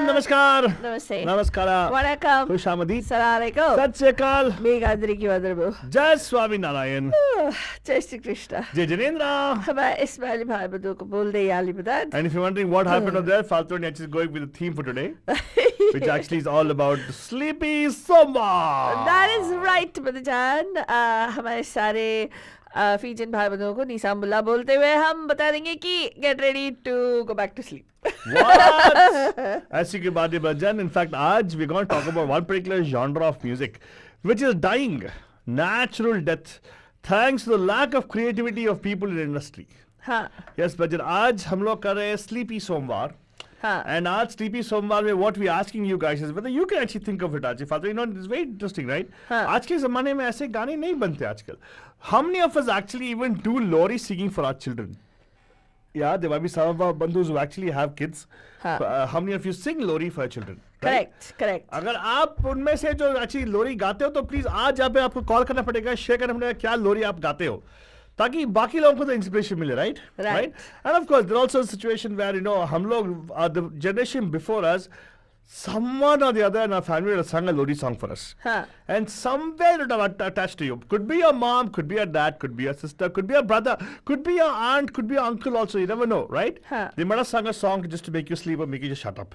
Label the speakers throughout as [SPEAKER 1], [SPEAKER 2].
[SPEAKER 1] नमस्कार
[SPEAKER 2] Namaste.
[SPEAKER 1] नमस्कार
[SPEAKER 2] Vanakkam.
[SPEAKER 1] खुश आमदीद
[SPEAKER 2] Assalamualaikum.
[SPEAKER 1] सत श्री अकाल
[SPEAKER 2] मेघाद्री की वदरबो.
[SPEAKER 1] जय स्वामी नारायण
[SPEAKER 2] जय श्री कृष्ण.
[SPEAKER 1] जय जिनेन्द्र
[SPEAKER 2] हमारे इस्माइली भाई बंधु को बोल दे याली बता.
[SPEAKER 1] And if you're wondering what happened over there, Faltu and is going with the theme for today, which actually is all about sleepy Somvaar.
[SPEAKER 2] That is right, बदजान. हमारे सारे फीजन भाई बंधुओं को निसामुल्ला बोलते हुए हम बता देंगे कि get ready to go back to sleep.
[SPEAKER 1] What? ऐसी की बात है बदजान. In fact, आज we're going to talk about one particular genre of music, which is dying, natural death, thanks to the lack of creativity of people in the industry.
[SPEAKER 2] हाँ.
[SPEAKER 1] Yes, बदजान. आज हम लोग कर रहे हैं sleepy सोमवार. And आज sleepy सोमवार में what we asking you guys is whether you can actually think of it आज. Father, you know, it's very interesting, right? आज के ज़माने में ऐसे गाने नहीं बनते आजकल. How many of us actually even do Lori singing for our children? Yeah, there might be some of our bandhus who actually have kids. How many of you sing Lori for your children? Right?
[SPEAKER 2] Correct.
[SPEAKER 1] अगर आप उनमें से जो actually Lori गाते हो तो please आज यहाँ पे आपको कॉल करना पड़ेगा, शेयर करना पड़ेगा क्या Lori आप गाते हो, ताकि बाकी लोगों को तो इंस्पिरेशन मिले. Right. And of course there also a situation where हम लोग the generation before us, someone or the other in our family would have sung a Lori song for us. And somewhere it would have attached to you. Could be your mom, could be your dad, could be your sister, could be your brother, could be your aunt, could be your uncle also. You never know, right? They might have sung a song just to make you sleep or make you just shut up.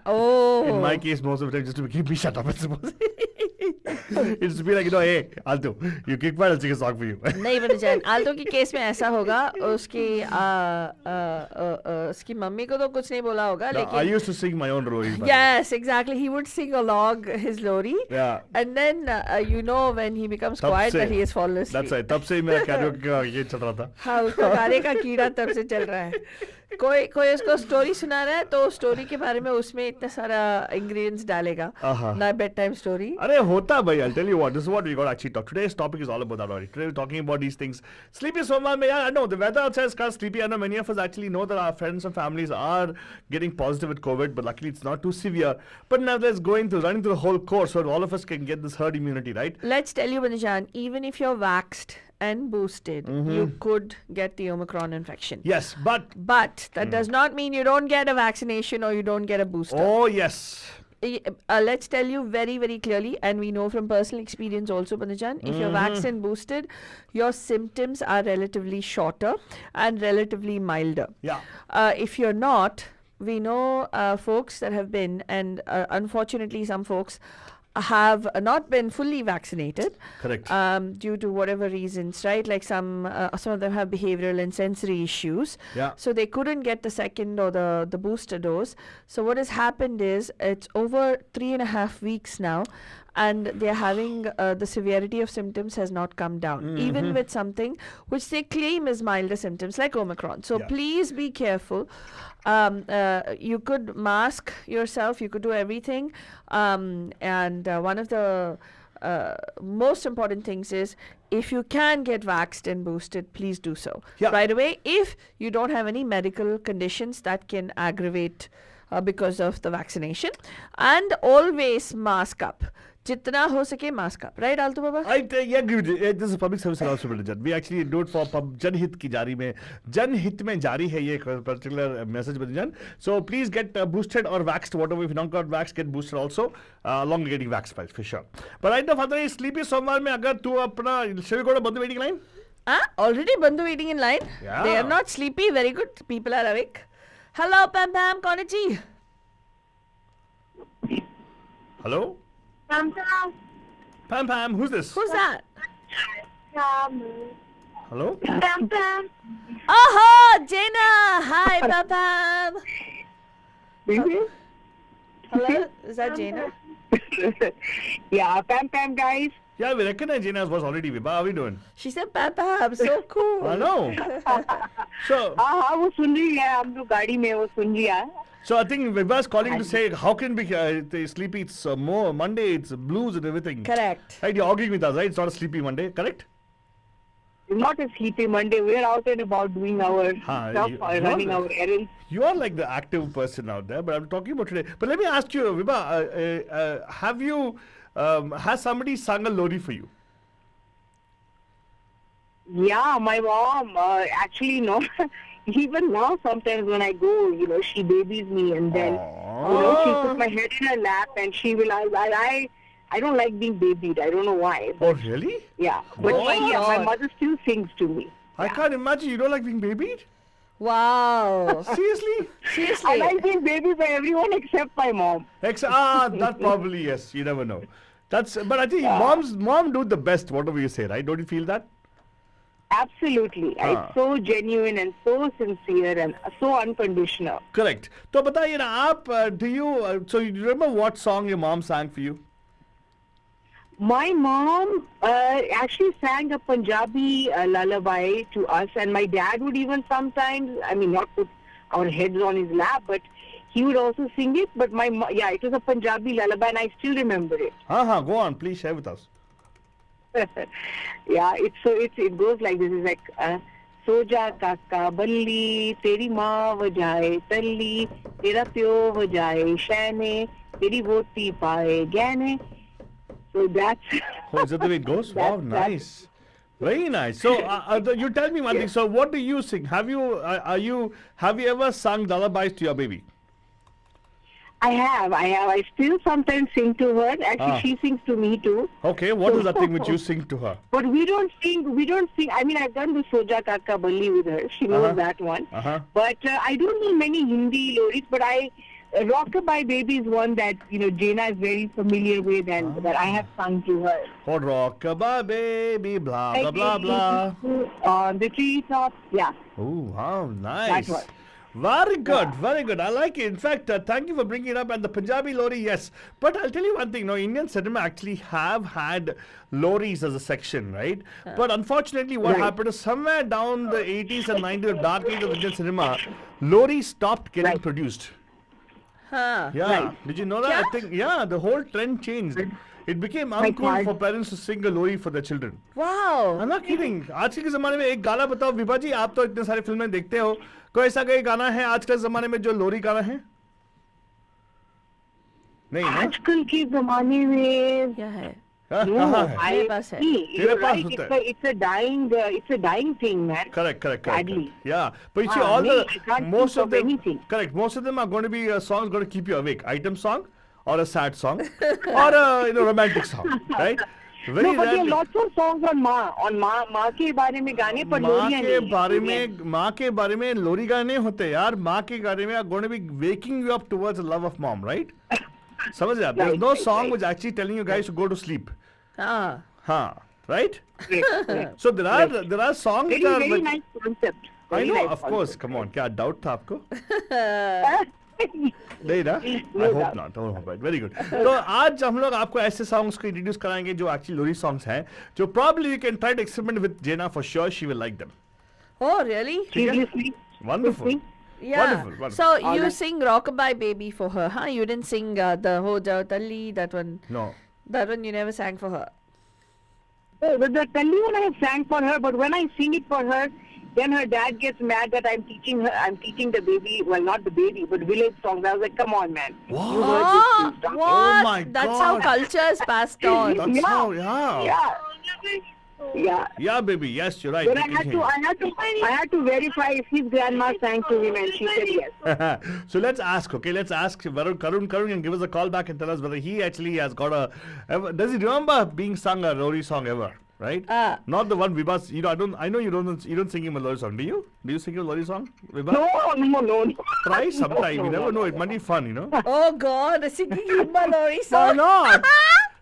[SPEAKER 2] Oh.
[SPEAKER 1] In my case, most of the time, just to keep me shut up, I suppose. It's to be like, hey, Alto, you kick my, I'll sing a song for you.
[SPEAKER 2] नहीं बदजान. Alto की case में ऐसा होगा, उसकी mummy को तो कुछ नहीं बोला होगा, लेकिन
[SPEAKER 1] I used to sing my own Lori.
[SPEAKER 2] Yes, exactly. He would sing along his Lori.
[SPEAKER 1] Yeah.
[SPEAKER 2] And then when he becomes quiet that he has fallen asleep.
[SPEAKER 1] That's right. तब से ही मेरा karaoke का ये चल रहा था.
[SPEAKER 2] हाँ, उसका गाने का कीड़ा तब से चल रहा है. कोई उसको स्टोरी सुना रहा है तो स्टोरी के बारे में उसमें इतना सारा इंग्रेडिएंट्स डालेगा. ना बेड टाइम स्टोरी.
[SPEAKER 1] अरे होता भाई. I'll tell you what. This is what we got actually talk. Today's topic is all about that already. Today we're talking about these things. Sleepy Somvaar में, yeah, I know the weather outside is kind of sleepy. I know many of us actually know that our friends and families are getting positive with COVID, but luckily it's not too severe. But nevertheless, running through the whole course, so all of us can get this herd immunity, right?
[SPEAKER 2] Let's tell you, Banijan, even if you're vaxxed and boosted, you could get the Omicron infection.
[SPEAKER 1] Yes, but
[SPEAKER 2] that does not mean you don't get a vaccination or you don't get a booster.
[SPEAKER 1] Oh, yes.
[SPEAKER 2] Let's tell you very, very clearly, and we know from personal experience also, Banajan, if you're vaccine boosted, your symptoms are relatively shorter and relatively milder.
[SPEAKER 1] Yeah.
[SPEAKER 2] If you're not, we know folks that have been, and unfortunately some folks have not been fully vaccinated.
[SPEAKER 1] Correct.
[SPEAKER 2] Due to whatever reasons, right? Like some of them have behavioral and sensory issues.
[SPEAKER 1] Yeah.
[SPEAKER 2] So they couldn't get the second or the booster dose. So what has happened is it's over 3.5 weeks now, and they're having the severity of symptoms has not come down, even with something which they claim is milder symptoms like Omicron. So please be careful. You could mask yourself, you could do everything, and one of the most important things is if you can get vaxxed and boosted, please do so right away. If you don't have any medical conditions that can aggravate because of the vaccination, and always mask up. जितना हो सके mask up, right, Altu Baba?
[SPEAKER 1] I agree with you. This is a public service announcement. We actually do it for जनहित की जारी में, जनहित में जारी है ये particular message, Badijan. So please get boosted or vaxxed, whatever. If you don't got vaxxed, get boosted also, along with getting vaxxed for sure. But right now, Father, sleepy सोमवार में अगर तू अपना shall we go to बंधु waiting line?
[SPEAKER 2] Already बंधु waiting in line.
[SPEAKER 1] Yeah.
[SPEAKER 2] They are not sleepy. Very good. People are awake. Hello, PAMPAM, कौन है जी?
[SPEAKER 1] Hello?
[SPEAKER 3] PAMPAM.
[SPEAKER 1] PAMPAM, who's this?
[SPEAKER 2] Who's that?
[SPEAKER 1] Hello?
[SPEAKER 3] PAMPAM.
[SPEAKER 2] Oh, Jaina. Hi, PAMPAM. Hello, is that Jaina?
[SPEAKER 3] Yeah, PAMPAM guys.
[SPEAKER 1] Yeah, we recognize Gina's voice already. Vibha, how are we doing?
[SPEAKER 2] She said PAMPAM. So cool.
[SPEAKER 1] I know. So,
[SPEAKER 3] हाँ वो सुन रही है, हम लोग गाड़ी में वो सुन रही है.
[SPEAKER 1] So I think Vibha is calling to say, how can we sleepy? It's more Monday, it's blues and everything.
[SPEAKER 2] Correct.
[SPEAKER 1] Right, you're arguing with us, right? It's not a sleepy Monday, correct?
[SPEAKER 3] Not a sleepy Monday. We're out and about doing our stuff, running our errands.
[SPEAKER 1] You are like the active person out there, but I'm talking about today. But let me ask you, Vibha, have you, has somebody sung a Lori for you?
[SPEAKER 3] Yeah, my mom, actually no. even now, sometimes when I go, she babies me, and then, she puts my head in her lap, and she will, I don't like being babied. I don't know why.
[SPEAKER 1] Oh, really?
[SPEAKER 3] Yeah. But
[SPEAKER 2] Oh my
[SPEAKER 3] my
[SPEAKER 2] God.
[SPEAKER 3] mother still sings to me.
[SPEAKER 1] I can't imagine you don't like being babied.
[SPEAKER 2] Wow.
[SPEAKER 1] Seriously?
[SPEAKER 3] I
[SPEAKER 2] Seriously.
[SPEAKER 3] like being babied by everyone except my mom.
[SPEAKER 1] That probably, yes. You never know. But I think mom do the best, whatever you say, right? Don't you feel that?
[SPEAKER 3] Absolutely. It's so genuine and so sincere and so unconditional.
[SPEAKER 1] Correct. So, बताइए ना आप, so you remember what song your mom sang for you?
[SPEAKER 3] My mom actually sang a Punjabi lullaby to us, and my dad would even sometimes, not put our heads on his lap, but he would also sing it. But it was a Punjabi lullaby, and I still remember it.
[SPEAKER 1] Go on, please share with us.
[SPEAKER 3] Yeah, it goes like this. It's like Soja kaka balli, teri maa vajaye talli, tera pyo vajaye shane, teri voti paaye gane. So that's.
[SPEAKER 1] Oh, is that the way it goes? Wow, nice. Very nice. So, you tell me one thing. So, what do you sing? Have you ever sung lullabies to your baby?
[SPEAKER 3] I have. I still sometimes sing to her. Actually, she sings to me too.
[SPEAKER 1] Okay, what is that thing which you sing to her?
[SPEAKER 3] But we don't sing. I've done the Soja Kaka Balli with her. She knows that one. But I don't know many Hindi loris. But Rockabye Baby is one that Jena is very familiar with, and that I have sung to her.
[SPEAKER 1] Oh, Rockabye Baby, blah blah blah blah.
[SPEAKER 3] On the treetop, yeah.
[SPEAKER 1] Oh, how nice.
[SPEAKER 3] That one.
[SPEAKER 1] Very good, very good. I like it. In fact, thank you for bringing it up. And the Punjabi Lori, yes. But I'll tell you one thing. Indian cinema actually have had Loris as a section, right? But unfortunately, what happened is somewhere down the 80s and 90s, the dark age of Indian cinema, Lori stopped getting produced.
[SPEAKER 2] Huh.
[SPEAKER 1] Yeah.
[SPEAKER 3] Right.
[SPEAKER 1] Did you know that? I think, the whole trend changed. It became uncool
[SPEAKER 3] God.
[SPEAKER 1] for parents to sing a Lori for their children.
[SPEAKER 2] Wow.
[SPEAKER 1] I'm not kidding. आज के ज़माने में एक गाना बताओ विभा जी, आप तो इतने सारे फिल्में देखते हो, कोई ऐसा कोई गाना है आज के ज़माने में जो लोरी गाना है? नहीं ना?
[SPEAKER 3] आजकल के जमाने में
[SPEAKER 2] क्या है?
[SPEAKER 1] कहाँ है?
[SPEAKER 2] मेरे पास है.
[SPEAKER 1] तेरे पास होता है.
[SPEAKER 3] It's a dying thing, man.
[SPEAKER 1] Correct.
[SPEAKER 3] Sadly.
[SPEAKER 1] Yeah, but you see,
[SPEAKER 3] I can't
[SPEAKER 1] most
[SPEAKER 3] think
[SPEAKER 1] of them,
[SPEAKER 3] anything.
[SPEAKER 1] correct. Most of them are going to be songs going to keep you awake. Item song, or a sad song, or a romantic song, right? Very
[SPEAKER 3] No, but there are
[SPEAKER 1] rarely.
[SPEAKER 3] lots of songs on माँ के बारे में गाने पर लोरियां नहीं.
[SPEAKER 1] माँ के बारे में लोरी गाने होते यार. माँ के बारे में are going to be waking you up towards the love of mom, right? समझ रहे आप? There's no song which actually telling you guys to go to sleep. Right?
[SPEAKER 3] Correct.
[SPEAKER 1] So there are songs
[SPEAKER 3] Very,
[SPEAKER 1] that are
[SPEAKER 3] very
[SPEAKER 1] like,
[SPEAKER 3] nice concept.
[SPEAKER 1] I
[SPEAKER 3] Very
[SPEAKER 1] know,
[SPEAKER 3] nice
[SPEAKER 1] of course.
[SPEAKER 3] concept.
[SPEAKER 1] Come on, क्या doubt था आपको?
[SPEAKER 3] No
[SPEAKER 1] नहीं ना? I hope not. Oh, right. Very good. तो आज हम लोग आपको ऐसे songs को introduce कराएंगे जो actually Lori songs हैं, जो probably you can try to experiment with Jena for sure. She will like them.
[SPEAKER 2] Oh, really?
[SPEAKER 3] Seriously?
[SPEAKER 1] Wonderful.
[SPEAKER 2] Yeah.
[SPEAKER 1] Wonderful.
[SPEAKER 2] So
[SPEAKER 3] All
[SPEAKER 2] you
[SPEAKER 3] right.
[SPEAKER 2] sing Rockabye Baby for her, huh? You didn't sing the Ho Jao Talli, that one.
[SPEAKER 1] No.
[SPEAKER 2] That one you never sang for her.
[SPEAKER 3] But the Talli one I have sang for her, but when I sing it for her, then her dad gets mad that I'm teaching the baby, well, not the baby, but village songs. I was like, come on, man.
[SPEAKER 1] What?
[SPEAKER 3] You heard this too. Stop.
[SPEAKER 2] What?
[SPEAKER 1] Oh my
[SPEAKER 2] That's how
[SPEAKER 1] God.
[SPEAKER 2] culture is passed on.
[SPEAKER 1] That's
[SPEAKER 3] Yeah.
[SPEAKER 1] how, yeah.
[SPEAKER 3] Yeah.
[SPEAKER 1] Yeah, baby. Yes, you're right.
[SPEAKER 3] But
[SPEAKER 1] We
[SPEAKER 3] I
[SPEAKER 1] can
[SPEAKER 3] had
[SPEAKER 1] hear
[SPEAKER 3] to,
[SPEAKER 1] you.
[SPEAKER 3] I had to verify if his grandma sang to him, and she said yes.
[SPEAKER 1] So let's ask, okay? Let's ask Karun can give us a call back and tell us whether he actually has got does he remember being sung a Lori song ever? Right? Not the one Vibha's, I know you don't sing him a Lori song, do you? Do you sing him a Lori song, Vibha?
[SPEAKER 3] No.
[SPEAKER 1] Try sometime,
[SPEAKER 3] No,
[SPEAKER 1] you never
[SPEAKER 3] no.
[SPEAKER 1] know, it might be fun,
[SPEAKER 2] Oh God, singing him a Lori
[SPEAKER 1] Why
[SPEAKER 2] song.
[SPEAKER 1] not?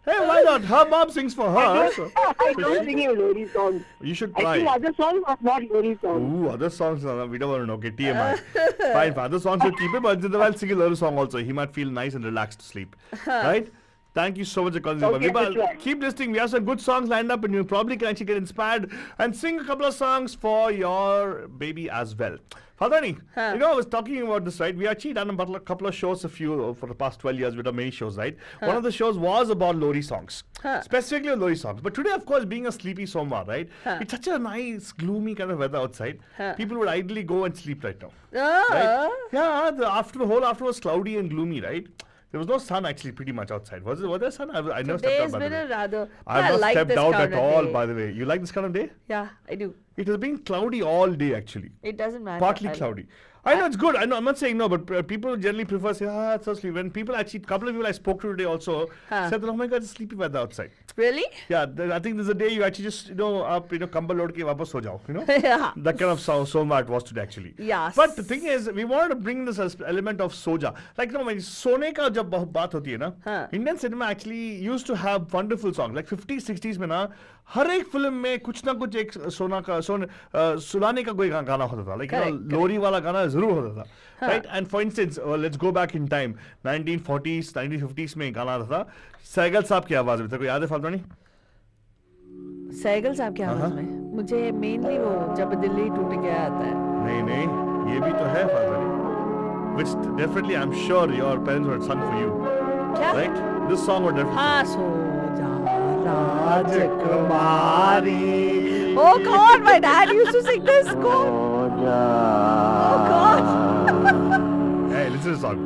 [SPEAKER 1] Hey, why not? Her mom sings for her. So
[SPEAKER 3] I don't sing him Lori songs.
[SPEAKER 1] you should
[SPEAKER 3] I sing
[SPEAKER 1] try.
[SPEAKER 3] other songs, but not Lori songs.
[SPEAKER 1] Ooh, other songs, we don't want to know. Okay, TMI. Fine, other songs you keep it, but I'll sing a Lori song also. He might feel nice and relaxed to sleep. Right? Thank you so much for calling.
[SPEAKER 3] Okay,
[SPEAKER 1] Vibha,
[SPEAKER 3] that's right.
[SPEAKER 1] keep listening. We have some good songs lined up, and you probably can actually get inspired and sing a couple of songs for your baby as well. Fadani, I was talking about this, right? We actually done a couple of shows for the past 12 years. We've done many shows, right? One of the shows was about Lori songs, specifically Lori songs. But today, of course, being a sleepy Somvaar, right? It's such a nice, gloomy kind of weather outside. People would ideally go and sleep right now. Right? Yeah, the whole afternoon was cloudy and gloomy, right? There was no sun actually pretty much outside. Was there sun? I never
[SPEAKER 2] Today
[SPEAKER 1] stepped out
[SPEAKER 2] has
[SPEAKER 1] by the
[SPEAKER 2] been
[SPEAKER 1] way.
[SPEAKER 2] a rather.
[SPEAKER 1] I've
[SPEAKER 2] I
[SPEAKER 1] not
[SPEAKER 2] like
[SPEAKER 1] stepped
[SPEAKER 2] this
[SPEAKER 1] out
[SPEAKER 2] kind
[SPEAKER 1] at
[SPEAKER 2] of
[SPEAKER 1] all,
[SPEAKER 2] day.
[SPEAKER 1] by the way. You like this kind of day?
[SPEAKER 2] Yeah, I do.
[SPEAKER 1] It has been cloudy all day actually.
[SPEAKER 2] It doesn't matter.
[SPEAKER 1] Partly
[SPEAKER 2] I
[SPEAKER 1] cloudy. I know it's good. I know. I'm not saying no, but people generally prefer say, it's so sleepy. When people actually, couple of people I spoke to today also said, oh my God, it's sleepy weather outside.
[SPEAKER 2] Really?
[SPEAKER 1] Yeah, I think there's a day you actually just up kambal lod ke wapas ho jao.
[SPEAKER 2] Yeah.
[SPEAKER 1] That kind of Somvaar it was today actually.
[SPEAKER 2] Yes.
[SPEAKER 1] But the thing is, we wanted to bring this as element of soja. Like when सोने का जब बात होती है ना, Indian cinema actually used to have wonderful songs. Like 50s, 60s में ना हर एक फिल्म में कुछ ना कुछ एक सुलाने का कोई गाना होता था. Like लोरी वाला गाना जरूर होता था. Right? And for instance, let's go back in time. 1940s, 1950s में गाना आता था. सहगल साहब की आवाज में था. कोई याद है फालतू?
[SPEAKER 2] सहगल साहब की आवाज में मुझे मेनली वो जब दिल्ली टूट गया आता है.
[SPEAKER 1] नहीं, ये भी तो है फालतू. Which definitely I'm sure your parents would have sung for you.
[SPEAKER 2] क्या?
[SPEAKER 1] Right? This song would definitely.
[SPEAKER 2] हाँ, सो जा राजकुमारी. Oh God, my dad used to sing this. Oh God.
[SPEAKER 1] Hey, listen to the song.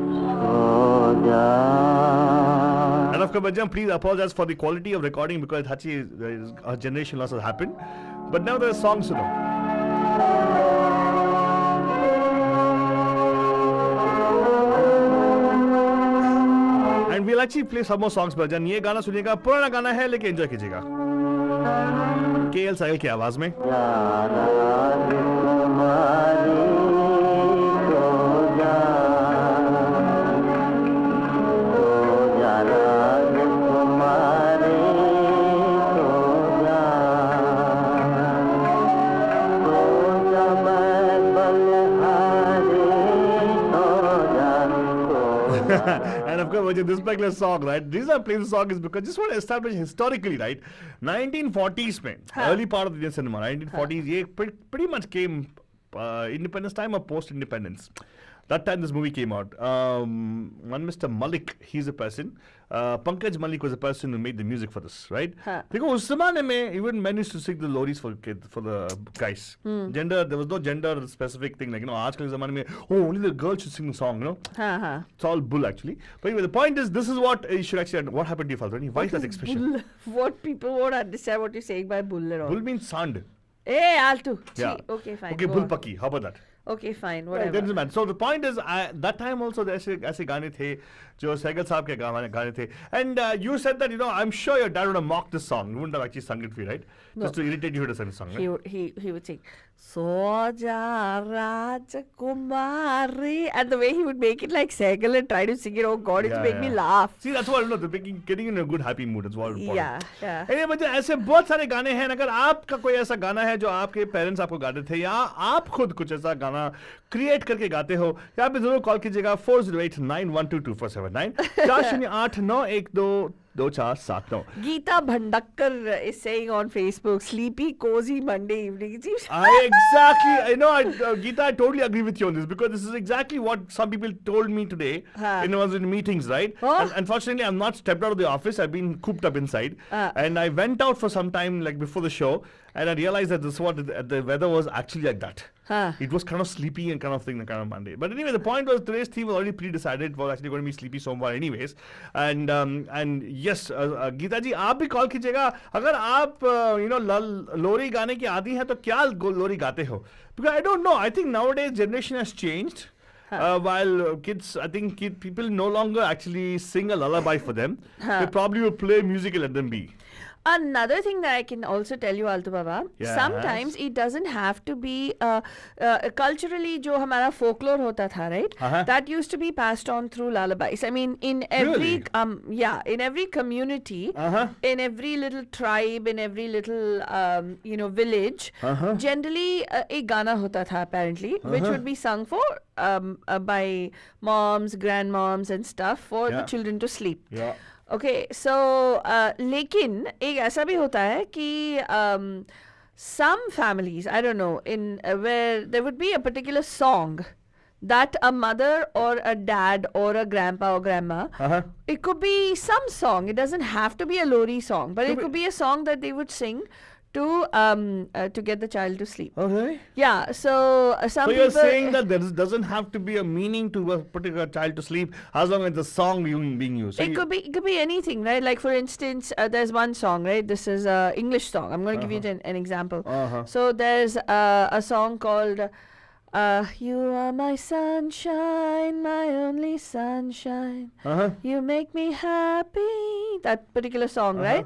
[SPEAKER 1] And of course, Bajam, please apologize for the quality of recording because a generation loss has happened. But now there's songs to know. And we'll actually play some more songs, Bajam. ये गाना सुनिएगा, पुराना गाना है लेकिन enjoy कीजिएगा. KL साहिल की आवाज में. And of course, this particular song, right? The reason I play this song is because just want to establish historically, right? 1940s mein, early part of the Indian cinema, 1940s, ye pretty much came independence time or post-independence. That time this movie came out. One Mr. Malik, he's a person. Pankaj Malik was the person who made the music for this, right? Because us zamane mein, even men used to sing the loris for the guys. Gender, there was no gender specific thing. Like, aajkal zamane mein, only the girl should sing the song, It's all bull actually. But anyway, the point is, this is what you should actually, what happened to you, Faltani? Why is that expression?
[SPEAKER 2] Bull? What people won't understand what you're saying by bull at all.
[SPEAKER 1] Bull means sand.
[SPEAKER 2] Hey, Altu.
[SPEAKER 1] Yeah.
[SPEAKER 2] Okay, fine.
[SPEAKER 1] Okay, bull paki. How about that?
[SPEAKER 2] Okay, fine.
[SPEAKER 1] Yeah,
[SPEAKER 2] Whatever.
[SPEAKER 1] doesn't matter. So the point is, that time also ऐसे गाने थे जो सहगल साहब के गाने थे. And you said that I'm sure your dad would have mocked this song. He wouldn't have actually sung it for you, right?
[SPEAKER 2] No.
[SPEAKER 1] Just to irritate you, he would have sung the song. Right?
[SPEAKER 2] He would sing Soja Rajakumari, and the way he would make it like Sehgal and try to sing it, oh God, it would make me laugh.
[SPEAKER 1] See, that's what they're getting in a good happy mood. That's what important.
[SPEAKER 2] Yeah.
[SPEAKER 1] Anyway, बच्चे ऐसे बहुत सारे गाने हैं. अगर आपका कोई ऐसा गाना है जो आपके पेरेंट्स आपको गाते थे या आप खुद कुछ ऐसा गाना क्रिएट करके गाते हो, यहाँ पे जरूर कॉल कीजिएगा 4089122479 4089122479.
[SPEAKER 2] Geeta Bhandakkar is saying on Facebook, sleepy, cozy Monday evening.
[SPEAKER 1] Geeta, I totally agree with you on this because this is exactly what some people told me today in meetings, right? And unfortunately, I'm not stepped out of the office. I've been cooped up inside. And I went out for some time, like before the show, and I realized that this is what the weather was actually like that. It was kind of sleepy and kind of Monday. But anyway, the point was today's theme was already pre-decided. It was actually going to be sleepy Somvaar anyways. And yes, Geeta ji, आप भी call कीजिएगा. अगर आप लोरी गाने की आदी हैं तो क्या लोरी गाते हो? Because I don't know. I think nowadays generation has changed. While kids, I think people no longer actually sing a lullaby for them. They probably will play music and let them be.
[SPEAKER 2] Another thing that I can also tell you, Altu Baba, sometimes it doesn't have to be culturally जो हमारा folklore होता था, right? That used to be passed on through lullabies. I mean, in every in every community, in every little tribe, in every little village, generally एक गाना होता था apparently, which would be sung for by moms, grandmoms, and stuff for the children to sleep.
[SPEAKER 1] Yeah.
[SPEAKER 2] Okay, so लेकिन एक ऐसा भी होता है कि some families, I don't know, in where there would be a particular song that a mother or a dad or a grandpa or grandma, it could be some song. It doesn't have to be a Lori song, but it could be a song that they would sing to get the child to sleep.
[SPEAKER 1] Oh, really?
[SPEAKER 2] Yeah. So some
[SPEAKER 1] So you're
[SPEAKER 2] people
[SPEAKER 1] saying that there doesn't have to be a meaning to a particular child to sleep as long as the song being used. So
[SPEAKER 2] it could be anything, right? Like for instance, there's one song, right? This is a English song. I'm going to give you an example. So there's a song called "You Are My Sunshine, My Only Sunshine. You make me happy." That particular song, right?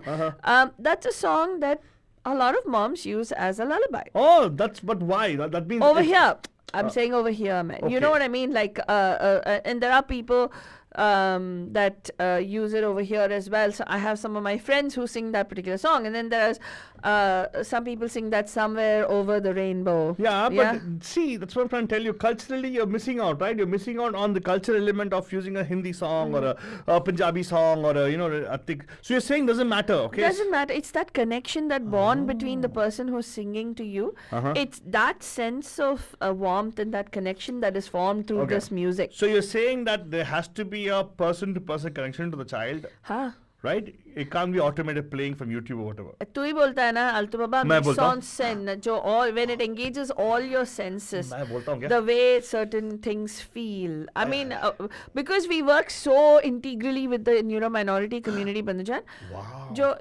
[SPEAKER 2] That's a song that a lot of moms use as a lullaby.
[SPEAKER 1] Oh, but why? That means
[SPEAKER 2] Over here. I'm saying over here, man. You know
[SPEAKER 1] Okay.
[SPEAKER 2] what I mean? Like, and there are people that use it over here as well. So I have some of my friends who sing that particular song, and then there's some people sing that "Somewhere Over the Rainbow."
[SPEAKER 1] Yeah, but see, that's what I'm trying to tell you. Culturally, you're missing out, right? You're missing out on the cultural element of using a Hindi song or a Punjabi song or I think. So you're saying doesn't matter, okay?
[SPEAKER 2] Doesn't matter. It's that connection, that bond between the person who's singing to you. It's that sense of warmth and that connection that is formed through this music.
[SPEAKER 1] So you're saying that there has to be a person-to-person connection to the child,
[SPEAKER 2] हाँ.
[SPEAKER 1] right? It can't be automated playing from YouTube or whatever.
[SPEAKER 2] तू ही बोलता है ना अल्तु बाबा,
[SPEAKER 1] मैं
[SPEAKER 2] mix
[SPEAKER 1] बोलता हूँ।
[SPEAKER 2] on sen, जो all when it engages all your senses,
[SPEAKER 1] मैं बोलता हूँ क्या?
[SPEAKER 2] the way certain things feel. I mean, because we work so integrally with the minority community, Bandujan.
[SPEAKER 1] Wow.
[SPEAKER 2] जो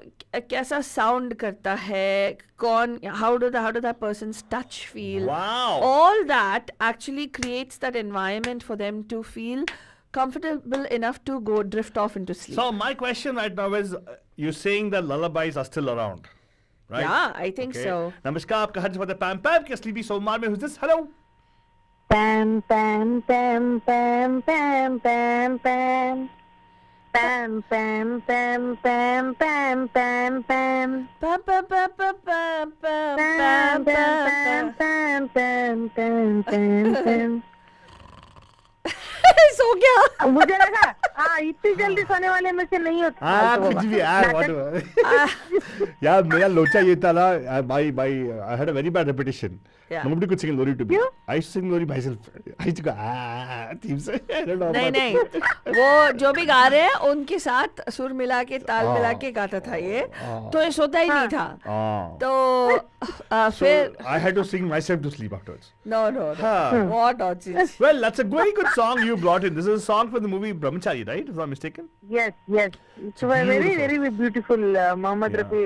[SPEAKER 2] कैसा sound करता है, कौन, how do that person's touch feel?
[SPEAKER 1] Wow.
[SPEAKER 2] All that actually creates that environment for them to feel comfortable enough to go drift off into sleep.
[SPEAKER 1] So my question right now is, you're saying that lullabies are still around, right?
[SPEAKER 2] Yeah, I think so.
[SPEAKER 1] नमस्कार, आपका हर जगह पैम पैम के sleepy सोमवार में, who's this? Hello.
[SPEAKER 3] Pam pam pam pam pam pam pam. Pam pam pam pam pam pam pam.
[SPEAKER 2] Pam pam pam pam pam
[SPEAKER 3] Pam
[SPEAKER 2] pam
[SPEAKER 3] pam pam pam pam pam pam.
[SPEAKER 2] सो गया.
[SPEAKER 3] मुझे लगा इतनी जल्दी सोने वाले में से नहीं होता.
[SPEAKER 1] हाँ, कुछ भी यार, whatever. यार मेरा लोचा ये था ना, I had a very bad repetition.
[SPEAKER 2] Yeah.
[SPEAKER 1] Nobody could sing Lori to me.
[SPEAKER 3] You?
[SPEAKER 1] I used to sing Lori myself. I used to go theme से. I don't know.
[SPEAKER 2] नहीं वो जो भी गा रहे हैं उनके साथ सुर मिला के ताल मिला के गाता था ये, तो ये सोता ही नहीं था. तो फिर
[SPEAKER 1] So I had to sing myself to sleep afterwards.
[SPEAKER 2] no what nonsense.
[SPEAKER 1] Well, that's a very good song you brought in. This is a song from the movie Brahmachari, right? If I'm not mistaken.
[SPEAKER 3] Yes. It's a very beautiful Mohammed Rafi.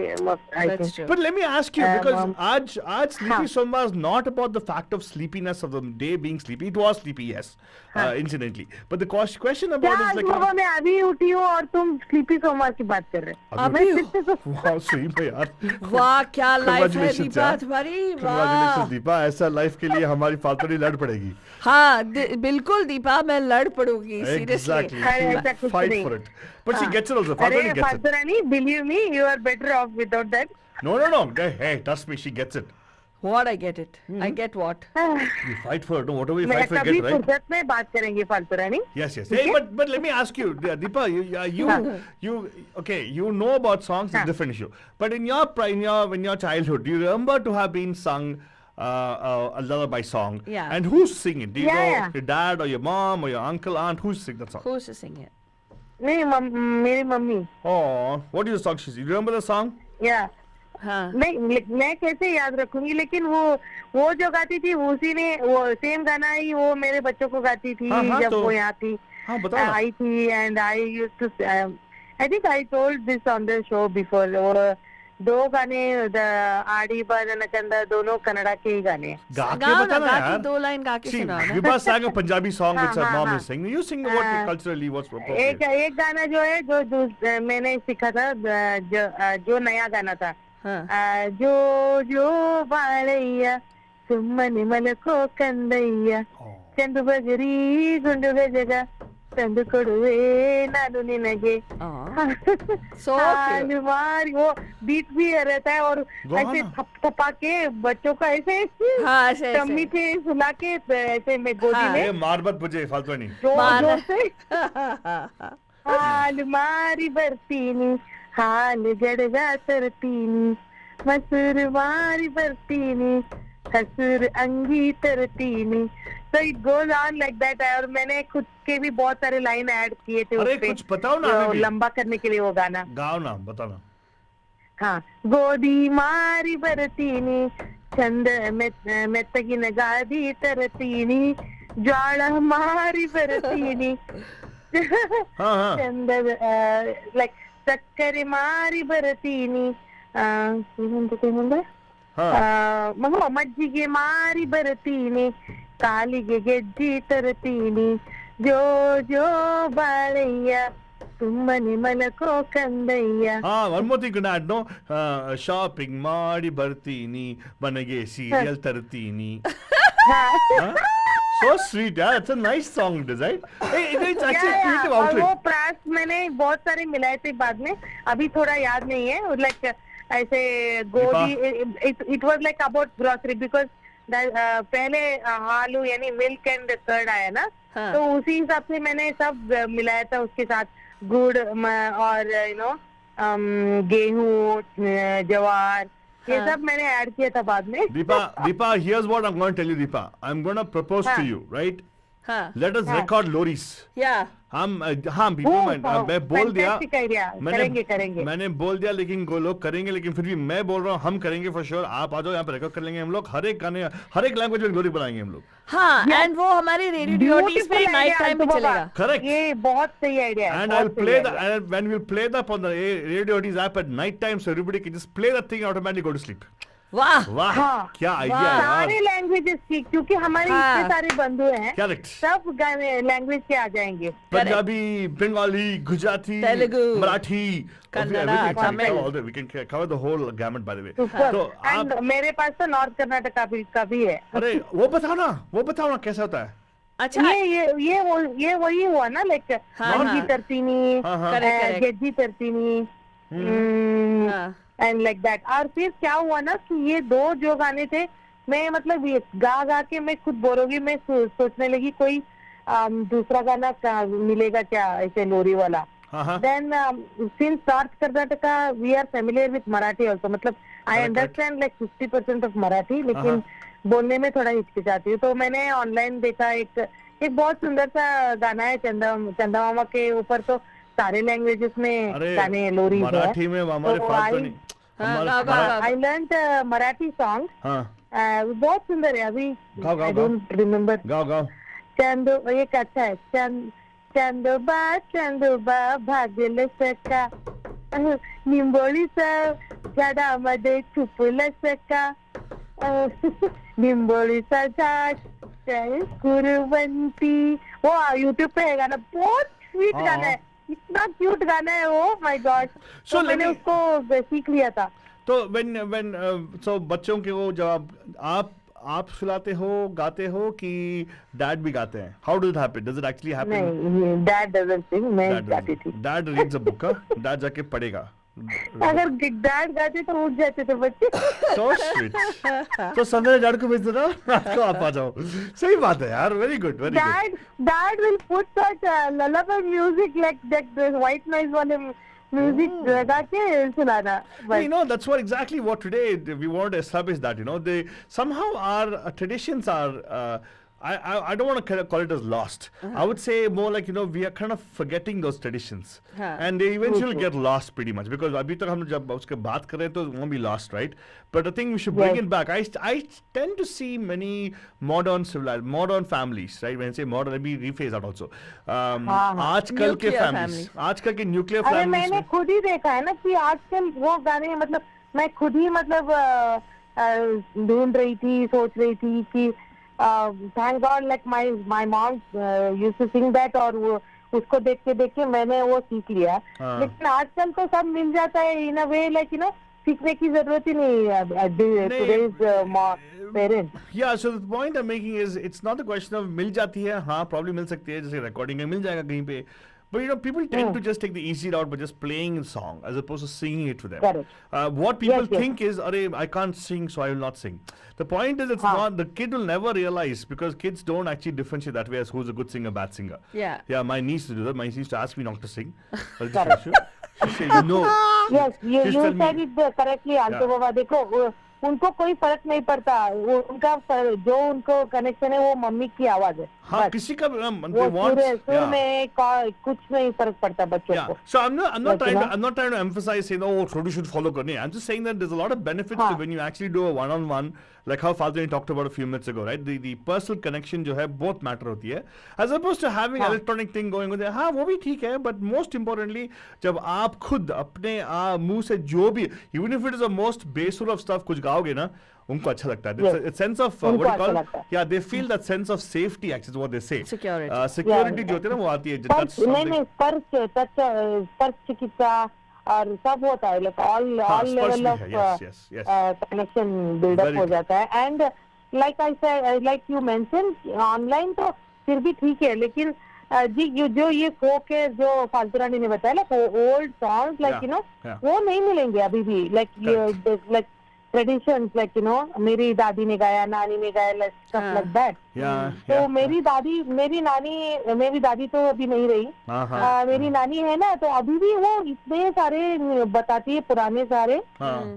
[SPEAKER 3] I
[SPEAKER 2] That's
[SPEAKER 3] think.
[SPEAKER 2] true.
[SPEAKER 1] But let me ask you, because Aaj Sleepy
[SPEAKER 3] हाँ.
[SPEAKER 1] Somvaar is not about the fact of sleepiness of the day being sleepy. It was sleepy, yes, incidentally. But the question about
[SPEAKER 3] क्या
[SPEAKER 1] it is like,
[SPEAKER 3] बाबा मैं अभी उठी हूँ और तुम sleepy सोमवार की बात कर रहे हो.
[SPEAKER 2] अभी
[SPEAKER 3] मैं फिर से
[SPEAKER 1] wow, सही में यार.
[SPEAKER 2] वाह क्या लाइफ है
[SPEAKER 1] Congratulations,
[SPEAKER 2] दीपा
[SPEAKER 1] यार.
[SPEAKER 2] तुम्हारी.
[SPEAKER 1] Congratulations,
[SPEAKER 2] वाह
[SPEAKER 1] दीपा. ऐसा लाइफ के लिए हमारी फालतू लड़ पड़ेगी.
[SPEAKER 2] हाँ बिल्कुल दीपा, मैं लड़ पड़ूंगी सीरियसली.
[SPEAKER 1] Exactly.
[SPEAKER 3] अरे
[SPEAKER 1] She'll
[SPEAKER 3] ऐसा कुछ
[SPEAKER 1] fight
[SPEAKER 3] नहीं.
[SPEAKER 1] for it. But she gets it also.
[SPEAKER 3] अरे
[SPEAKER 1] Faltani gets it.
[SPEAKER 3] फालतू रानी, believe me, you are better off without that.
[SPEAKER 1] No. Hey, trust me, she gets it.
[SPEAKER 2] What I get it. I get what.
[SPEAKER 1] You fight for it. No, whatever you
[SPEAKER 3] मैं
[SPEAKER 1] fight for, you
[SPEAKER 3] कभी
[SPEAKER 1] get, right?
[SPEAKER 3] फुर्सत में बात करेंगे फालतू रानी.
[SPEAKER 1] Yes. Hey, but let me ask you, Deepa, you know about songs, it's a different issue. But in your childhood, do you remember to have been sung a lullaby song?
[SPEAKER 2] Yeah.
[SPEAKER 1] And who's singing? Do you know
[SPEAKER 3] Yeah.
[SPEAKER 1] your dad or your mom or your uncle, aunt? Who's singing that song?
[SPEAKER 2] Who's singing it?
[SPEAKER 3] नहीं मेरी mummy.
[SPEAKER 1] Oh, what is the song she sings? You remember the song?
[SPEAKER 3] या
[SPEAKER 2] हाँ.
[SPEAKER 3] नहीं मैं कैसे याद रखूंगी, लेकिन वो जो गाती थी उसी ने वो सेम गाना ही वो मेरे बच्चों को गाती थी
[SPEAKER 1] हाँ,
[SPEAKER 3] जब
[SPEAKER 1] तो-
[SPEAKER 3] वो यहाँ थी.
[SPEAKER 1] हाँ, बताओ ना.
[SPEAKER 3] आई थी and I used to I think I told this on the show before. और दो गाने आड़ी बाजन चंदा दोनों कन्नड़ा के ही गाने.
[SPEAKER 1] गा के
[SPEAKER 2] गाओ ना,
[SPEAKER 1] बता ना
[SPEAKER 2] गा के
[SPEAKER 1] यार.
[SPEAKER 2] दो लाइन गा के
[SPEAKER 1] See,
[SPEAKER 2] सुनाओ ना.
[SPEAKER 1] Vibha sang a Punjabi song which her
[SPEAKER 3] हाँ,
[SPEAKER 1] mom
[SPEAKER 3] हाँ.
[SPEAKER 1] is singing. You sing what culturally what's appropriate.
[SPEAKER 3] एक गाना जो है जो मैंने सीखा था जो नया गाना था.
[SPEAKER 2] हाँ.
[SPEAKER 3] जो बाळయ్య सुमन मलको कंदయ్య चंदु बजरी गुंडु गजगा चंदु ಕೊಡುವೆ ನಾನು ನಿನಗೆ.
[SPEAKER 2] So cute.
[SPEAKER 3] मारी वो बीट भी रहता है और ऐसे थपथपा के बच्चों को ऐसे
[SPEAKER 2] हाँ, ऐसे
[SPEAKER 3] टम्मी पे सुला के ऐसे में गोदी
[SPEAKER 2] हाँ.
[SPEAKER 3] में
[SPEAKER 1] ए मार मत मुझे फालतू नहीं.
[SPEAKER 3] जोर से हाल मारी ಬರ್ತೀನಿ हाल गड़गा तरತೀನಿ मसूर मारी ಬರ್ತೀನಿ हसूर अंगी तरತೀನಿ. So it goes on like that. और मैंने खुद के भी बहुत सारे लाइन ऐड किए थे
[SPEAKER 1] अरे
[SPEAKER 3] उसपे,
[SPEAKER 1] कुछ बताओ ना
[SPEAKER 3] जो
[SPEAKER 1] हमें भी.
[SPEAKER 3] लंबा करने के लिए वो गाना.
[SPEAKER 1] गाओ ना, बताओ ना.
[SPEAKER 3] हाँ, ಗೋಧಿ ಮಾರಿ ಬರ್ತೀನಿ, ಚಂದ ಮೆತ್ತಗಿನ ಗಾದಿ ತರತೀನಿ, ಜ್ವಾಳ ಮಾರಿ ಬರ್ತೀನಿ,
[SPEAKER 1] हाँ.
[SPEAKER 3] ಚಂದದ ಲೈಕ್ ಸಕ್ಕರೆ ಮಾರಿ ಬರ್ತೀನಿ, ಏನಂದ್ರೆ
[SPEAKER 1] हाँ.
[SPEAKER 3] ಮಜ್ಜಿಗೆ ಮಾರಿ ಬರ್ತೀನಿ, ಕಾಲಿಗೆ ಗೆಜ್ಜಿ ತರ್ತೀನಿ, ಜೋ ಜೋ ಬಾಳಯ್ಯ ಸುಮ್ಮನೆ ಮಲಕೋ ಕಂದಯ್ಯ.
[SPEAKER 1] हाँ, one more thing could add, no? Shopping ಮಾಡಿ ಬರ್ತೀನಿ, ಮನೆಗೆ ಸೀರಿಯಲ್ ತರ್ತೀನಿ. Huh? So sweet, yeah. It's a nice song, it is, right? Hey, it's actually a creative
[SPEAKER 3] और वो
[SPEAKER 1] outlet.
[SPEAKER 3] प्रास मैंने बहुत सारे मिलाए थे बाद में, अभी थोड़ा याद नहीं है. लाइक ऐसे गोदी, it was like about grocery because पहले आलू यानी मिल्क एंड कर्ड आया ना,
[SPEAKER 2] हाँ.
[SPEAKER 3] तो उसी हिसाब से मैंने सब मिलाया था उसके साथ, गुड़ और गेहूं, जवार, ये
[SPEAKER 2] हाँ.
[SPEAKER 3] सब मैंने ऐड किया था बाद में.
[SPEAKER 1] Deepa, here's what I'm going to tell you, Deepa. I'm going to propose to
[SPEAKER 3] हाँ.
[SPEAKER 1] you, right?
[SPEAKER 2] हाँ.
[SPEAKER 1] Let us record Loris.
[SPEAKER 2] Yeah.
[SPEAKER 1] हाँ, people मैं बोल दिया,
[SPEAKER 3] Fantastic idea. करेंगे.
[SPEAKER 1] मैंने बोल दिया, लेकिन लोग करेंगे, लेकिन फिर भी मैं बोल रहा हूँ हम करेंगे फॉर श्योर. आप आ जाओ, यहाँ पे रिकॉर्ड कर लेंगे हम लोग, हर एक गाने, हर एक लैंग्वेज में ग्लोरी बनाएंगे हम लोग.
[SPEAKER 2] हाँ, एंड वो हमारी रेडियो ड्यूटीज पे नाइट टाइम पे चलेगा.
[SPEAKER 1] Correct.
[SPEAKER 3] ये बहुत सही आइडिया है.
[SPEAKER 1] And I'll play and when we'll play that on the radio app at night time, so everybody can just play that thing and automatically go to sleep.
[SPEAKER 2] वाह.
[SPEAKER 1] वाह,
[SPEAKER 3] हाँ.
[SPEAKER 1] क्या आइडिया यार.
[SPEAKER 3] सारे लैंग्वेजेस सीख, क्योंकि हमारे
[SPEAKER 2] हाँ.
[SPEAKER 3] इतने सारे बंधु हैं,
[SPEAKER 1] Correct.
[SPEAKER 3] सब गाने लैंग्वेज के आ जाएंगे.
[SPEAKER 1] Punjabi, Bengali, Gujarati,
[SPEAKER 2] Telugu,
[SPEAKER 1] Marathi,
[SPEAKER 2] Kannada,
[SPEAKER 1] Tamil. We can cover the whole gamut, by the way.
[SPEAKER 3] Super.
[SPEAKER 1] तो
[SPEAKER 3] And
[SPEAKER 1] आप,
[SPEAKER 3] मेरे पास तो नॉर्थ कर्नाटका का भी है.
[SPEAKER 1] अरे वो बताओ ना कैसा होता है.
[SPEAKER 2] अच्छा.
[SPEAKER 3] ये वही हुआ ना, लाइक
[SPEAKER 2] हाँ,
[SPEAKER 3] गेज्जी
[SPEAKER 2] हाँ.
[SPEAKER 3] तरतीनी,
[SPEAKER 1] हाँ, हाँ.
[SPEAKER 2] Correct.
[SPEAKER 3] गेज्जी तरतीनी,
[SPEAKER 2] हाँ.
[SPEAKER 3] And like that. और फिर क्या हुआ ना कि ये दो जो गाने थे, मैं मतलब ये गा के मैं खुद बोर होगी, मैं सोचने लगी कोई दूसरा गाना मिलेगा क्या ऐसे लोरी वाला. Then since North Karnataka we are familiar with Marathi also, मतलब I understand like 50% of Marathi, लेकिन बोलने में थोड़ा हिचकिचाती हूँ. तो मैंने ऑनलाइन देखा एक बहुत सुंदर सा गाना है चंदा मामा के ऊपर, तो सारे लैंग्वेजेस में गाने लोरी है.
[SPEAKER 1] मराठी में हमारे पास तो नहीं.
[SPEAKER 3] I learned Marathi song. बहुत सुंदर है. अभी I don't remember.
[SPEAKER 1] गाओ.
[SPEAKER 3] चंदो, एक अच्छा है. चंदोबा भागेल सका, निंबोळीचा झाडामध्ये छुपलं सका, निंबोळीचा झाड कुरवंती. वो यूट्यूब पे है गाना, बहुत स्वीट गाना है, इतना क्यूट गाना है वो, माय गॉड. तो मैंने उसको सीख लिया था.
[SPEAKER 1] तो when so बच्चों के वो जब आप सुलाते हो, गाते हो कि डैड भी गाते हैं? How does it happen? Does it actually happen?
[SPEAKER 3] नहीं, डैड doesn't sing, मैं गाती थी.
[SPEAKER 1] Dad reads a book, dad जाके पढ़ेगा.
[SPEAKER 3] अगर डैड गाते तो उठ जाते थे बच्चे.
[SPEAKER 1] So sweet. तो संजय डैड को भेज देना, तो आप आ जाओ. सही बात है यार. Very good, very good.
[SPEAKER 3] Dad will put such lullaby music like that white noise वाले music लगा के सुनाना.
[SPEAKER 1] You know, that's exactly what today we want to establish, that they somehow our traditions are I don't want to call it as lost. I would say more like we are kind of forgetting those traditions, and they eventually get lost pretty much, because abhi tak hum jab uske baat kar rahe hain to it won't be lost, right? But I think we should bring it back. I tend to see many modern families, right? When I say modern, let me rephrase that also. आजकल के families, आजकल के nuclear families.
[SPEAKER 3] अरे मैंने खुद ही देखा है ना कि आजकल वो गाने, मतलब मैं खुद ही मतलब ढूंढ रही थी, सोच रही थी कि thank God like my mom used to sing that, और वो उसको देख के मैंने वो सीख लिया. लेकिन आजकल तो सब मिल जाता है in a way, like सीखने की जरूरत ही नहीं है today's parents.
[SPEAKER 1] Yeah, so the point I'm making is it's not the question of मिल जाती है. हाँ, probably मिल सकती है, जैसे recording में मिल जाएगा कहीं पे. But people tend to just take the easy route by just playing the song as opposed to singing it for them.
[SPEAKER 3] Correct.
[SPEAKER 1] What people think is, I can't sing, so I will not sing. The point is, it's not. The kid will never realize, because kids don't actually differentiate that way as who's a good singer, bad singer.
[SPEAKER 2] Yeah.
[SPEAKER 1] My niece to do that. My niece used to ask me not to sing.
[SPEAKER 3] Correct.
[SPEAKER 1] She said,
[SPEAKER 3] Yes, you said it correctly. Anto Baba, देखो उनको कोई फर्क नहीं पड़ता, वो उनका जो उनको कनेक्शन है वो मम्मी की आवाज है।
[SPEAKER 1] हाँ,
[SPEAKER 3] बस।
[SPEAKER 1] किसी का
[SPEAKER 3] वो सुर में कुछ नहीं फर्क पड़ता बच्चों को।
[SPEAKER 1] So I'm not trying to emphasize saying, oh, you should follow Karni. I'm just saying that there's a lot of benefits to when you actually do a one-on-one, like how Father talked about a few minutes ago, right? The personal connection जो है बहुत matter होती है, as opposed to having electronic thing going on there. हाँ, वो भी ठीक है, but most importantly, जब आप खुद अपने मुंह से जो भी, even if it is the most basic of stuff कुछ गाओगे ना, उनको अच्छा लगता है. It's a sense of what do you call it? Yeah, they feel that sense of safety. Actually, is what they say.
[SPEAKER 2] Security.
[SPEAKER 1] Security जो होती है ना वो आती है.
[SPEAKER 3] नहीं स्पर्श चिकित्सा और सब होता है, like all level of connection build up हो जाता है. And like I said, like you mentioned, online तो फिर भी ठीक है, लेकिन जी जो ये folk है जो फालतू रानी ने बताया, like old songs, like you know, वो नहीं मिलेंगे अभी भी, like traditions, like you know, मेरी दादी ने गाया, नानी ने गाया, like stuff like that. तो मेरी दादी तो अभी नहीं रही, मेरी नानी है ना, तो अभी भी वो इतने सारे बताती है पुराने सारे,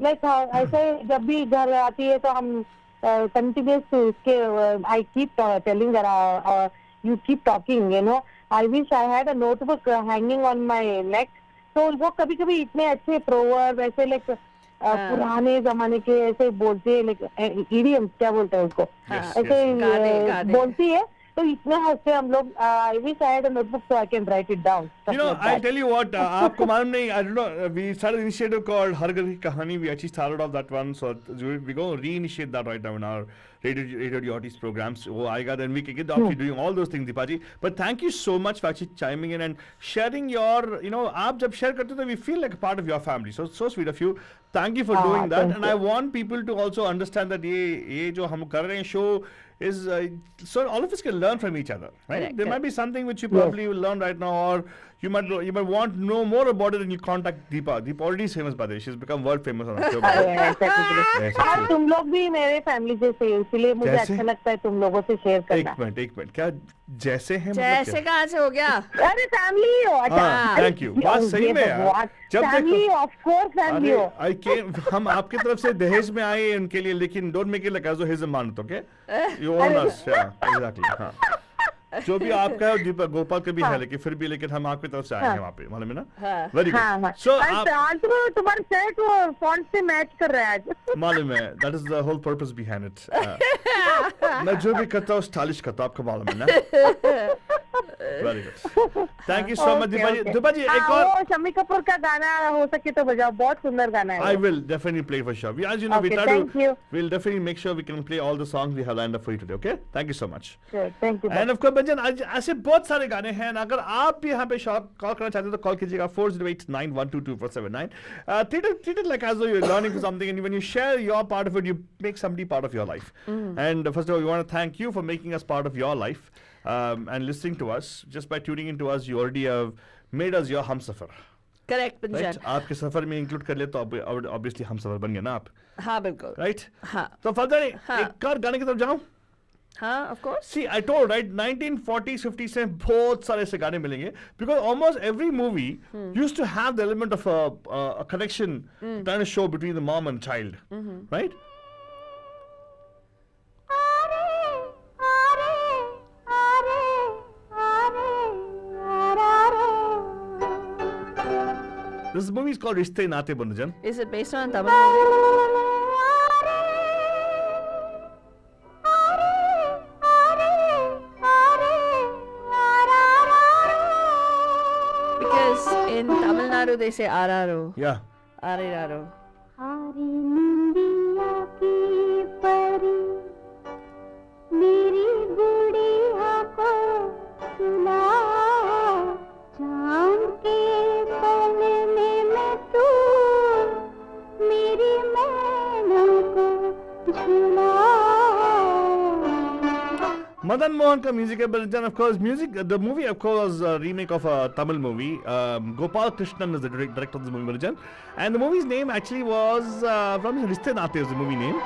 [SPEAKER 3] like ऐसे जब भी घर आती है तो हम continuous उसके I keep telling her, you keep talking, you know, I wish I had a notebook hanging on my neck. तो वो कभी कभी इतने अच्छे proverb ऐसे like पुराने जमाने के ऐसे बोलते हैं, लाइक इडियम्स क्या बोलते हैं उसको, ऐसे बोलती है, तो इतने हंसते हम लोग. I wish I had a notebook so I can write it down.
[SPEAKER 1] You know, I'll tell you what, आपको मालूम नहीं, I don't know, we started an initiative called हर घर की कहानी. We actually started off that one, so we're going to reinitiate that right now in our Radio Duties programs. वो आएगा, then we can get the option doing all those things, Deepaji. But thank you so much for actually chiming in and sharing your, you know, आप जब share करते हो तो we feel like a part of your family. So sweet of you. Thank you for doing that. And I want people to also understand that ये जो हम कर रहे हैं show is so all of us can learn from each other, right?
[SPEAKER 2] Correct,
[SPEAKER 1] There might be something which you probably will learn right now, or you might want to know more about it, and you contact Deepa. Deepa already is famous by the way. She's become world famous on our show.
[SPEAKER 3] और तुम लोग भी मेरे family जैसे, इसलिए मुझे अच्छा लगता है तुम लोगों से शेयर करना.
[SPEAKER 1] एक मिनट, क्या जैसे हैं?
[SPEAKER 2] जैसे कहाँ से हो गया?
[SPEAKER 3] अरे फैमिली हो. अच्छा,
[SPEAKER 1] थैंक यू. बात सही में यार. जब
[SPEAKER 3] फैमिली, ऑफ कोर्स फैमिली हो.
[SPEAKER 1] हम आपकी तरफ से दहेज में आए उनके लिए, लेकिन don't make it like as his अमानत, okay? You own us, exactly. हाँ, जो भी आपका है दीपक गोपाल का भी है, लेकिन हम आपकी तरफ से आए हैं वहाँ पे, मालूम है ना? Very good. सो
[SPEAKER 3] तुम्हारा शर्ट वो फॉन्ट से मैच कर रहा है आज.
[SPEAKER 1] मालूम है, that is the whole purpose behind it. मैं जो भी करता हूँ स्टाइलिश करता हूँ, आपको मालूम है ना? Very good. Thank you so much Deepa ji. एक और
[SPEAKER 3] शम्मी कपूर का गाना हो सके तो बजाओ, बहुत सुंदर गाना है.
[SPEAKER 1] I will definitely play for sure. As you know, we'll definitely make sure we can play all the songs we have lined up for you today. Okay? Thank you so much.
[SPEAKER 3] Sure, thank you.
[SPEAKER 1] And of course, Banjan, आज ऐसे बहुत सारे गाने हैं. अगर आप भी यहाँ पे कॉल करना चाहते हो तो कॉल कीजिएगा 4089122479. Treat it like as though you're learning something, and when you share your part of it, you make somebody part of your life. And first of all, we want to thank you for making us part of your life. And listening to us, just by tuning into us, you already have made us your Humsafar.
[SPEAKER 2] Correct, Banjan.
[SPEAKER 1] Right? आपके सफर में include कर ले तो obviously Humsafar बन गया ना आप.
[SPEAKER 2] हाँ, बिल्कुल.
[SPEAKER 1] Right?
[SPEAKER 2] हाँ.
[SPEAKER 1] तो फर्दर एक और गाने की तरफ जाऊं.
[SPEAKER 2] हाँ, of course.
[SPEAKER 1] See, I told, right, 1940s, 50s से बहुत सारे ऐसे गाने मिलेंगे, because almost every movie used to have the element of a connection, trying to show between the mom and child, right? This movie is called Rishte Naate Bandhan.
[SPEAKER 2] Is it based on a Tamil movie? Because in Tamil Nadu they say Araro.
[SPEAKER 1] Yeah.
[SPEAKER 2] Ariraro.
[SPEAKER 1] Madan Mohan ka music hai, but then of course the movie of course was a remake of a Tamil movie. Gopal Krishnan is the director of the movie, Balajan. And the movie's name actually was from Rishte Naate is the movie name.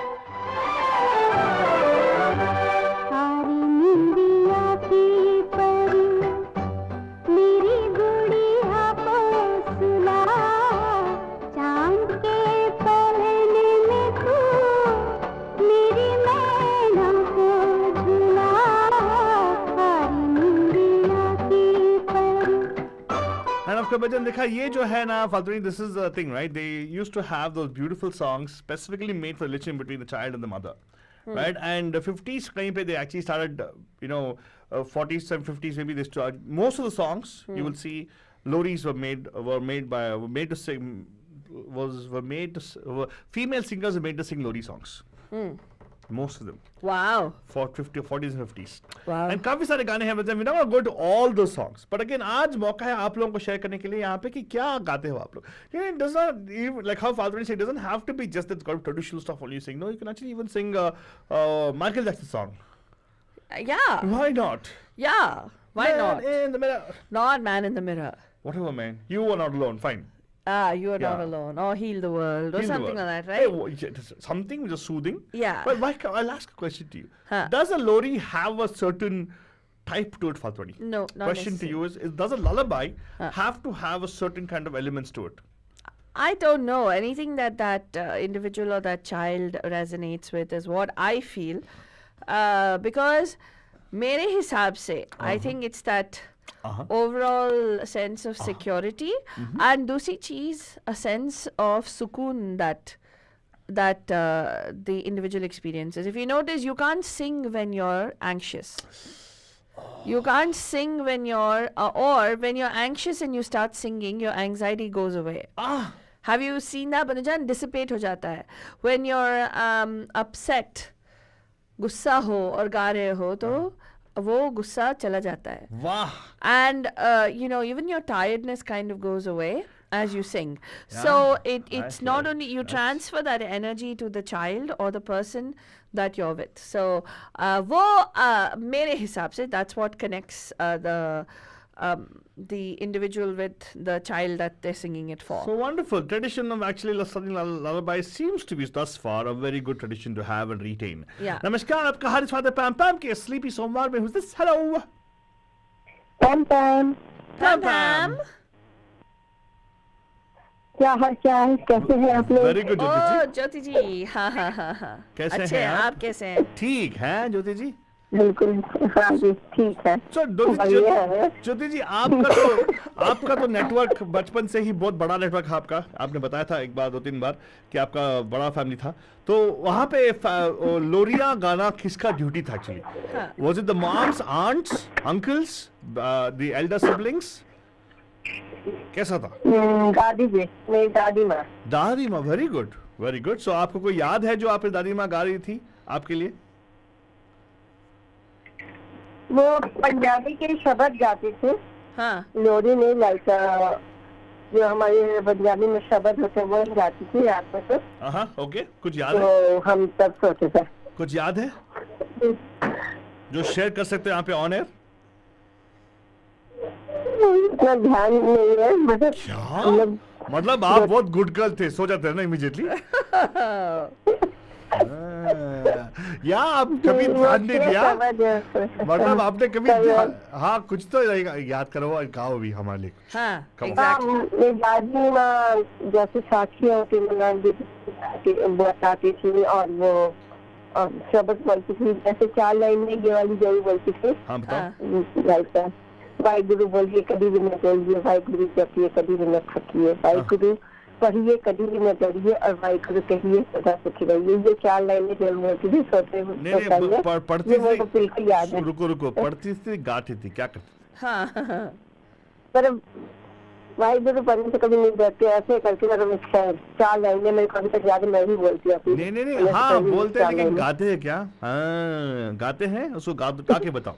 [SPEAKER 1] And of course, बचन देखा ये जो है ना फाल्तुनी, this is the thing, right? They used to have those beautiful songs specifically made for relation between the child and the mother, right? And the 50s कहीं पे they actually started, 40s and 50s maybe they started. Most of the songs you will see, loris were made to sing. Female singers were made to sing lori songs. Most of them.
[SPEAKER 2] Wow.
[SPEAKER 1] For 40s and 50s.
[SPEAKER 2] Wow.
[SPEAKER 1] And काफी सारे गाने हैं, मतलब we never go to all those songs. But again, आज मौका है आप लोगों को शेयर करने के लिए यहाँ पे कि क्या गाते हो आप लोग. It does not even, like how Father said, it doesn't have to be just that kind of traditional stuff only you sing. No, you can actually even sing Michael Jackson song.
[SPEAKER 2] Yeah.
[SPEAKER 1] Why not?
[SPEAKER 2] Yeah. Why
[SPEAKER 1] Man
[SPEAKER 2] not?
[SPEAKER 1] in the mirror.
[SPEAKER 2] Not Man in the Mirror.
[SPEAKER 1] Whatever, man. You are not alone. Fine.
[SPEAKER 2] You are not
[SPEAKER 1] Yeah.
[SPEAKER 2] alone. Or Heal the World. Or
[SPEAKER 1] Heal the
[SPEAKER 2] something
[SPEAKER 1] world.
[SPEAKER 2] like that,
[SPEAKER 1] Hey,
[SPEAKER 2] right?
[SPEAKER 1] something which is soothing.
[SPEAKER 2] Yeah.
[SPEAKER 1] But I'll ask a question to you.
[SPEAKER 2] Huh.
[SPEAKER 1] Does a lori have a certain type to it, Fatwani?
[SPEAKER 2] No, not
[SPEAKER 1] Question to
[SPEAKER 2] necessarily.
[SPEAKER 1] you is does a lullaby have to have a certain kind of elements to it?
[SPEAKER 2] I don't know. Anything that individual or that child resonates with is what I feel. Because मेरे हिसाब से, I think it's that overall sense of security, and दूसरी चीज, a sense of सुकून that the individual experiences. If you notice, you can't sing when you're anxious. You can't sing when you're or when you're anxious and you start singing, your anxiety goes away. Have you seen that? Banujan, dissipate हो जाता है. When you're upset, गुस्सा हो और गा रहे हो तो वो गुस्सा चला जाता है.
[SPEAKER 1] Wow.
[SPEAKER 2] And even your tiredness kind of goes away as you sing. So it's not only you transfer that energy to the child or the person that you're with. So वो मेरे हिसाब से that's what connects the individual with the child that they're singing it for.
[SPEAKER 1] So wonderful. Tradition of actually studying lullaby seems to be thus far a very good tradition to have and retain.
[SPEAKER 2] Yeah.
[SPEAKER 1] नमस्कार, आपका Haris father PAMPAM के Sleepy सोमवार में. Who's this? Hello.
[SPEAKER 3] PAMPAM.
[SPEAKER 2] PAMPAM.
[SPEAKER 3] क्या हाल चाल, कैसे हैं आप लोग?
[SPEAKER 1] Very good, ज्योति
[SPEAKER 2] Oh,
[SPEAKER 1] जी.
[SPEAKER 2] ज्योति जी. हाँ.
[SPEAKER 1] कैसे
[SPEAKER 2] अच्छे
[SPEAKER 1] हैं
[SPEAKER 2] आप कैसे हैं?
[SPEAKER 1] ठीक हैं ज्योति जी.
[SPEAKER 3] बिल्कुल, हाँ जी, ठीक है.
[SPEAKER 1] So, ज्योति जी आपका तो नेटवर्क बचपन से ही बहुत बड़ा नेटवर्क है आपका. आपने बताया था एक बार 2-3 बार कि आपका बड़ा फैमिली था. तो वहाँ पे लोरिया गाना किसका ड्यूटी था actually? Was it the moms, aunts, uncles, the elder siblings? कैसा था?
[SPEAKER 3] दादी जी, मेरी दादी माँ.
[SPEAKER 1] दादी माँ. Very good, very good. So आपको कोई याद है जो आपकी दादी माँ गा रही थी आपके लिए?
[SPEAKER 3] वो पंजाबी के शब्द गाते थे.
[SPEAKER 2] हाँ.
[SPEAKER 3] लोरी में लाइक जो हमारे पंजाबी में शब्द होते हैं वो गाती थी रात में. तो
[SPEAKER 1] हाँ, ओके. कुछ याद है?
[SPEAKER 3] तो हम तब सोचे थे.
[SPEAKER 1] कुछ याद है जो शेयर कर सकते हो यहाँ पे ऑन एयर?
[SPEAKER 3] इतना ध्यान नहीं है,
[SPEAKER 1] मतलब आप बहुत गुड गर्ल थे, सो जाते हैं ना इमीडिएटली. या आप कभी ध्यान नहीं दिया? मतलब आपने कभी हाँ कुछ तो याद करो और गाओ भी हमारे लिए.
[SPEAKER 2] हाँ,
[SPEAKER 3] मेरी दादी माँ जैसे साखियों की बताती थी और वो शब्द बोलती थी. जैसे 4 लाइन में ये वाली जरूर बोलती थी.
[SPEAKER 1] हाँ बताओ.
[SPEAKER 3] लाइक वाहिगुरु बोलिए कभी भी न बोलिए, वाहिगुरु जपिए कभी भी न थकिए, वाहिगुरु पढ़िए कभी भी न डरिए और वाहिगुरु कहिए सदा सुखी रहिए. ये 4 लाइनें जो बोलती थी सोते
[SPEAKER 1] नहीं पढ़ती थी.
[SPEAKER 3] बिल्कुल याद है.
[SPEAKER 1] रुको पढ़ती थी, गाती थी, क्या करती थी?
[SPEAKER 2] हाँ.
[SPEAKER 3] पर वाहिगुरु पढ़ने से कभी नहीं डरते. ऐसे करके मतलब 4 लाइनें मेरे को अभी तक याद है, मैं भी बोलती हूँ.
[SPEAKER 1] नहीं हाँ बोलते हैं लेकिन गाते हैं क्या? हाँ गाते हैं, उसको गा के बताओ.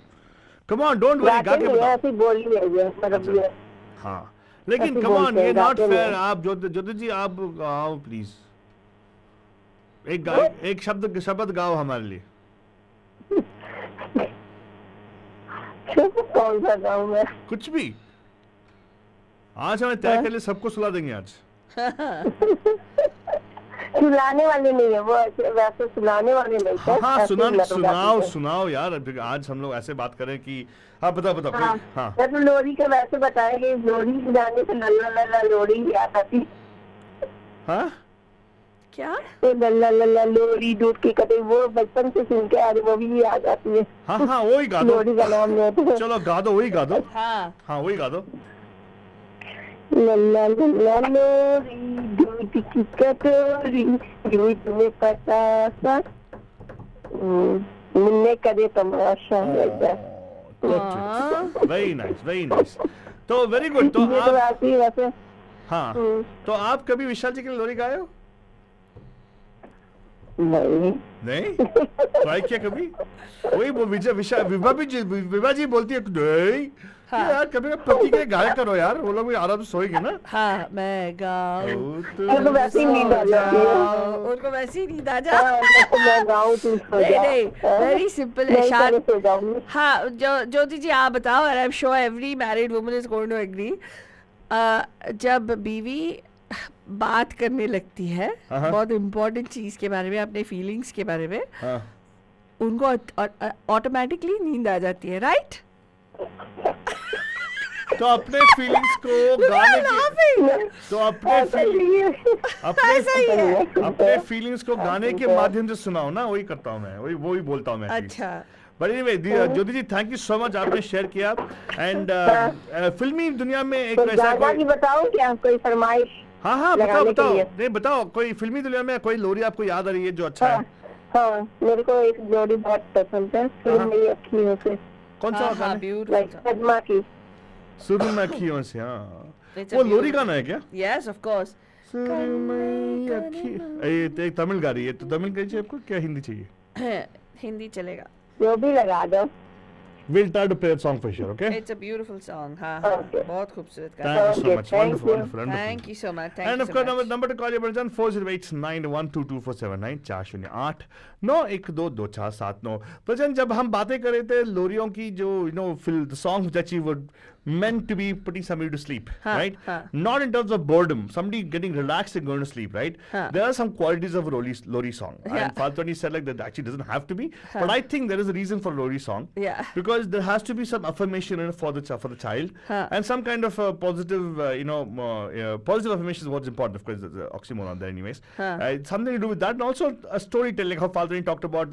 [SPEAKER 1] कम ऑन, डोंट वरी, गा के बताओ.
[SPEAKER 3] ऐसे बोल ही है मतलब ये.
[SPEAKER 1] हाँ लेकिन कम ऑन, ये नॉट फेयर. आप ज्योति जी आप गाओ प्लीज. एक शब्द गाओ हमारे लिए.
[SPEAKER 3] कौन सा गाऊं मैं?
[SPEAKER 1] कुछ भी. आज हमें तय कर लिए सबको सुला देंगे आज.
[SPEAKER 3] सुलाने वाले नहीं है वो, वैसे सुलाने वाले नहीं है.
[SPEAKER 1] हाँ सुनाओ यार. आज हम लोग ऐसे बात करें कि हाँ बताओ. हाँ
[SPEAKER 3] तो लोरी के वैसे बताएंगे. लोरी गाने से लल्ला लल्ला लोरी याद आती.
[SPEAKER 1] हाँ
[SPEAKER 2] क्या?
[SPEAKER 3] तो लल्ला लल्ला लोरी दूध की कटी वो बचपन से सुन के आ रही, वो भी याद आती है.
[SPEAKER 1] हाँ वही गा दो.
[SPEAKER 3] लोरी का नाम नहीं.
[SPEAKER 1] चलो गा दो, वही गा दो.
[SPEAKER 2] हाँ
[SPEAKER 1] वही गा दो.
[SPEAKER 3] लल्ला लल्ला लोरी दूध की कटोरी दूध में पतासा मुन्ने का दे तमाशा ऐसा।
[SPEAKER 1] Very nice, very nice. तो वेरी गुड। तो
[SPEAKER 3] ये तो
[SPEAKER 1] आप,
[SPEAKER 3] आती है वैसे।
[SPEAKER 1] हाँ, तो आप कभी विशाल जी के लिए लोरी गाए हो?
[SPEAKER 3] नहीं
[SPEAKER 1] नहीं, ट्राई किया कभी? वही वो विभा जी बोलती है नहीं।
[SPEAKER 2] हाँ।
[SPEAKER 1] यार कभी पति के लिए गाया करो यार, वो लोग भी आराम से सोएंगे ना।
[SPEAKER 2] हाँ, मैं गाऊं
[SPEAKER 3] उनको वैसे ही नींद आ जाती है।
[SPEAKER 2] उनको वैसे ही नींद आ जा।
[SPEAKER 3] तो मैं गाऊं तू सो जा।
[SPEAKER 2] नहीं, वेरी सिंपल है।
[SPEAKER 3] मैं कैसे सो जाऊंगी?
[SPEAKER 2] हाँ, ज्योति जी आप बताओ, and I'm sure every married woman is going to agree. जब बीवी बात करने लगती है
[SPEAKER 1] हाँ।
[SPEAKER 2] बहुत इम्पोर्टेंट चीज के बारे में, अपने फीलिंग्स के बारे में,
[SPEAKER 1] हाँ।
[SPEAKER 2] उनको ऑटोमेटिकली नींद आ जाती है, राइट?
[SPEAKER 1] तो अपने फीलिंग्स को गाने के, तो अपने फीलिंग्स को गाने के माध्यम से सुनाओ ना, वही करता हूँ मैं, वही बोलता हूँ मैं।
[SPEAKER 2] अच्छा,
[SPEAKER 1] but anyway Jyoti ji, thank you so much, आपने शेयर किया। एंड फिल्मी दुनिया में एक वैसा कोई,
[SPEAKER 3] बताओ क्या कोई फरमाइश?
[SPEAKER 1] हाँ बताओ नहीं, बताओ कोई फिल्मी दुनिया में कोई लोरी आपको याद आ रही है जो अच्छा है?
[SPEAKER 3] हाँ, मेरे को एक जोड़ी बहुत पसंद है, सुरमई अखियों से।
[SPEAKER 1] कौन सा गाना?
[SPEAKER 3] पद्मा की
[SPEAKER 1] सुरमई अखियों से। हाँ, वो लोरी गाना है क्या?
[SPEAKER 2] Yes of course.
[SPEAKER 1] सुरमई अखी, एक तमिल गा रही है, तो तमिल चाहिए आपको क्या हिंदी चाहिए?
[SPEAKER 2] हिंदी चलेगा,
[SPEAKER 3] जो भी लगा दो।
[SPEAKER 1] We'll try to play that song for sure, okay?
[SPEAKER 2] It's a beautiful song. हाँ,
[SPEAKER 3] Okay.
[SPEAKER 2] बहुत खूबसूरत
[SPEAKER 1] Thank
[SPEAKER 2] गाना।
[SPEAKER 1] you so much.
[SPEAKER 3] Thank
[SPEAKER 1] Wonderful,
[SPEAKER 3] you.
[SPEAKER 1] wonderful, wonderful.
[SPEAKER 2] Thank you so much. Thank
[SPEAKER 1] And
[SPEAKER 2] you
[SPEAKER 1] of
[SPEAKER 2] so
[SPEAKER 1] course,
[SPEAKER 2] much.
[SPEAKER 1] number to call you Bharjan 4089122479 408 9122479। Bharjan, जब हम बातें कर रहे थे लोरियों की, जो the songs that you would meant to be putting somebody to sleep,
[SPEAKER 2] हाँ,
[SPEAKER 1] right?
[SPEAKER 2] हाँ.
[SPEAKER 1] Not in terms of boredom, somebody getting relaxed and going to sleep, right?
[SPEAKER 2] हाँ.
[SPEAKER 1] There are some qualities of Lori song.
[SPEAKER 2] Yeah.
[SPEAKER 1] And Faltoni said like that actually doesn't have to be,
[SPEAKER 2] हाँ.
[SPEAKER 1] but I think there is a reason for Lori song.
[SPEAKER 2] Yeah.
[SPEAKER 1] Because there has to be some affirmation in it for the child,
[SPEAKER 2] हाँ.
[SPEAKER 1] and some kind of positive, positive affirmation is what's important. Of course, there's an oxymoron there, anyways. It's something to do with that, and also a storytelling. How Faltoni talked about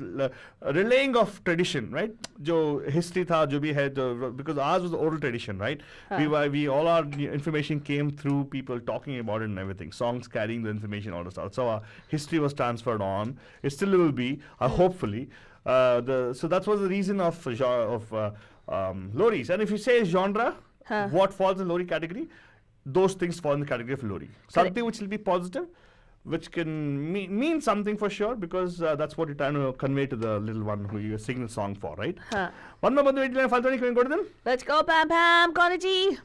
[SPEAKER 1] relaying of tradition, right? जो history था, जो भी है, because ours was oral tradition, right? We all our information came through people talking about it and everything. Songs carrying the information, all the stuff. So our history was transferred on. It still will be, hopefully. So that was the reason of Loris. And if you say genre, what falls in Lori category? Those things fall in the category of Lori. Something which will be positive, which can mean something for sure, because that's what you're trying to convey to the little one who you're singing the song for, right? One more bandu 8953, can we go to them?
[SPEAKER 2] Let's go, Pam Pam. Kona ji.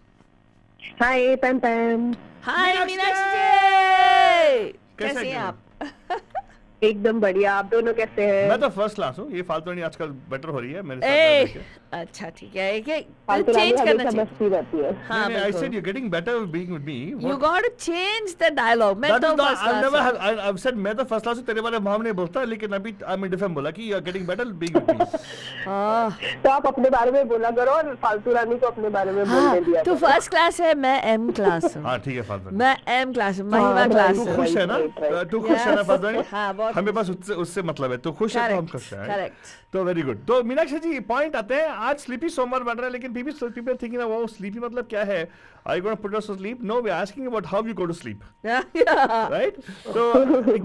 [SPEAKER 3] Hi, Pam Pam.
[SPEAKER 2] Hi,
[SPEAKER 1] Meenakshi
[SPEAKER 2] Meenakshi ji.
[SPEAKER 1] कैसे
[SPEAKER 2] कैसे हैं
[SPEAKER 1] हैं?
[SPEAKER 2] आप?
[SPEAKER 3] एकदम बढ़िया, आप दोनों कैसे हैं?
[SPEAKER 1] मैं तो फर्स्ट क्लास हूँ। ये फालतू नहीं आजकल बेटर हो रही है मेरे साथ।
[SPEAKER 2] अच्छा ठीक है,
[SPEAKER 3] फालतू
[SPEAKER 2] चेंज करना
[SPEAKER 3] हमेशा
[SPEAKER 2] चाहिए।
[SPEAKER 3] मस्ती रहती है।
[SPEAKER 2] हाँ
[SPEAKER 1] I
[SPEAKER 2] बिल्कुल।
[SPEAKER 1] said you're getting better being with me.
[SPEAKER 2] You got to change the dialogue. मैं तो first class हूँ।
[SPEAKER 1] I've said मैं तो फर्स्ट क्लास हूँ, तेरे बारे में हम नहीं बोलता, लेकिन अभी I'm different बोला कि you're getting better being with me.
[SPEAKER 3] तो आप अपने बारे में बोला करो और फालतू रानी को अपने बारे में बोलने दिया
[SPEAKER 2] तू
[SPEAKER 3] करो।
[SPEAKER 2] फर्स्ट क्लास है, मैं एम क्लास हूँ।
[SPEAKER 1] हाँ ठीक है फालतू।
[SPEAKER 2] मैं एम क्लास हूँ, महिमा क्लास
[SPEAKER 1] तू
[SPEAKER 2] हूँ।
[SPEAKER 1] खुश है ना? तू खुश है ना फालतू?
[SPEAKER 2] हाँ बहुत।
[SPEAKER 1] हमें बस उससे मतलब है, तू खुश है तो हम खुश हैं।
[SPEAKER 2] Correct.
[SPEAKER 1] तो वेरी गुड। तो मीनाक्षी जी पॉइंट आते हैं, आज स्लीपी सोमवार बन रहा है, लेकिन people thinking वो स्लीपी मतलब क्या है? Are you going to put us to sleep? No, we are asking about how you go to sleep. Right? तो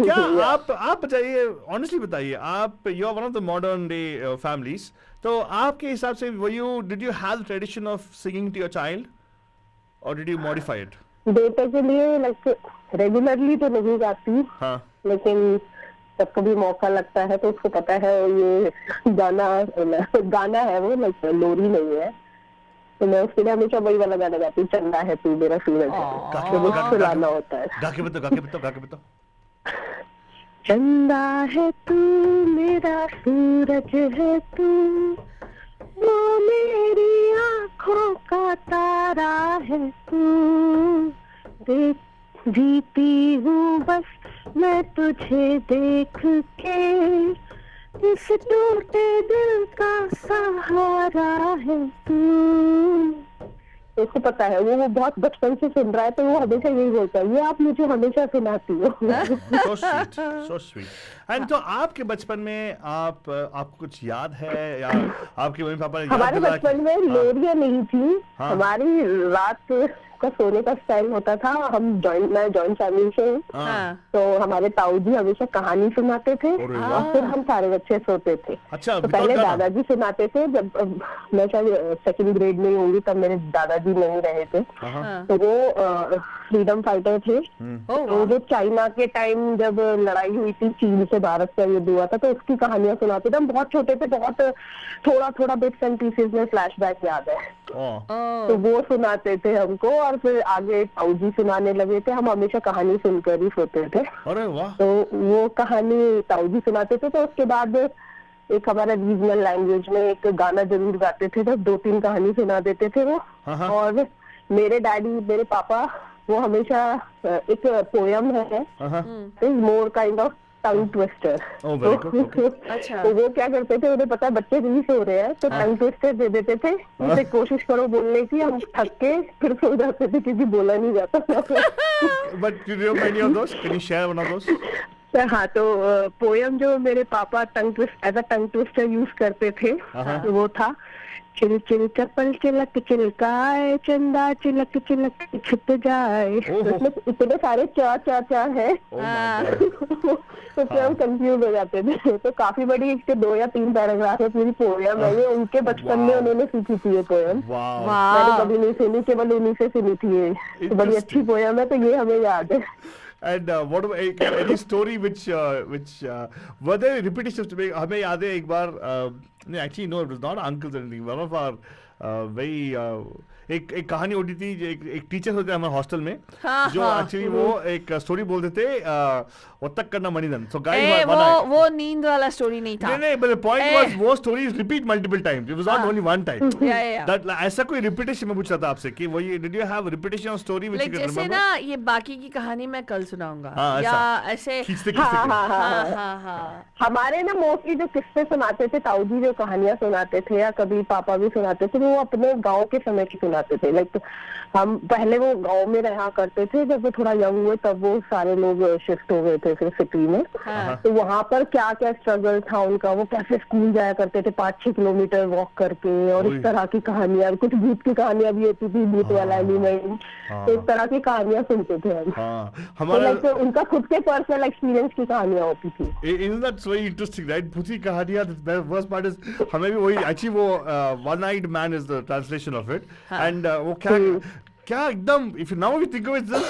[SPEAKER 1] क्या आप बताइए, honestly बताइए, आप you are one of the modern day families. तो आपके हिसाब से did you have the tradition of singing to your child, or did you modify it?
[SPEAKER 3] बेटे के लिए like रेगुलरली तो नहीं गाती,
[SPEAKER 1] हाँ.
[SPEAKER 3] लेकिन जब कभी मौका लगता है तो उसको पता है ये गाना है, वो लाइक लोरी नहीं है, तो मैं उसके लिए हमेशा वही वाला गाना गाती हूँ, चंदा है तू मेरा सूरज है, जो मुझे सुनाना होता है।
[SPEAKER 1] गा के बताओ।
[SPEAKER 3] चंदा है तू मेरा सूरज है तू, वो मेरी आँखों का तारा है तू, देख जीती हूँ बस मैं तुझे देख के, इस टूटे दिल का सहारा है तू। उसको पता है, वो बहुत बचपन से सुन रहा है, तो वो हमेशा यही बोलता है, ये आप मुझे हमेशा सुनाती हो।
[SPEAKER 1] So sweet. And तो आपके बचपन में आपको कुछ याद है, या आपके मम्मी पापा ने याद
[SPEAKER 3] हमारे
[SPEAKER 1] दिलाया
[SPEAKER 3] बचपन में लोरियां नहीं थी, हमारी रात
[SPEAKER 4] का सोने का स्टाइल होता था, मैं जॉइंट फैमिली से हूँ,
[SPEAKER 2] हाँ
[SPEAKER 4] तो हमारे ताऊ जी हमेशा कहानी सुनाते थे
[SPEAKER 1] अरे
[SPEAKER 4] और
[SPEAKER 1] वाह।
[SPEAKER 4] फिर हम सारे बच्चे सोते थे।
[SPEAKER 1] अच्छा,
[SPEAKER 4] तो
[SPEAKER 1] without
[SPEAKER 4] पहले
[SPEAKER 1] गाना?
[SPEAKER 4] दादाजी सुनाते थे, जब मैं शायद सेकंड ग्रेड में ही होंगी तब मेरे दादाजी नहीं रहे थे।
[SPEAKER 1] हाँ।
[SPEAKER 2] हाँ
[SPEAKER 4] तो वो फ्रीडम फाइटर थे।
[SPEAKER 2] ओ
[SPEAKER 4] तो वो चाइना के टाइम जब लड़ाई हुई थी, चीन से भारत का युद्ध हुआ था, तो उसकी कहानियां सुनाते थे। हम बहुत छोटे थे, बहुत थोड़ा थोड़ा बिट्स एंड पीसेस में फ्लैशबैक याद है।
[SPEAKER 1] Oh.
[SPEAKER 4] तो वो सुनाते थे हमको और फिर आगे ताऊ जी सुनाने लगे थे। हम हमेशा कहानी सुनकर ही सोते थे।
[SPEAKER 1] अरे वाह।
[SPEAKER 4] तो वो कहानी ताऊ जी सुनाते थे, तो उसके बाद एक हमारा रीजनल लैंग्वेज में एक गाना जरूर गाते थे, जब 2-3 कहानी सुना देते थे वो।
[SPEAKER 1] हाँ।
[SPEAKER 4] और मेरे पापा वो हमेशा एक पोयम है,
[SPEAKER 1] हाँ।
[SPEAKER 4] Is more kind of tongue twister.
[SPEAKER 1] Oh, very good, okay.
[SPEAKER 2] अच्छा
[SPEAKER 4] तो वो क्या करते थे, उन्हें पता है बच्चे नहीं सो रहे हैं, तो टंग ट्विस्टर दे देते थे, उनसे कोशिश करो बोलने की। हम थक के फिर सो जाते थे क्योंकि बोला नहीं जाता था।
[SPEAKER 1] But do you know any of those? Can you share one of those?
[SPEAKER 4] हाँ, तो पोयम जो मेरे पापा as a tongue twister use करते थे, तो वो था, चिल चिल चपल चिलक चिलकाए, चंदा चिलक चिलक छिप जाए। तो इसमें इतने सारे चा है।
[SPEAKER 1] Oh my God.
[SPEAKER 4] तो फिर हम कंफ्यूज हो जाते थे। तो काफी बड़ी, इसके 2 या 3 पैराग्राफ है पूरी पोयम है ये। उनके बचपन में उन्होंने सीखी थी ये पोयम।
[SPEAKER 1] Wow.
[SPEAKER 4] मैंने कभी नहीं सुनी, केवल उन्हीं से सुनी थी ये। तो बड़ी अच्छी पोयम है, तो ये हमें याद है।
[SPEAKER 1] And what about any story which were there repetitions? हमें याद है एक बार, actually no, it was not uncles or anything. One of our very एक कहानी होती थी, एक टीचर होते हमारे हॉस्टल में,
[SPEAKER 2] हाँ,
[SPEAKER 1] जो
[SPEAKER 2] हाँ।
[SPEAKER 1] एक्चुअली वो एक स्टोरी बोलते थे, वो तक करना मणिधन। सो
[SPEAKER 2] ए,
[SPEAKER 1] गाइस
[SPEAKER 2] वो नींद वाला स्टोरी नहीं था।
[SPEAKER 1] नहीं, but the point was वो stories repeat multiple times. It was not only one time.
[SPEAKER 2] Yeah.
[SPEAKER 1] That ऐसा कोई repetition मैं पूछ रहा था आपसे कि वो ये did you have repetition of story which you can
[SPEAKER 2] जैसे
[SPEAKER 1] remember?
[SPEAKER 2] ना ये बाकी की कहानी मैं कल सुनाऊंगा,
[SPEAKER 1] हाँ,
[SPEAKER 2] या
[SPEAKER 1] ऐसा।
[SPEAKER 2] ऐसे
[SPEAKER 1] खींचते
[SPEAKER 2] हाँ।
[SPEAKER 4] हमारे ना मोस्टली जो किस्से सुनाते थे, ताऊ जी जो कहानियां सुनाते थे या कभी पापा भी सुनाते थे, वो अपने गांव के समय की सुनाते थे। लाइक हम पहले वो गांव में रहा करते थे, जब वो थोड़ा यंग हुए तब वो सारे लोग शिफ्ट हो गए थे फिर सिटी में। तो वहाँ पर क्या क्या स्ट्रगल था उनका, वो कैसे स्कूल जाया करते थे 5-6 किलोमीटर वॉक करके, और इस तरह की कहानियां, कुछ भूत की कहानियां भी होती थी, भूत वाला एलिमेंट, तो इस तरह की कहानियां सुनते थे हम।
[SPEAKER 1] हमारा
[SPEAKER 4] तो उनका खुद के पर्सनल एक्सपीरियंस की कहानियां होती थी।
[SPEAKER 1] Isn't that so interesting, right? भूती कहानियां, the worst part is हमें भी वही actually वो one-eyed man is the translation of it, and वो क्या एकदम, if now you think of it, just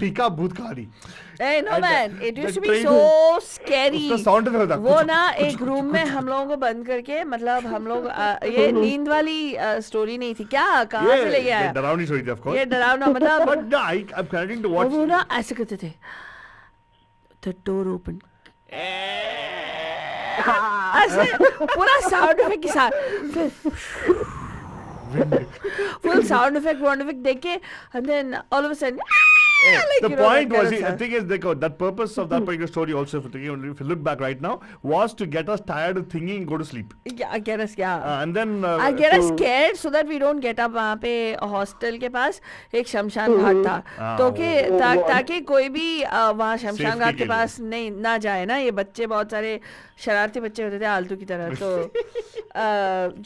[SPEAKER 1] पीका भूत कहानी।
[SPEAKER 2] Hey, no
[SPEAKER 1] And
[SPEAKER 2] man, it used to be
[SPEAKER 1] train
[SPEAKER 2] so
[SPEAKER 1] में
[SPEAKER 2] scary.
[SPEAKER 1] उसका sound effect होता है,
[SPEAKER 2] वो
[SPEAKER 1] कुछ-
[SPEAKER 2] ना
[SPEAKER 1] कुछ-
[SPEAKER 2] एक रूम में हम लोगों को बंद करके, मतलब हम लोग ये नींद वाली स्टोरी नहीं थी क्या, कहाँ से ले गया
[SPEAKER 1] ये डरावनी story थी, of course.
[SPEAKER 2] ये डरावना, मतलब
[SPEAKER 1] But no, I'm planning to watch.
[SPEAKER 2] वो ना ऐसे करते थे, the door open, ऐसे पूरा साउंड इफेक्ट के साथ, फिर फुल साउंड इफेक्ट देख के, and then all of a sudden like,
[SPEAKER 1] the
[SPEAKER 2] you know,
[SPEAKER 1] point
[SPEAKER 2] that kind
[SPEAKER 1] was,
[SPEAKER 2] of
[SPEAKER 1] I
[SPEAKER 2] stuff.
[SPEAKER 1] think is that purpose of that particular story also, if you look back right now, was to get us tired of thinking and go to sleep.
[SPEAKER 2] Yeah, get us, yeah.
[SPEAKER 1] And then
[SPEAKER 2] I get us scared so that we don't get up. वहाँ पे hostel के पास एक शमशान घाट था, तो कि ताकि कोई भी वहाँ शमशान घाट के पास नहीं ना जाए ना। ये बच्चे बहुत सारे शरारती बच्चे होते थे आलतू की तरह, तो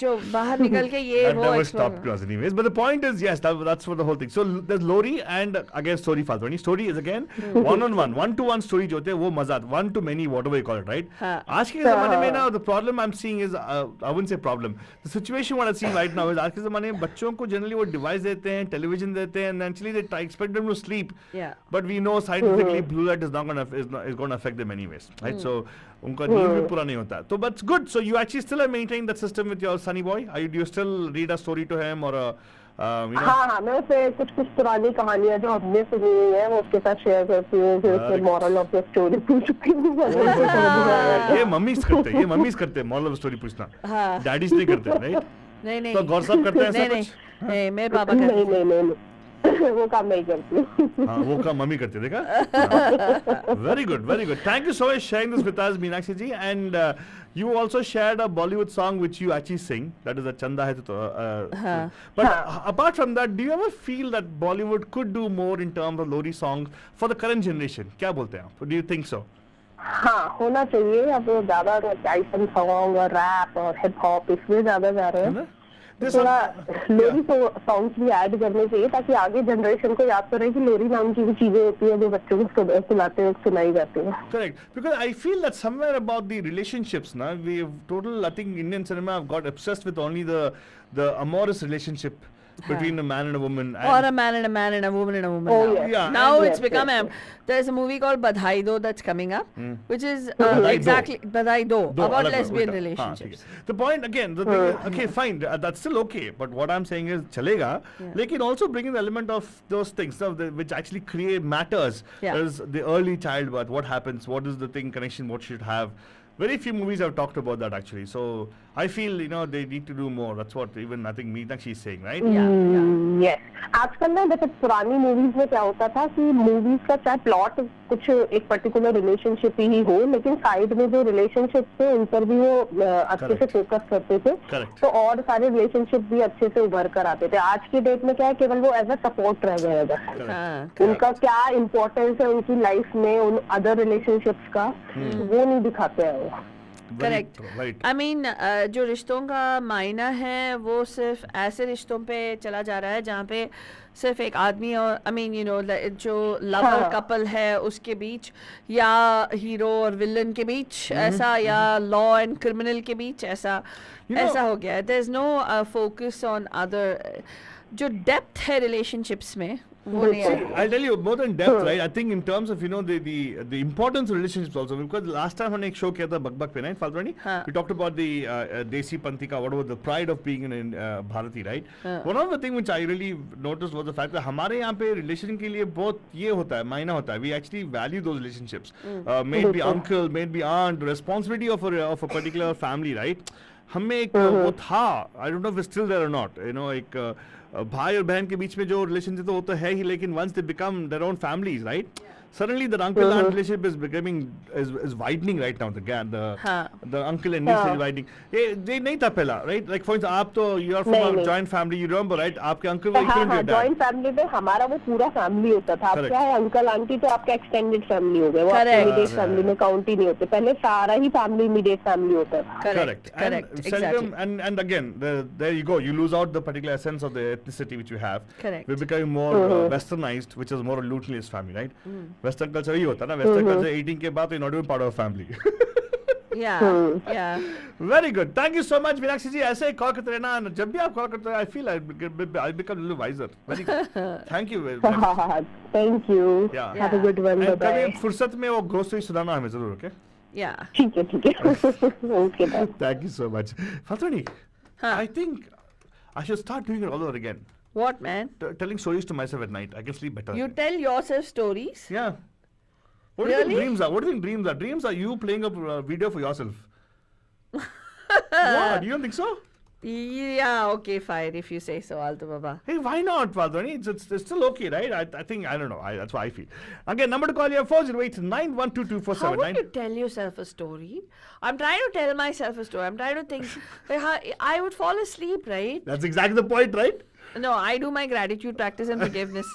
[SPEAKER 2] जो बाहर निकल के ये
[SPEAKER 1] that
[SPEAKER 2] वो
[SPEAKER 1] never stopped us anyways. But the point is, yes, that's what the whole thing. So there's Lori and again story फालतू नहीं, story is again one-to-one story जो होते हैं वो मजा, one to many, whatever you call it, right? आज के ज़माने में ना, the problem I'm seeing is, I wouldn't say problem, the situation what I'm seeing right now is, आज के ज़माने में बच्चों को generally वो device देते हैं, television देते हैं, and actually they expect them to sleep.
[SPEAKER 2] Yeah.
[SPEAKER 1] But we know scientifically blue light is going to affect them anyways, right? So उनका नींद भी पूरा नहीं होता। तो but it's good. So you actually still are maintaining that system with your sunny boy? Do you still read a story to him or you know?
[SPEAKER 4] हाँ, मैं उसे कुछ पुरानी कहानियां जो हमने सुनी हुई है वो उसके साथ शेयर करती हूँ, फिर उससे मॉरल ऑफ द स्टोरी पूछती हूँ।
[SPEAKER 1] ये मम्मीज करते हैं मॉरल ऑफ स्टोरी पूछना, डैडीज नहीं करते, राइट?
[SPEAKER 2] नहीं
[SPEAKER 1] तो गौर साहब करते हैं ऐसा कुछ?
[SPEAKER 2] नहीं, मेरे पापा करते थे।
[SPEAKER 4] नहीं वो काम नहीं करती।
[SPEAKER 1] हाँ, वो काम मम्मी करती है, देखा? Very good, very good. Thank you so much for sharing this with us, Meenakshi ji. And you also shared a Bollywood song which you actually sing. That is a Chanda Hai To. But apart from that, do you ever feel that Bollywood could do more in terms of Lori songs for the current generation? क्या बोलते हैं आप? Do you think so?
[SPEAKER 4] हाँ, होना चाहिए। अब ज्यादा Titan song और रैप और हिप हॉप इसमें ज्यादा जा रहे हैं।
[SPEAKER 1] There's
[SPEAKER 4] थोड़ा
[SPEAKER 1] some-
[SPEAKER 4] लोरी सॉन्ग्स भी ऐड करने चाहिए ताकि आगे जनरेशन को याद करें कि लोरी नाम की भी चीजें होती है जो बच्चों को सुनाते वक्त सुनाई जाती है.
[SPEAKER 1] Correct. Because I feel that somewhere about the relationships, now we've total. I think Indian cinema have got obsessed with only the amorous relationship between a man and a woman.
[SPEAKER 2] Or a man and a man and a woman and a woman.
[SPEAKER 4] Oh,
[SPEAKER 2] now.
[SPEAKER 4] yes.
[SPEAKER 1] Yeah,
[SPEAKER 2] Now
[SPEAKER 1] and-
[SPEAKER 2] it's become there's a movie called Badhai Do that's coming up, which is
[SPEAKER 1] Badhai Do.
[SPEAKER 2] exactly Badhai Do
[SPEAKER 1] दो
[SPEAKER 2] about
[SPEAKER 1] अलग
[SPEAKER 2] lesbian
[SPEAKER 1] उल्टा. हाँ,
[SPEAKER 2] relationships.
[SPEAKER 1] ठीक है. The point again, the thing is, okay, fine, that's still okay. But what I'm saying is, चलेगा.
[SPEAKER 2] Yeah.
[SPEAKER 1] लेकिन also bringing the element of those things, which actually create matters.
[SPEAKER 2] Yeah.
[SPEAKER 1] Is the early childbirth, what happens, what is the thing connection, what should have. Very few movies have talked about that actually. So I feel they need to do more. That's what even I think Meenakshi is saying, right?
[SPEAKER 4] Yes. आजकल ना जैसे पुरानी movies में क्या होता था कि movies का चाहे प्लॉट कुछ एक पर्टिकुलर रिलेशनशिप ही हो, लेकिन साइड में जो रिलेशनशिप थे उन पर भी वो अच्छे से
[SPEAKER 1] Correct.
[SPEAKER 4] फोकस करते थे.
[SPEAKER 1] Correct.
[SPEAKER 4] तो और सारे रिलेशनशिप भी अच्छे से उभर कर आते थे. आज की डेट में क्या है, केवल वो एज अ सपोर्ट रह गए हैं बस.
[SPEAKER 2] हाँ,
[SPEAKER 4] उनका क्या इम्पोर्टेंस है उनकी लाइफ में उन अदर रिलेशनशिप्स का, वो नहीं दिखाते हैं वो.
[SPEAKER 1] Very
[SPEAKER 2] correct.
[SPEAKER 1] true, right.
[SPEAKER 2] I mean जो रिश्तों का मायना है वो सिर्फ ऐसे रिश्तों पे चला जा रहा है जहाँ पे सिर्फ एक आदमी और आई मीन जो लवर
[SPEAKER 4] हाँ.
[SPEAKER 2] कपल है उसके बीच या हीरो और विलन के बीच ऐसा या लॉ एंड क्रिमिनल के बीच ऐसा ऐसा हो गया है. There is no focus on other जो डेप्थ है रिलेशनशिप्स में वो नहीं
[SPEAKER 1] See,
[SPEAKER 2] है.
[SPEAKER 1] I'll tell you more than depth, right? I think in terms of the importance of relationships also, because last time हमने एक show किया था बकबक पे, right? फाल्तुनी?
[SPEAKER 2] हाँ.
[SPEAKER 1] We talked about the Desi Panthi ka, whatever the pride of being in Bharati, right?
[SPEAKER 2] हाँ.
[SPEAKER 1] One of the thing which I really noticed was the fact that हमारे यहाँ पे relation के लिए बहुत ये होता है, मायना होता है. We actually value those relationships. May it be uncle, may it be aunt, responsibility of a particular family, right? हमें एक वो था, I don't know if it's still there or not, एक भाई और बहन के बीच में जो रिलेशनशिप तो वो तो है ही, लेकिन once they become their own families, right? Suddenly the uncle aunt relationship is becoming is widening right now. The uncle and niece is widening. ये नहीं था पहला, right? Like for instance, आप तो you are from a joint family, you remember, right? आपके uncle were equal to your dad.
[SPEAKER 4] Joint family में हमारा वो पूरा फैमिली होता था. अब
[SPEAKER 1] Correct.
[SPEAKER 4] क्या है, अंकल आंटी तो आपका एक्सटेंडेड फैमिली हो गया, वो आपके
[SPEAKER 2] Correct.
[SPEAKER 4] इमीडिएट फैमिली में काउंट ही नहीं होते. पहले सारा ही फैमिली इमीडिएट फैमिली होता था.
[SPEAKER 2] Correct.
[SPEAKER 1] And seldom, and again, there you go. You lose out the particular essence of the ethnicity which you have.
[SPEAKER 2] Correct.
[SPEAKER 1] We're becoming more westernized, which is more a nucleus family, right? Western culture ही होता है ना. Western culture 18 के बाद you're not even part of a family.
[SPEAKER 2] yeah.
[SPEAKER 1] Very good. Thank you so much, Meenakshi ji. ऐसे ही call करते रहना. जब भी आप call करते हैं, I feel I become a little wiser. Very good. Thank you very much.
[SPEAKER 4] Thank you.
[SPEAKER 1] Yeah.
[SPEAKER 4] Have a good one.
[SPEAKER 1] And
[SPEAKER 4] bye.
[SPEAKER 1] कभी फुर्सत में वो ग्रोसरी सुनाना हमें जरूर, okay?
[SPEAKER 2] Yeah.
[SPEAKER 4] ठीक है. Okay bye.
[SPEAKER 1] Thank you so much. Faltani,
[SPEAKER 2] Huh.
[SPEAKER 1] I think I should start doing it all over again.
[SPEAKER 2] What, man?
[SPEAKER 1] Telling stories to myself at night. I can sleep better.
[SPEAKER 2] You tell yourself stories?
[SPEAKER 1] Yeah. What do you think
[SPEAKER 2] Really?
[SPEAKER 1] dreams are? What do you think dreams are? Dreams are you playing a video for yourself. What? You don't think so?
[SPEAKER 2] Yeah, okay, fine. If you say so, Alto Baba.
[SPEAKER 1] Hey, why not, Valdwani? It's still okay, right? I think, I don't know. That's what I feel. Again, number to call you 408-912-2479.
[SPEAKER 2] How would you tell yourself a story? I'm trying to tell myself a story. I'm trying to think. I would fall asleep, right?
[SPEAKER 1] That's exactly the point, right?
[SPEAKER 2] No, I do my gratitude practice and forgiveness.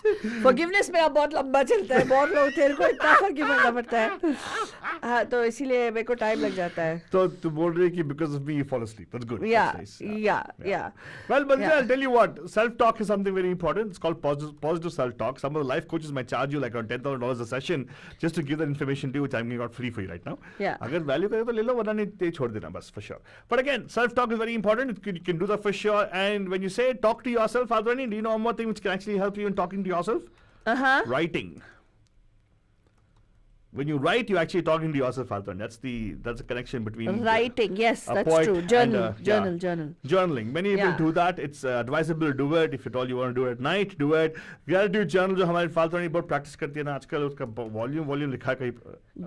[SPEAKER 2] Forgiveness मेरा बहुत लंबा चलता है. बहुत लोग तेरे को इतना forgive करना पड़ता है. हाँ, तो इसीलिए मेरे को time लग जाता है.
[SPEAKER 1] So, to बोल रही है कि because of me you fall asleep. That's good.
[SPEAKER 2] Yeah,
[SPEAKER 1] That's nice.
[SPEAKER 2] yeah.
[SPEAKER 1] Well, but
[SPEAKER 2] Yeah.
[SPEAKER 1] I'll tell you what, self-talk is something very important. It's called positive self-talk. Some of the life coaches might charge you like around $10,000 a session just to give that information to you, which I'm giving out free for you right now.
[SPEAKER 2] Yeah.
[SPEAKER 1] अगर value करे तो ले लो, वरना नहीं छोड़ देना बस, for sure. But again, self-talk is very important. You can do that for sure. And when you say talk to yourself, Adwani, do you know one more thing which can actually help you in talking to yourself?
[SPEAKER 2] Uh-huh.
[SPEAKER 1] Writing. When you write, you're actually talking to yourself, Alton. That's the connection between
[SPEAKER 2] Writing, yes,
[SPEAKER 1] a
[SPEAKER 2] that's
[SPEAKER 1] poet
[SPEAKER 2] true.
[SPEAKER 1] and,
[SPEAKER 2] Journal,
[SPEAKER 1] yeah.
[SPEAKER 2] journal.
[SPEAKER 1] Journaling. Many people
[SPEAKER 2] Yeah.
[SPEAKER 1] do that. It's advisable to do it. If at all you want to do it at night, do it. Gratitude journal जो हमारे फालतू बहुत practice करती है ना आजकल, उसका volume लिखा है कहीं.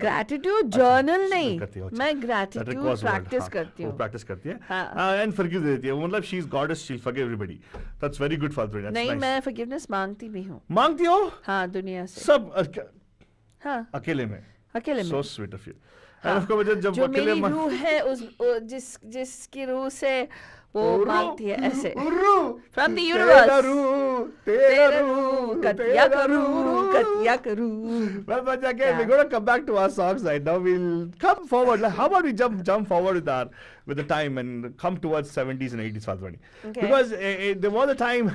[SPEAKER 2] Gratitude journal नहीं.
[SPEAKER 1] करती है, अच्छा.
[SPEAKER 2] मैं
[SPEAKER 1] That
[SPEAKER 2] gratitude
[SPEAKER 1] requires word.
[SPEAKER 2] practice
[SPEAKER 1] हाँ,
[SPEAKER 2] करती
[SPEAKER 1] वो
[SPEAKER 2] हूँ.
[SPEAKER 1] practice करती है.
[SPEAKER 2] हाँ.
[SPEAKER 1] And forgive देती है. वो मतलब she's goddess, she'll forgive everybody. That's very good फालतू. That's
[SPEAKER 2] नहीं,
[SPEAKER 1] nice.
[SPEAKER 2] मैं forgiveness मांगती भी हूँ.
[SPEAKER 1] मांगती हो?
[SPEAKER 2] हाँ, दुनिया से.
[SPEAKER 1] सब
[SPEAKER 2] हाँ,
[SPEAKER 1] अकेले में.
[SPEAKER 2] अकेले
[SPEAKER 1] So
[SPEAKER 2] में.
[SPEAKER 1] sweet of you.
[SPEAKER 2] हाँ.
[SPEAKER 1] And of course जब
[SPEAKER 2] जो
[SPEAKER 1] अकेले
[SPEAKER 2] मेरी रूह है जिसकी रूह से वो मांगती है ऐसे
[SPEAKER 1] उर्रू,
[SPEAKER 2] From the
[SPEAKER 1] तेरा
[SPEAKER 2] universe.
[SPEAKER 1] रू, तेरा रू,
[SPEAKER 2] कतिया
[SPEAKER 1] तेरा
[SPEAKER 2] करू
[SPEAKER 1] रू।
[SPEAKER 2] कतिया करू.
[SPEAKER 1] Well, but again, we're
[SPEAKER 2] Yeah.
[SPEAKER 1] going to come back to our songs right now. We'll come forward. Like, how about we jump forward with the time and come towards 70s and 80s, Falguni?
[SPEAKER 2] Okay.
[SPEAKER 1] Because there was a time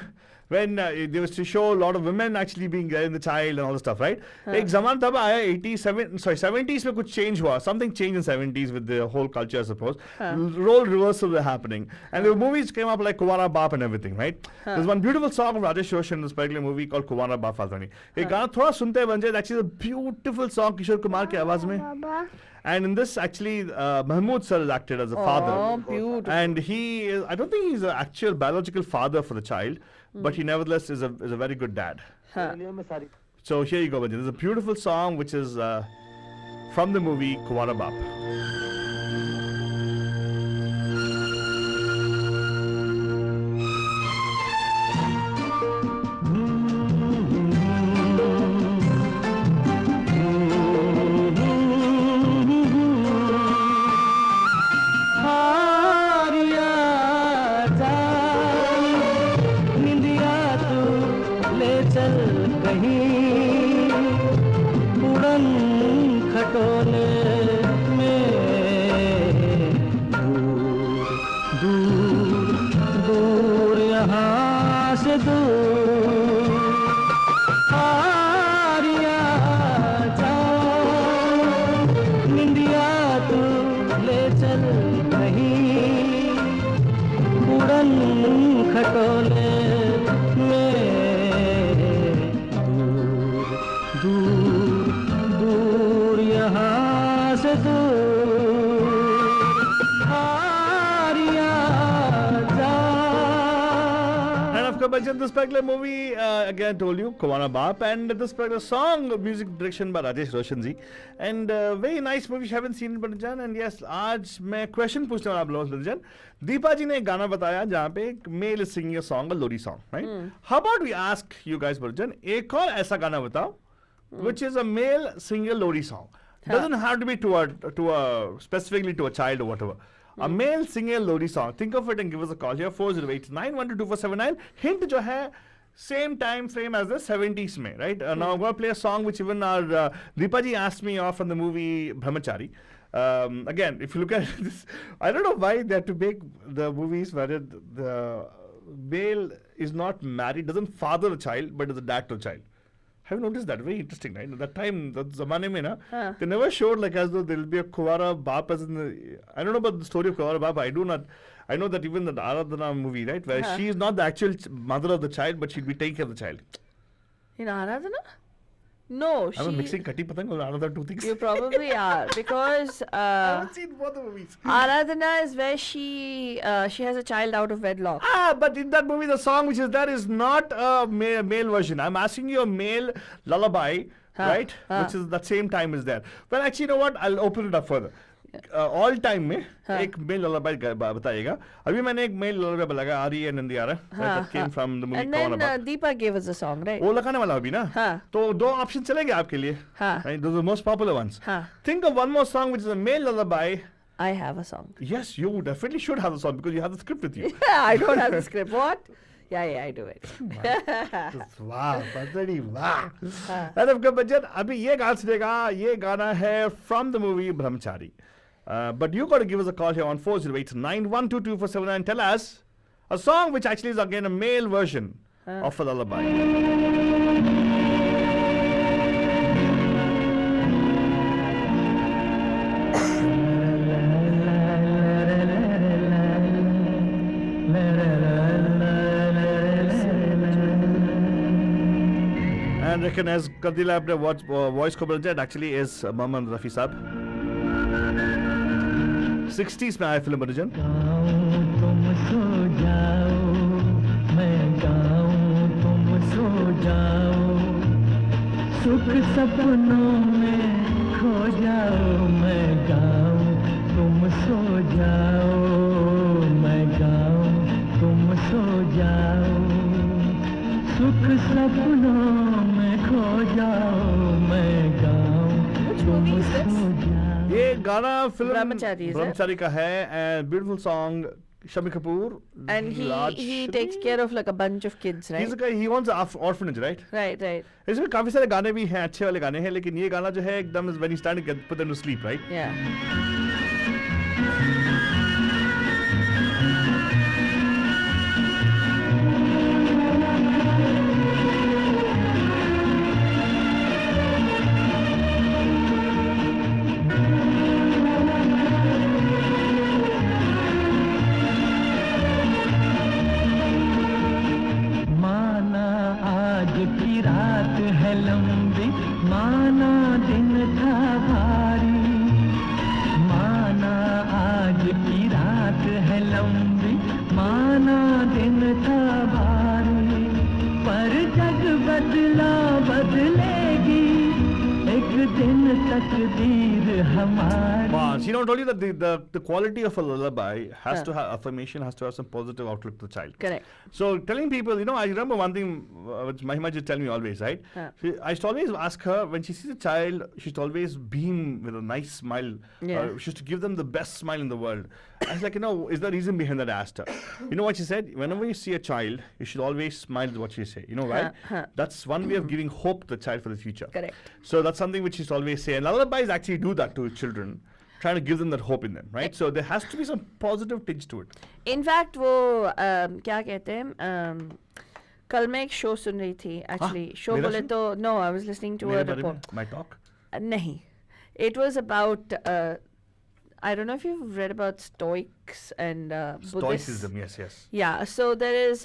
[SPEAKER 1] when there was to show a lot of women actually being there in the child and all the stuff, right? एक ज़माना तब आया 70s में कुछ change हुआ. Something changed in 70s with the whole culture, I suppose. Role reversals were happening. And the movies came up like Kuwara Baap and everything, right? There's one beautiful song of Rajesh Roshan in this particular movie called Kuwara Baap, Falguni. एक गाना थोड़ा सुनते बन जाए. Actually, a beautiful song Kishore Kumar की आवाज़ में. And in this, actually, Mahmood sir is acted as a father.
[SPEAKER 2] Oh, beautiful.
[SPEAKER 1] And he is, I don't think he's an actual biological father for the child, but he nevertheless is a very good dad. So here you go, Banji. There's a beautiful song which is from the movie Kuwara Baap. This particular movie, again, I told you, Kuwara Baap, and this particular song, music direction by Rajesh Roshan ji, and very nice movie. You haven't seen it, Badajan, and yes, आज मैं question पूछने वाला आप लोगों से, Badajan. Deepa जी ने एक गाना बताया जहाँ पे एक male is singing a song, a Lori song, right? How about we ask you guys, Badajan, एक और ऐसा गाना बताओ, which is a male singing a Lori song. Doesn't have to be to a specifically to a child or whatever. A male singing a Lori song. Think of it and give us a call here. 4089122479. Hint जो है same time frame as the 70s में, right? Now I'm going to play a song which even our Deepa ji asked me off from the movie Brahmachari. Again, if you look at this, I don't know why they have to make the movies where the male is not married, doesn't father a child, but is a dad to a child. Have you noticed that? Very interesting, right? At that time, the zamane mein na, they never showed like as though there will be a Kuwara Baap as in the, I don't know about the story of Kuwara Baap. I know that even the Aradhana movie, right, where she is not the actual mother of the child, but she'll be taking care of the child.
[SPEAKER 2] In Aradhana? No,
[SPEAKER 1] I'm mixing Kati Patang or another two things.
[SPEAKER 2] You probably are, because
[SPEAKER 1] I haven't seen both the movies.
[SPEAKER 2] Aradhana is where she has a child out of wedlock.
[SPEAKER 1] But in that movie, the song which is there is not a male version. I'm asking you a male lullaby, right? Which is the same time is there. Well, actually, you know what? I'll open it up further. All time में एक mail lullaby बताइएगा. अभी मैंने एक mail lullaby लगाया आरी and नंदियारा that came from the movie
[SPEAKER 2] And then Deepa gave us a song, right?
[SPEAKER 1] वो लगाने वाला अभी ना. तो दो ऑप्शन चलेंगे आपके लिए. Right? Those are the most popular ones. Think of one more song which is a male lullaby.
[SPEAKER 2] I have a song.
[SPEAKER 1] Yes, you definitely should have the song because you have the script with you.
[SPEAKER 2] Yeah, I don't have the script. What? Yeah, I do it.
[SPEAKER 1] वाह, बदरी वाह. And of course, Bachchan अभी ये गाना सुनेगा. ये गाना है from the movie Brahmachari. But you got to give us a call here on 408-912-2479 and tell us a song which actually is again a male version of a lullaby. And recognize Kadila voice को बोलते हैं actually is Mohammad Rafi साहब. 60s में आया film version.
[SPEAKER 5] तुम सो जाओ मैं गाऊं तुम सो जाओ सुख सपनों में खो जाओ मैं गाऊं तुम सो जाओ मैं गाऊं तुम सो जाओ सुख सपनों में खो जाओ मैं गाऊं तुम सो जाओ.
[SPEAKER 1] ये गाना फिल्म
[SPEAKER 2] ब्रह्मचारी
[SPEAKER 1] का है and beautiful song. Shami Kapoor.
[SPEAKER 2] And he takes care of like a bunch of kids, right?
[SPEAKER 1] He's a guy, he owns an orphanage, right?
[SPEAKER 2] Right.
[SPEAKER 1] इसमें काफी सारे गाने भी हैं, अच्छे वाले गाने हैं, लेकिन ये गाना जो है एकदम is when he's trying to put them to sleep, right?
[SPEAKER 2] Yeah.
[SPEAKER 5] माना आज की रात है लंबी, माना दिन था भारी, माना आज की रात है लंबी, माना दिन था भारी, पर जग बदला बदलेगी एक दिन तकदीर हमारी.
[SPEAKER 1] You know, I told you that the quality of a lullaby has to have affirmation, has to have some positive outlook to the child.
[SPEAKER 2] Correct.
[SPEAKER 1] So telling people, you know, I remember one thing which Mahima used to tell me always, right? I used to always ask her, when she sees a child, she used to always beam with a nice smile.
[SPEAKER 2] Yeah.
[SPEAKER 1] She used to give them the best smile in the world. I was like, you know, is there a reason behind that? I asked her. You know what she said? Whenever you see a child, you should always smile is what she say. You know why? That's one way of giving hope to the child for the future.
[SPEAKER 2] Correct.
[SPEAKER 1] So that's something which she used to always say. And lullabies actually do that to children, trying to give them that hope in them, right? So there has to be some positive tinge to it.
[SPEAKER 2] In fact, वो क्या कहते हैं कल मैं एक show सुन रही थी actually. Show
[SPEAKER 1] मेरा
[SPEAKER 2] बोले
[SPEAKER 1] show?
[SPEAKER 2] तो no, I was listening to
[SPEAKER 1] मेरे
[SPEAKER 2] a
[SPEAKER 1] बारे में,
[SPEAKER 2] report.
[SPEAKER 1] my talk.
[SPEAKER 2] नहीं. It was about I don't know if you've read about Stoics and Buddhists.
[SPEAKER 1] Stoicism, yes.
[SPEAKER 2] Yeah, so there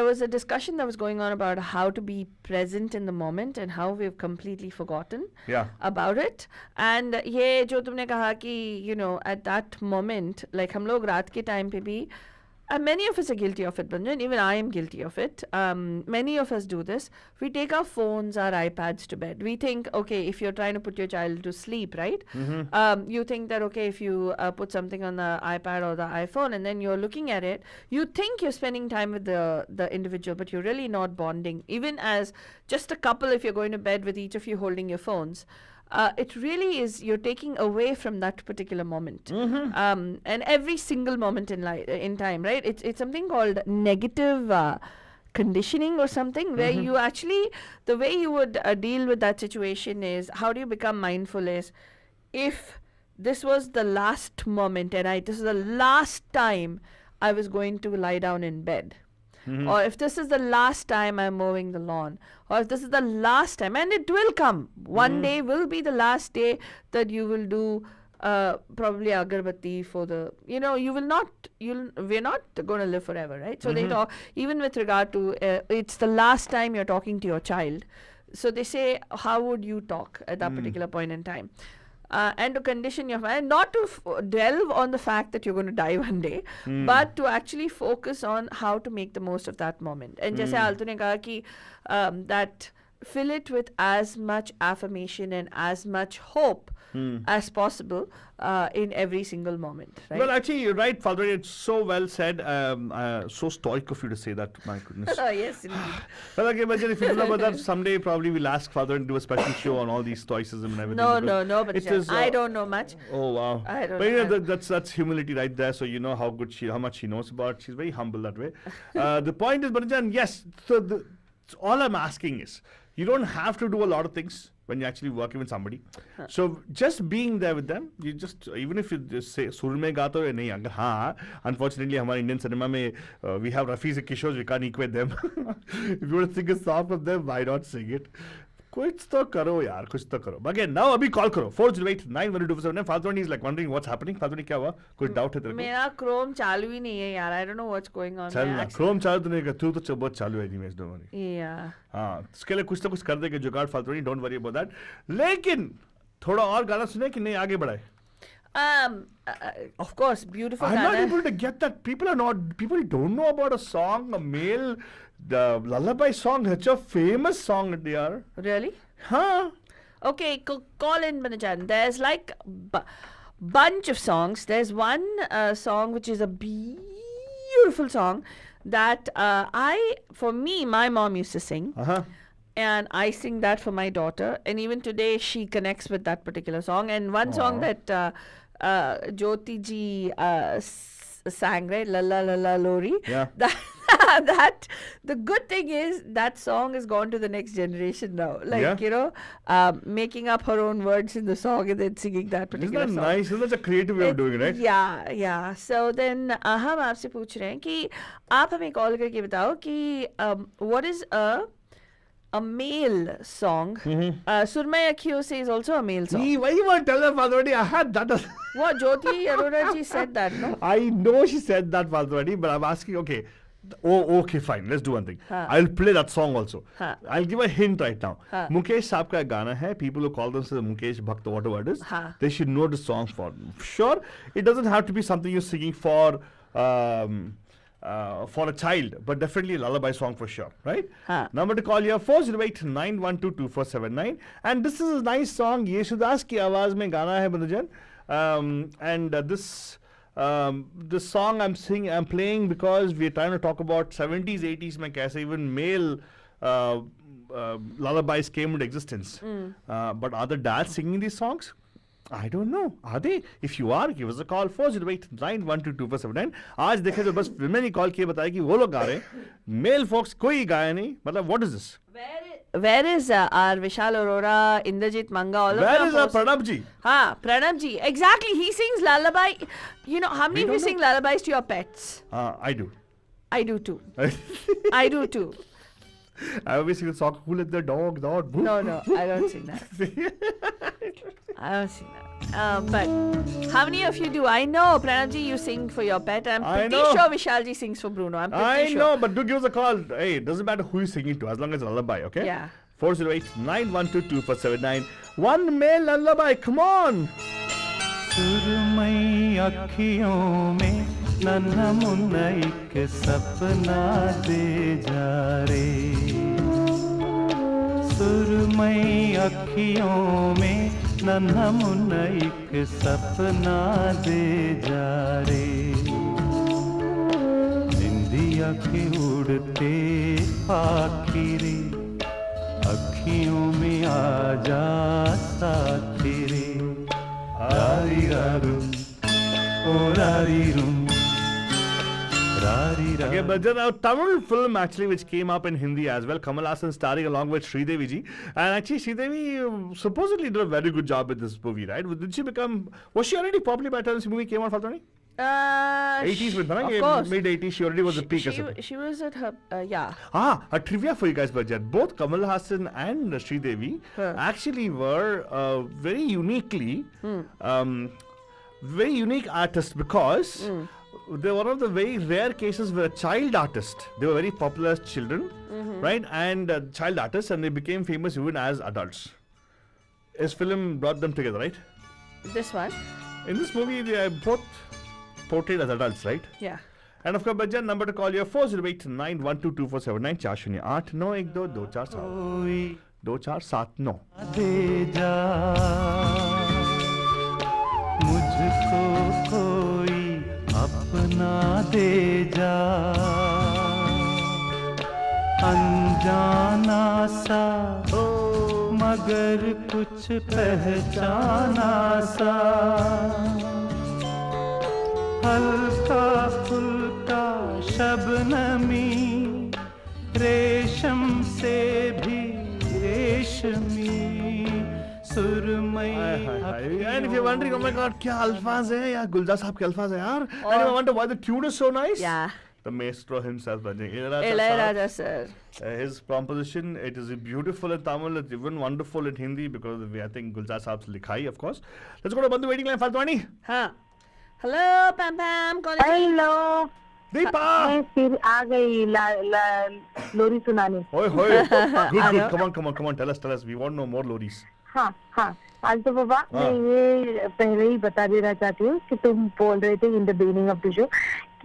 [SPEAKER 2] was a discussion that was going on about how to be present in the moment and how we've completely forgotten
[SPEAKER 1] Yeah.
[SPEAKER 2] about it. And ये जो तुमने कहा कि you know at that moment, like हम लोग रात के time पे भी, and many of us are guilty of it, Banjan. Even I am guilty of it. Many of us do this. We take our phones, our iPads to bed. We think, okay, if you're trying to put your child to sleep, right? You think that, okay, if you put something on the iPad or the iPhone and then you're looking at it, you think you're spending time with the individual, but you're really not bonding. Even as just a couple, if you're going to bed with each of you holding your phones, it really is, you're taking away from that particular moment. And every single moment in time, right? It's something called negative conditioning or something, where you actually, the way you would deal with that situation is, how do you become mindful is, if this was the last moment and this is the last time I was going to lie down in bed, or if this is the last time I'm mowing the lawn, or if this is the last time, and it will come, one day will be the last day that you will do probably agarbatti for the, you know, we're not going to live forever, right? So they talk, even with regard to, it's the last time you're talking to your child. So they say, how would you talk at that particular point in time? And to condition your mind, not to delve on the fact that you're going to die one day, but to actually focus on how to make the most of that moment. And जैसे आलतू ने कहा कि that fill it with as much affirmation and as much hope as possible in every single moment. Right?
[SPEAKER 1] Well, actually, you're right, Father. It's so well said. So stoic of you to say that. My goodness.
[SPEAKER 2] Oh, yes, indeed.
[SPEAKER 1] Well, okay, imagine if you know about that, someday probably we'll ask Father and do a special show on all these stoicism and everything.
[SPEAKER 2] No, but
[SPEAKER 1] it is,
[SPEAKER 2] I don't know much.
[SPEAKER 1] Oh wow!
[SPEAKER 2] I don't
[SPEAKER 1] but you
[SPEAKER 2] know.
[SPEAKER 1] know, that's humility right there. So you know how much she knows about. She's very humble that way. The point is, Banajan, yes. So all I'm asking is, you don't have to do a lot of things when you're actually working with somebody. So just being there with them, you just, even if you just say सुर में गाते हो या नहीं, अगर हाँ, unfortunately हमारे Indian cinema में we have Rafi and Kishore, we can't equate them. If you want to sing a song from them, why not sing it? कुछ तो करो यार, कुछ तो करो. But again, now अभी call करो 408-912-7. Faltoni is like wondering what's happening. Faltoni क्या हुआ? कुछ doubt है तेरे को?
[SPEAKER 2] मेरा Chrome चालू ही नहीं है यार. I don't know what's going on.
[SPEAKER 1] चल ना, Chrome चालू तो नहीं कर, तू तो बहुत चालू है anyways, don't worry.
[SPEAKER 2] Yeah.
[SPEAKER 1] हाँ, इसके लिए कुछ तो कुछ कर देंगे जुगाड़, Faltoni, don't worry about that. लेकिन थोड़ा और गाना सुने कि नहीं आगे बढ़ाए?
[SPEAKER 2] Of course, beautiful.
[SPEAKER 1] I'm not able to get that. People don't know about a song, a male, the lullaby song. Such a famous song they are.
[SPEAKER 2] Really?
[SPEAKER 1] Huh?
[SPEAKER 2] Okay, call in, Banajan. There's like bunch of songs. There's one song which is a beautiful song that for me, my mom used to sing. And I sing that for my daughter. And even today, she connects with that particular song. And one song that Jyoti ji sang, right? La la la la Lori.
[SPEAKER 1] Yeah.
[SPEAKER 2] That the good thing is that song has gone to the next generation now. Like,
[SPEAKER 1] Yeah.
[SPEAKER 2] you know, making up her own words in the song and then singing that
[SPEAKER 1] Isn't
[SPEAKER 2] particular
[SPEAKER 1] that
[SPEAKER 2] song.
[SPEAKER 1] nice? Isn't that a creative way of doing it, right?
[SPEAKER 2] Yeah, yeah. So then हम आपसे पूछ रहे हैं कि आप हमें call करके बताओ कि what is a male song? Surmay Akhiyo is also a male song.
[SPEAKER 1] Why you want to tell them, Falwani? I had that.
[SPEAKER 2] What Jyoti Arora ji said that, no?
[SPEAKER 1] I know she said that, Falwani, but I'm asking, okay. Oh, okay, fine. Let's do one thing. I'll play that song also. I'll give a hint right now. Mukesh Saab ka gana hai. People who call themselves Mukesh Bhakt, whatever it is, they should know the song for. Sure, it doesn't have to be something you're singing for a child, but definitely a lullaby song for sure, right? Number to call here 408-912-2479. And this is a nice song. Yeshudas ki awaaz mein gana hai, Bandhujan. And this song I'm playing because we're trying to talk about 70s, 80s mein kaise even male lullabies came into existence. But are the dads singing these songs? I don't know. Are they? If you are, give us a call 408-912-2479. आज देखे तो बस women ही call किए बताए कि वो लोग गा रहे हैं. Male folks कोई गाया नहीं. मतलब what is this?
[SPEAKER 2] Where is our Vishal Arora, Indrajit Manga, all of them?
[SPEAKER 1] Where is our Pranab ji?
[SPEAKER 2] Pranab ji. Exactly. He sings lullaby. You know, how many of you sing lullabies to your pets?
[SPEAKER 1] I do.
[SPEAKER 2] I do too. I do too.
[SPEAKER 1] I always sing the song, who let the dog out?
[SPEAKER 2] No, I don't sing that. I don't sing that. But how many of you do? I know, Pranabji, you sing for your pet. I'm pretty sure Vishalji sings for Bruno. I'm pretty sure.
[SPEAKER 1] I know, but do give us a call. Hey, it doesn't matter who you're singing to, as long as it's a lullaby, okay?
[SPEAKER 2] Yeah.
[SPEAKER 1] 408-912-2479. One male lullaby, come on!
[SPEAKER 5] सुरमई अखियों में नन्हा मुन्ना एक सपना दे जा रे सुरमई अखियों में नन्हा मुन्ना एक सपना दे जा रे निंदिया के उड़ते पाखी रे अखियों में आ जा साथी रे Rari rarum, oh rari rum, rari rarum.
[SPEAKER 1] Okay, but there's a Tamil film actually which came up in Hindi as well. Kamal Haasan starring along with Sridevi ji. And actually Sridevi supposedly did a very good job with this movie, right? Did she become, was she already popular by the time this movie came out, Faltani? 80s with
[SPEAKER 2] of course.
[SPEAKER 1] Mid-80s, she already was a peak.
[SPEAKER 2] She was at her, yeah.
[SPEAKER 1] A trivia for you guys, Bajat. Both Kamal Haasan and Sridevi actually were very unique artists because they were one of the very rare cases where a child artist, they were very popular as children, right? And child artists, and they became famous even as adults. This film brought them together, right?
[SPEAKER 2] This one?
[SPEAKER 1] In this movie, they are both portrayed as adults, right?
[SPEAKER 2] Yeah.
[SPEAKER 1] And of course, Bajjan, number to call you 408-912-2479 408 912 2479
[SPEAKER 5] दे जा मुझको कोई अपना दे जा अनजाना सा मगर कुछ पहचाना सा हल्का फुल्का शबनमी रेशम से भी रेशमी सुरमई
[SPEAKER 1] And if you're wondering, oh my god, क्या अल्फाज है यार, गुलजार साहब के अल्फाज है यार. And you wonder why the tune is so nice?
[SPEAKER 2] Yeah.
[SPEAKER 1] The maestro himself,
[SPEAKER 2] Ilayaraja sir.
[SPEAKER 1] His composition, it is beautiful in Tamil, it's even wonderful in Hindi because of, I think, Gulzar Saab's likhai, of course. Let's go to Bandhu waiting line, Faltwani.
[SPEAKER 2] Hello, PAMPAM.
[SPEAKER 3] Hello.
[SPEAKER 1] Deepa.
[SPEAKER 3] मैं फिर आ गई लोरी सुनाने.
[SPEAKER 1] Oi, good. Come on, tell us. We want to know more loris.
[SPEAKER 3] हाँ. आज तो बाबा मैं ये पहले ही बता देना चाहती हूँ कि तुम बोल रहे थे in the beginning of the show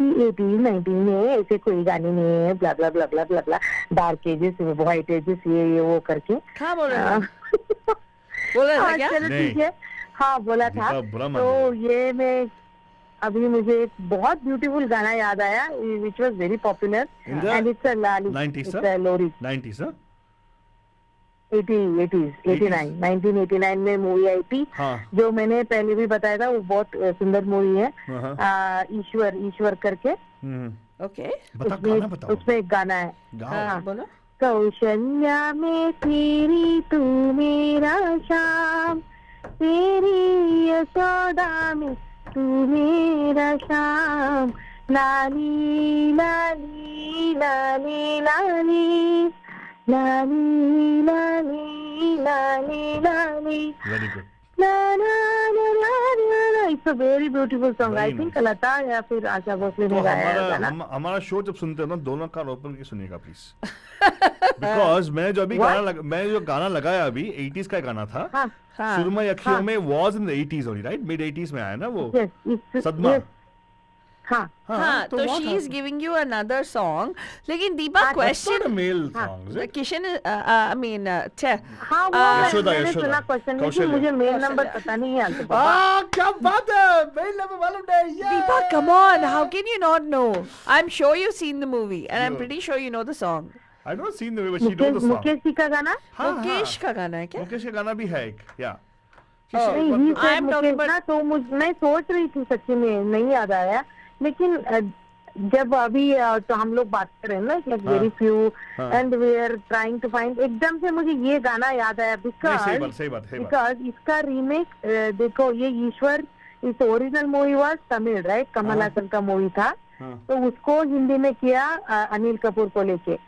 [SPEAKER 3] कि 18-19 में ऐसे कोई गाने नहीं है ब्ला ब्ला ब्ला ब्ला ब्ला ब्ला डार्क एजेस व्हाइट एजेस ये वो करके
[SPEAKER 2] कहाँ बोल रहे थे क्या?
[SPEAKER 3] चलो ठीक है. हाँ बोला था. तो ये मैं अभी मुझे एक बहुत ब्यूटीफुल गाना याद आया which was very popular and it's a lullaby
[SPEAKER 1] 90s,
[SPEAKER 3] लोरी
[SPEAKER 1] 90s, huh?
[SPEAKER 3] 89 1989 में मूवी आई थी,
[SPEAKER 1] हाँ.
[SPEAKER 3] जो मैंने पहले भी बताया था, वो बहुत सुंदर मूवी है, ईश्वर करके।
[SPEAKER 2] Okay.
[SPEAKER 1] बता, गाना बताओ.
[SPEAKER 3] उसमें एक गाना है,
[SPEAKER 1] गाओ.
[SPEAKER 2] बोलो.
[SPEAKER 3] कौशल्या में तेरी तू मेरा श्याम, तेरी यशोदा में तू मेरा श्याम, लाली लाली लाली लाली लाली लाली लाली लाली
[SPEAKER 1] Very good.
[SPEAKER 3] la la la la la la. It's a very beautiful song.
[SPEAKER 1] Very
[SPEAKER 3] I think
[SPEAKER 1] nice.
[SPEAKER 3] लता या फिर आशा भोसले
[SPEAKER 1] तो
[SPEAKER 3] ने गाया है गाना.
[SPEAKER 1] हमारा शो जब सुनते हो ना, दोनों कान ओपन के सुनिएगा प्लीज. बिकॉज मैं जो गाना लगाया अभी 80s का गाना था.
[SPEAKER 3] हाँ.
[SPEAKER 1] सुरमई अखियों
[SPEAKER 3] हाँ.
[SPEAKER 1] में was in the 80s only, right? Mid 80s में आया ना वो.
[SPEAKER 3] Yes, it's
[SPEAKER 1] सदमा.
[SPEAKER 3] yes. हाँ.
[SPEAKER 2] हाँ, तो
[SPEAKER 1] what
[SPEAKER 2] she is
[SPEAKER 1] happened?
[SPEAKER 2] giving you another song. लेकिन दीपा
[SPEAKER 3] हाँ,
[SPEAKER 1] That's not a
[SPEAKER 2] question.
[SPEAKER 1] male song, is it?
[SPEAKER 2] Kishan, I mean, छे.
[SPEAKER 3] हाँ, वो
[SPEAKER 1] यशोदा,
[SPEAKER 3] मैंने
[SPEAKER 1] यशोदा.
[SPEAKER 3] सुना क्वेश्चन में कि
[SPEAKER 1] कौशल्या.
[SPEAKER 3] मुझे मेल नंबर
[SPEAKER 2] कौशल्या.
[SPEAKER 3] पता नहीं है आंटी पापा.
[SPEAKER 1] क्या बात है, मेल नंबर मालूम नहीं.
[SPEAKER 2] Deepa, come on. How can you not know? I'm sure you've seen the movie, and I'm
[SPEAKER 1] Yeah.
[SPEAKER 2] pretty sure you know the song.
[SPEAKER 1] I don't seen the way, but she knows the song.
[SPEAKER 3] Mukesh ji का गाना.
[SPEAKER 1] हाँ,
[SPEAKER 2] मुकेश का गाना है क्या?
[SPEAKER 1] मुकेश का गाना भी है एक. Yeah.
[SPEAKER 3] नहीं, he said
[SPEAKER 2] I'm talking
[SPEAKER 3] Mukesh
[SPEAKER 2] about-
[SPEAKER 3] ना, तो मैं सोच रही थी, सच्ची में नहीं याद आया, लेकिन जब अभी तो हम लोग बात कर रहे हैं ना, like
[SPEAKER 1] हाँ.
[SPEAKER 3] very few
[SPEAKER 1] हाँ.
[SPEAKER 3] and we are trying to find, एकदम से मुझे ये गाना याद आया
[SPEAKER 1] नहीं, सही बात,
[SPEAKER 3] because
[SPEAKER 1] सही बात.
[SPEAKER 3] इसका रीमेक देखो, ये ईश्वर, इस original movie was Tamil, right? Kamal
[SPEAKER 1] हाँ.
[SPEAKER 3] हासन का मूवी था,
[SPEAKER 1] हाँ.
[SPEAKER 3] तो उसको हिंदी में किया अनिल कपूर को लेके.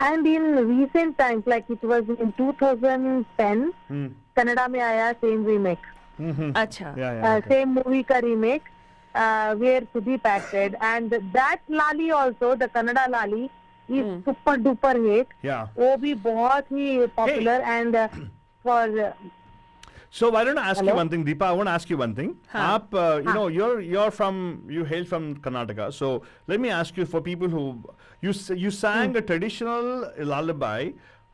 [SPEAKER 3] And in recent times, like it was in 2010, Canada में आया सेम रीमेक,
[SPEAKER 2] अच्छा.
[SPEAKER 1] Yeah.
[SPEAKER 3] same movie का remake, where Sudeep acted, and that Lali also, the Kannada Lali, is super duper hit.
[SPEAKER 1] Yeah.
[SPEAKER 3] वो भी बहुत ही popular and for
[SPEAKER 1] So why don't I ask you
[SPEAKER 3] Hello?
[SPEAKER 1] one thing, Deepa? I want to ask you one thing.
[SPEAKER 2] हाँ.
[SPEAKER 1] आप, you know, you hail from Karnataka. So let me ask you, for people who you sang a traditional lullaby.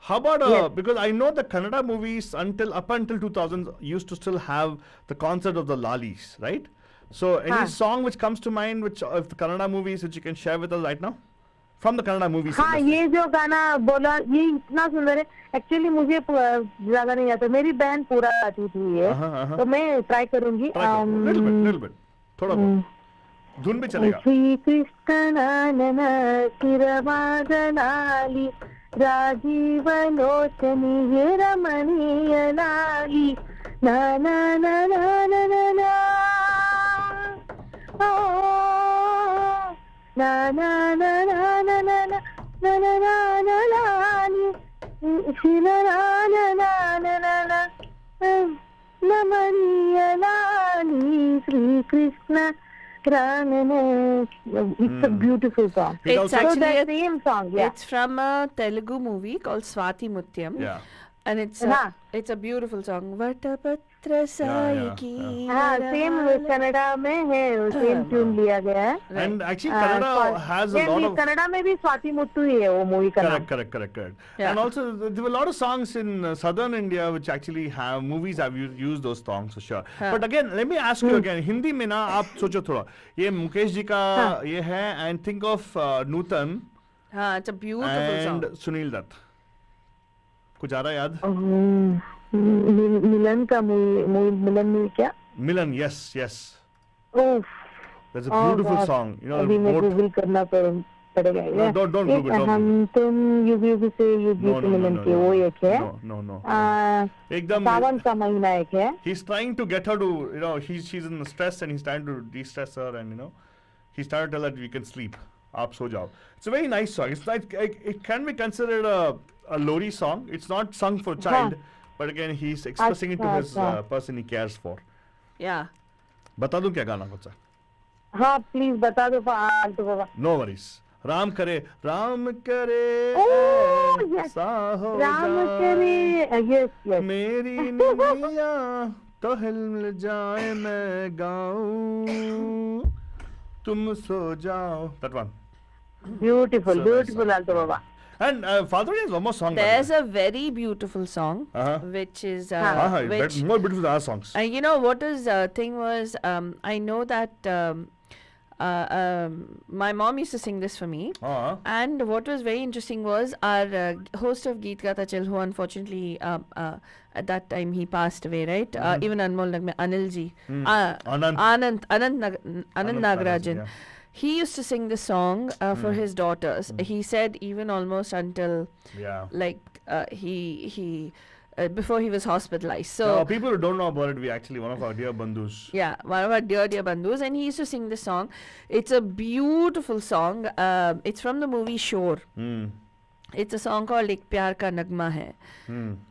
[SPEAKER 1] How about
[SPEAKER 3] Yes.
[SPEAKER 1] because I know the Kannada movies up until 2000 used to still have the concept of the lalis, right? So any
[SPEAKER 3] हाँ.
[SPEAKER 1] song which comes to mind, which of the Kannada movies which you can share with us right now, from the Kannada movies.
[SPEAKER 3] हाँ, ये जो गाना बोला, ये इतना सुंदर है. एक्चुअली मुझे ज्यादा नहीं आता, मेरी बहन पूरा गाती थी ये, तो मैं ट्राई करूंगी.
[SPEAKER 1] little bit, थोड़ा बहुत. धुन भी चलेगा.
[SPEAKER 3] श्री कृष्ण किरवादलाली राजीवलोचनी हे रमणीय लाली ना ना ना ना ना ना ना ओ ना ना ना ना ना ना ना ना ना ना ना लाली शिला ना ना ना ना ना ना रमणीय लाली Shri Krishna. It's a beautiful song.
[SPEAKER 2] It's
[SPEAKER 3] So
[SPEAKER 2] actually
[SPEAKER 3] the
[SPEAKER 2] a-
[SPEAKER 3] same song, yeah.
[SPEAKER 2] It's from a Telugu movie called Swati Mutyam.
[SPEAKER 1] Yeah.
[SPEAKER 2] And it's
[SPEAKER 3] हाँ.
[SPEAKER 2] it's a beautiful song. Vatapatra Sayaki.
[SPEAKER 3] हाँ, सेम कनाडा में है, same tune लिया गया है.
[SPEAKER 1] And actually, Kannada has a lot of.
[SPEAKER 3] Canada में भी स्वाति मुत्तू ही है वो मूवी का नाम.
[SPEAKER 1] Correct.
[SPEAKER 2] Yeah.
[SPEAKER 1] And also, there were a lot of songs in southern India which actually have movies have used those songs for sure.
[SPEAKER 2] हाँ.
[SPEAKER 1] But again, let me ask you again. Hindi में ना आप सोचो थोड़ा. ये मुकेश जी का
[SPEAKER 3] हाँ.
[SPEAKER 1] ये है, and think of Nutan
[SPEAKER 2] हाँ, it's a beautiful
[SPEAKER 1] and
[SPEAKER 2] song.
[SPEAKER 1] Sunil Dutt. कुछ आ रहा है याद?
[SPEAKER 3] मिलन का मिलन में क्या?
[SPEAKER 1] Milan, yes.
[SPEAKER 3] Of,
[SPEAKER 1] That's a beautiful song. You know,
[SPEAKER 3] अभी मैं
[SPEAKER 1] both-
[SPEAKER 3] गूगल करना पड़ेगा.
[SPEAKER 1] No, don't Google, don't
[SPEAKER 3] हम तुम युग से युग
[SPEAKER 1] No,
[SPEAKER 3] मिलन के वो एक है.
[SPEAKER 1] No.
[SPEAKER 3] सावन
[SPEAKER 1] एकदम.
[SPEAKER 3] का महीना एक है.
[SPEAKER 1] He's trying to get her to, you know, she's in stress and he's trying to de-stress her, and you know, he's trying to tell her you can sleep. Aap so jao. It's a very nice song. It's like it can be considered a Lori song. It's not sung for child, but again, he's expressing it to his person he cares for.
[SPEAKER 2] Yeah.
[SPEAKER 1] बता दूं क्या गाना कुछ?
[SPEAKER 3] हाँ, please बता दो aunty बाबा.
[SPEAKER 1] No worries. Ram करे
[SPEAKER 3] Oh, yes.
[SPEAKER 1] ऐसा हो
[SPEAKER 3] राम
[SPEAKER 1] जाए,
[SPEAKER 3] करे. Yes.
[SPEAKER 1] मेरी निमिया तो हिल जाए मैं गाऊं, तुम सो जाओ. That one.
[SPEAKER 3] Beautiful,
[SPEAKER 1] So
[SPEAKER 3] beautiful,
[SPEAKER 1] nice.
[SPEAKER 3] Alto Baba.
[SPEAKER 1] And Father has one more song. by the
[SPEAKER 2] There's
[SPEAKER 1] way.
[SPEAKER 2] a very beautiful song,
[SPEAKER 1] Uh-huh.
[SPEAKER 2] which is
[SPEAKER 1] But more beautiful than our songs.
[SPEAKER 2] you know what is thing was I know that my mom used to sing this for me. And what was very interesting was our host of Geet Gata Chal, who unfortunately at that time he passed away, right? Even Anmol Nagme, Anil ji, Anand Nagarajan.
[SPEAKER 1] Yeah.
[SPEAKER 2] He used to sing the song for his daughters. He said even almost until like he before he was hospitalized. So
[SPEAKER 1] people who don't know about it, we actually one of our dear bandhus.
[SPEAKER 2] Yeah, one of our dear bandhus, and he used to sing this song. It's a beautiful song. It's from the movie Shore. It's a song called Ek Pyar Ka Nagma Hai.